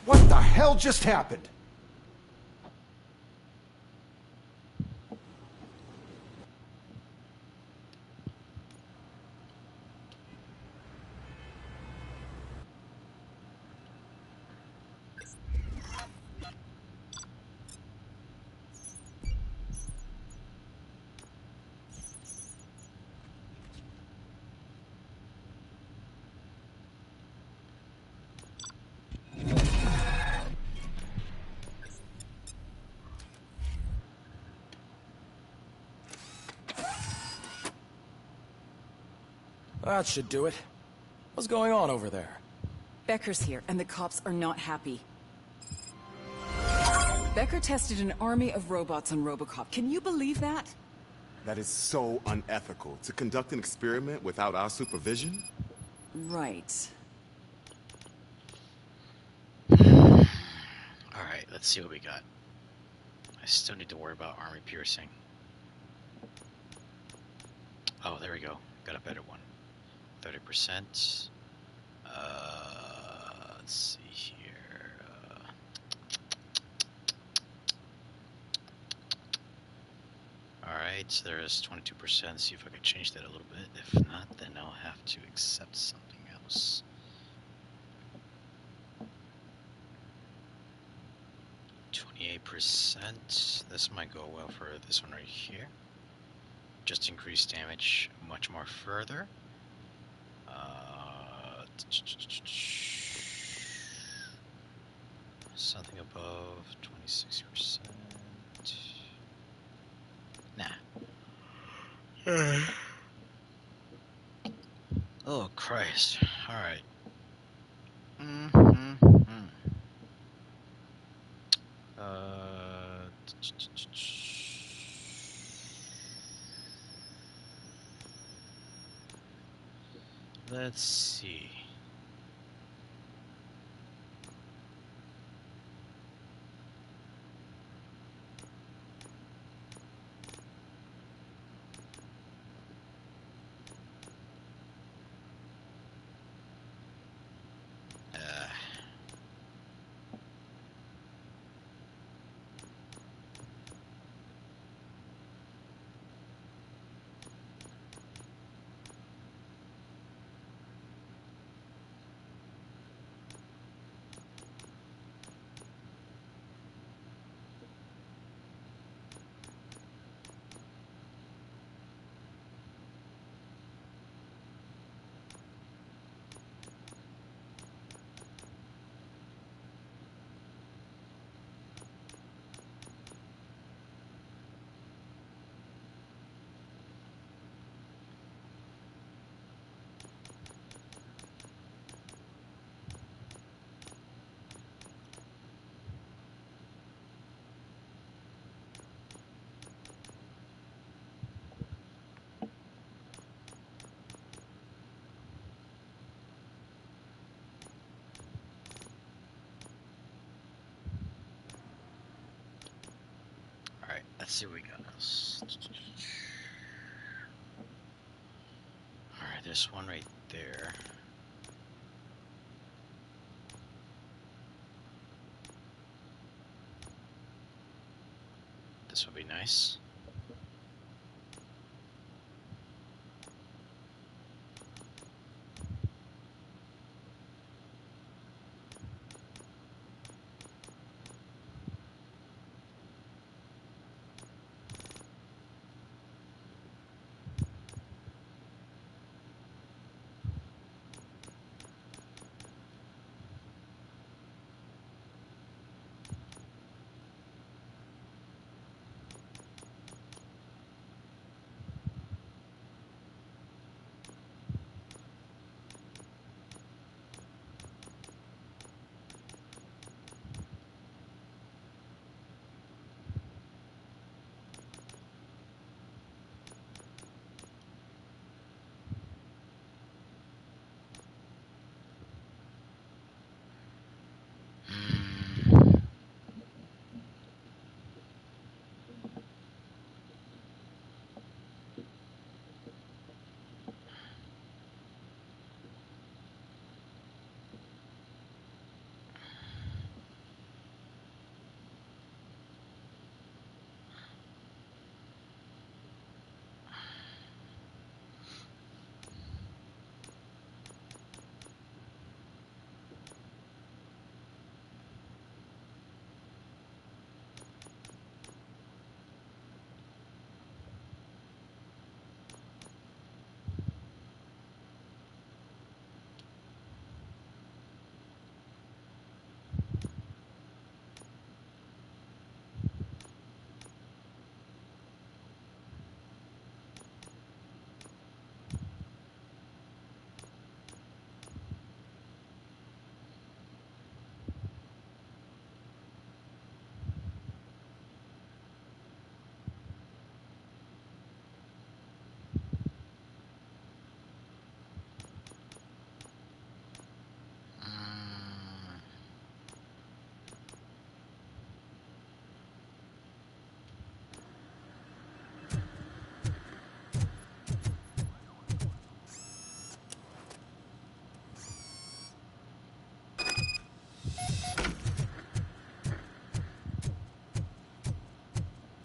What the hell just happened? That should do it. What's going on over there? Becker's here, and the cops are not happy. Becker tested an army of robots on RoboCop. Can you believe that? That is so unethical. To conduct an experiment without our supervision? Right. Alright, let's see what we got. I still need to worry about armor piercing. Oh, there we go. Got a better one. 30%. Let's see here. Alright, so there's 22%. See if I can change that a little bit. If not, then I'll have to accept something else. 28%. This might go well for this one right here. Just increase damage much more further. Something above 26%. Nah. Oh Christ! All right. Let's see. Alright, let's see what we got. Alright, there's one right there. This would be nice.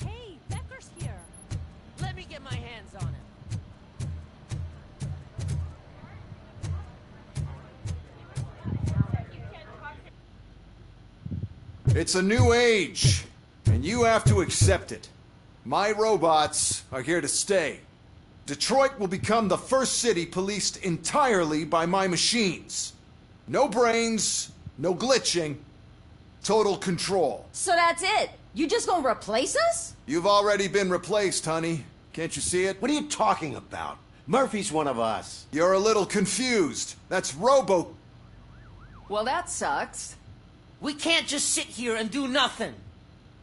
Hey, Becker's here. Let me get my hands on him. It's a new age. And you have to accept it. My robots are here to stay. Detroit will become the first city policed entirely by my machines. No brains, no glitching, total control. So that's it? You just gonna replace us? You've already been replaced, honey. Can't you see it? What are you talking about? Murphy's one of us. You're a little confused. That's Robo... Well, that sucks. We can't just sit here and do nothing.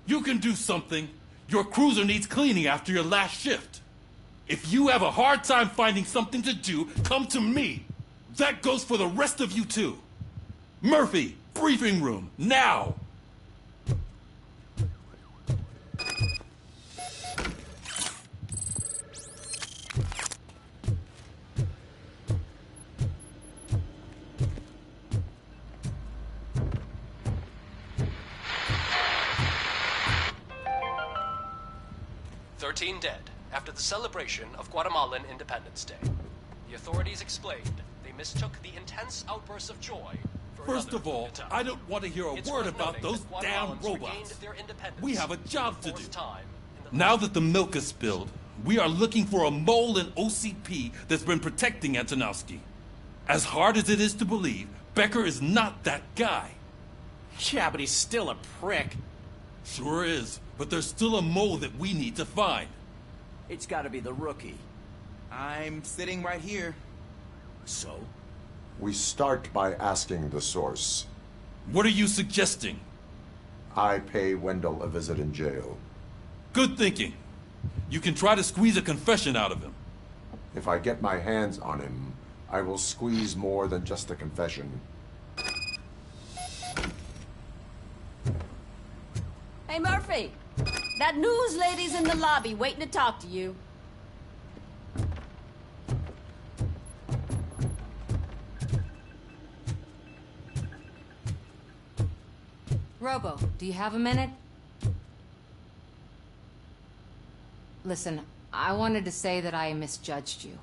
You can do something. Your cruiser needs cleaning after your last shift. If you have a hard time finding something to do, come to me. That goes for the rest of you too. Murphy, briefing room, now! Dead after the celebration of Guatemalan Independence Day. The authorities explained they mistook the intense outbursts of joy for First of all, I don't want to hear a word about those damn robots. We have a job to do. Now that the milk is spilled, we are looking for a mole in OCP that's been protecting Antonowski. As hard as it is to believe, Becker is not that guy. Yeah, but he's still a prick. Sure is, but there's still a mole that we need to find. It's gotta be the rookie. I'm sitting right here. So? We start by asking the source. What are you suggesting? I pay Wendell a visit in jail. Good thinking. You can try to squeeze a confession out of him. If I get my hands on him, I will squeeze more than just a confession. Hey, Murphy. That news lady's in the lobby waiting to talk to you. Robo, do you have a minute? Listen, I wanted to say that I misjudged you.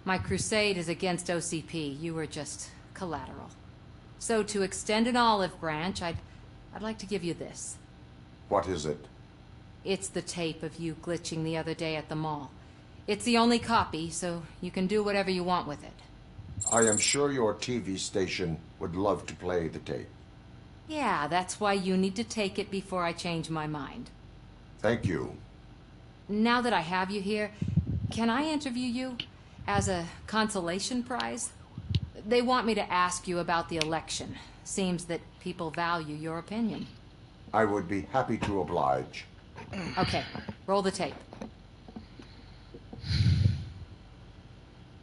My crusade is against OCP. You were just collateral. So to extend an olive branch, I'd like to give you this. What is it? It's the tape of you glitching the other day at the mall. It's the only copy, so you can do whatever you want with it. I am sure your TV station would love to play the tape. Yeah, that's why you need to take it before I change my mind. Thank you. Now that I have you here, can I interview you as a consolation prize? They want me to ask you about the election. Seems that people value your opinion. I would be happy to oblige. Okay, roll the tape.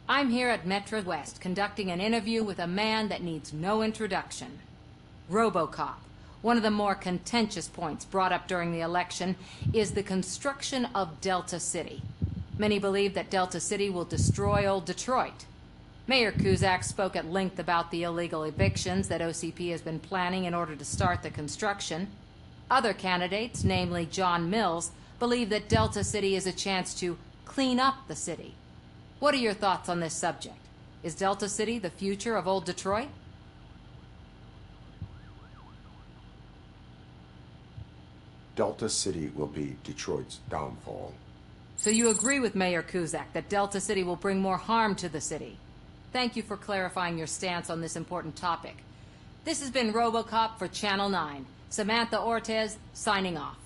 I'm here at Metro West conducting an interview with a man that needs no introduction. RoboCop. One of the more contentious points brought up during the election is the construction of Delta City. Many believe that Delta City will destroy old Detroit. Mayor Cusack spoke at length about the illegal evictions that OCP has been planning in order to start the construction. Other candidates, namely John Mills, believe that Delta City is a chance to clean up the city. What are your thoughts on this subject? Is Delta City the future of old Detroit? Delta City will be Detroit's downfall. So you agree with Mayor Cusack that Delta City will bring more harm to the city? Thank you for clarifying your stance on this important topic. This has been RoboCop for Channel 9. Samantha Ortez, signing off.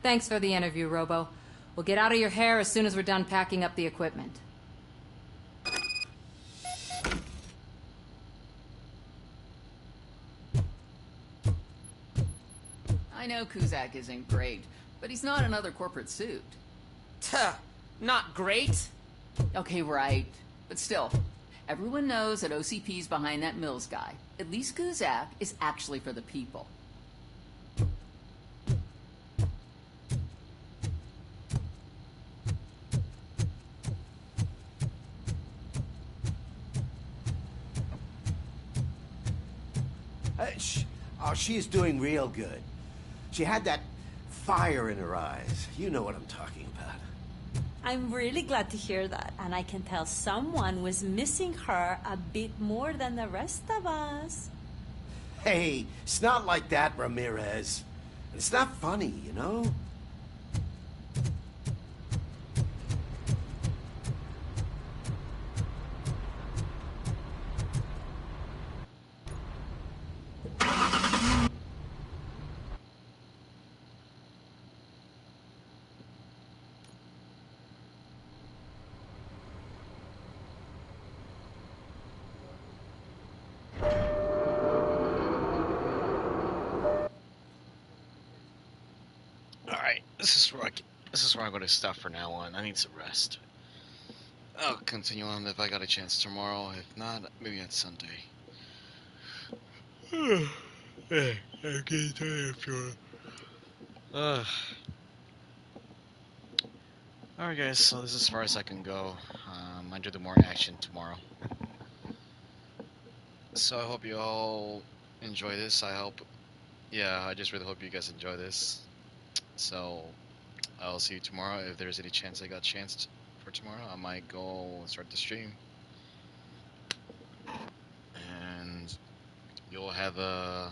Thanks for the interview, Robo. We'll get out of your hair as soon as we're done packing up the equipment. I know Cusack isn't great, but he's not another corporate suit. Tuh, not great. Okay, right. But still, everyone knows that OCP's behind that Mills guy. At least Cusack is actually for the people. She is doing real good. She had that fire in her eyes. You know what I'm talking about. I'm really glad to hear that, and I can tell someone was missing her a bit more than the rest of us. Hey, it's not like that, Ramirez. It's not funny, you know? Alright, this is where I'm going to stop for now on. I need some rest. I'll continue on if I got a chance tomorrow. If not, maybe on Sunday. Yeah, I'm getting tired of sure. Alright guys, so this is as far as I can go. I do the more action tomorrow. So I hope you all enjoy this. I just really hope you guys enjoy this. So I'll see you tomorrow. If there's any chance I got chanced for tomorrow, I might go and start the stream. And you'll have a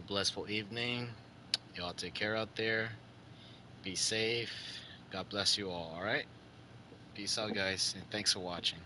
blissful evening. Y'all take care out there. Be safe. God bless you all, alright? Peace out, guys, and thanks for watching.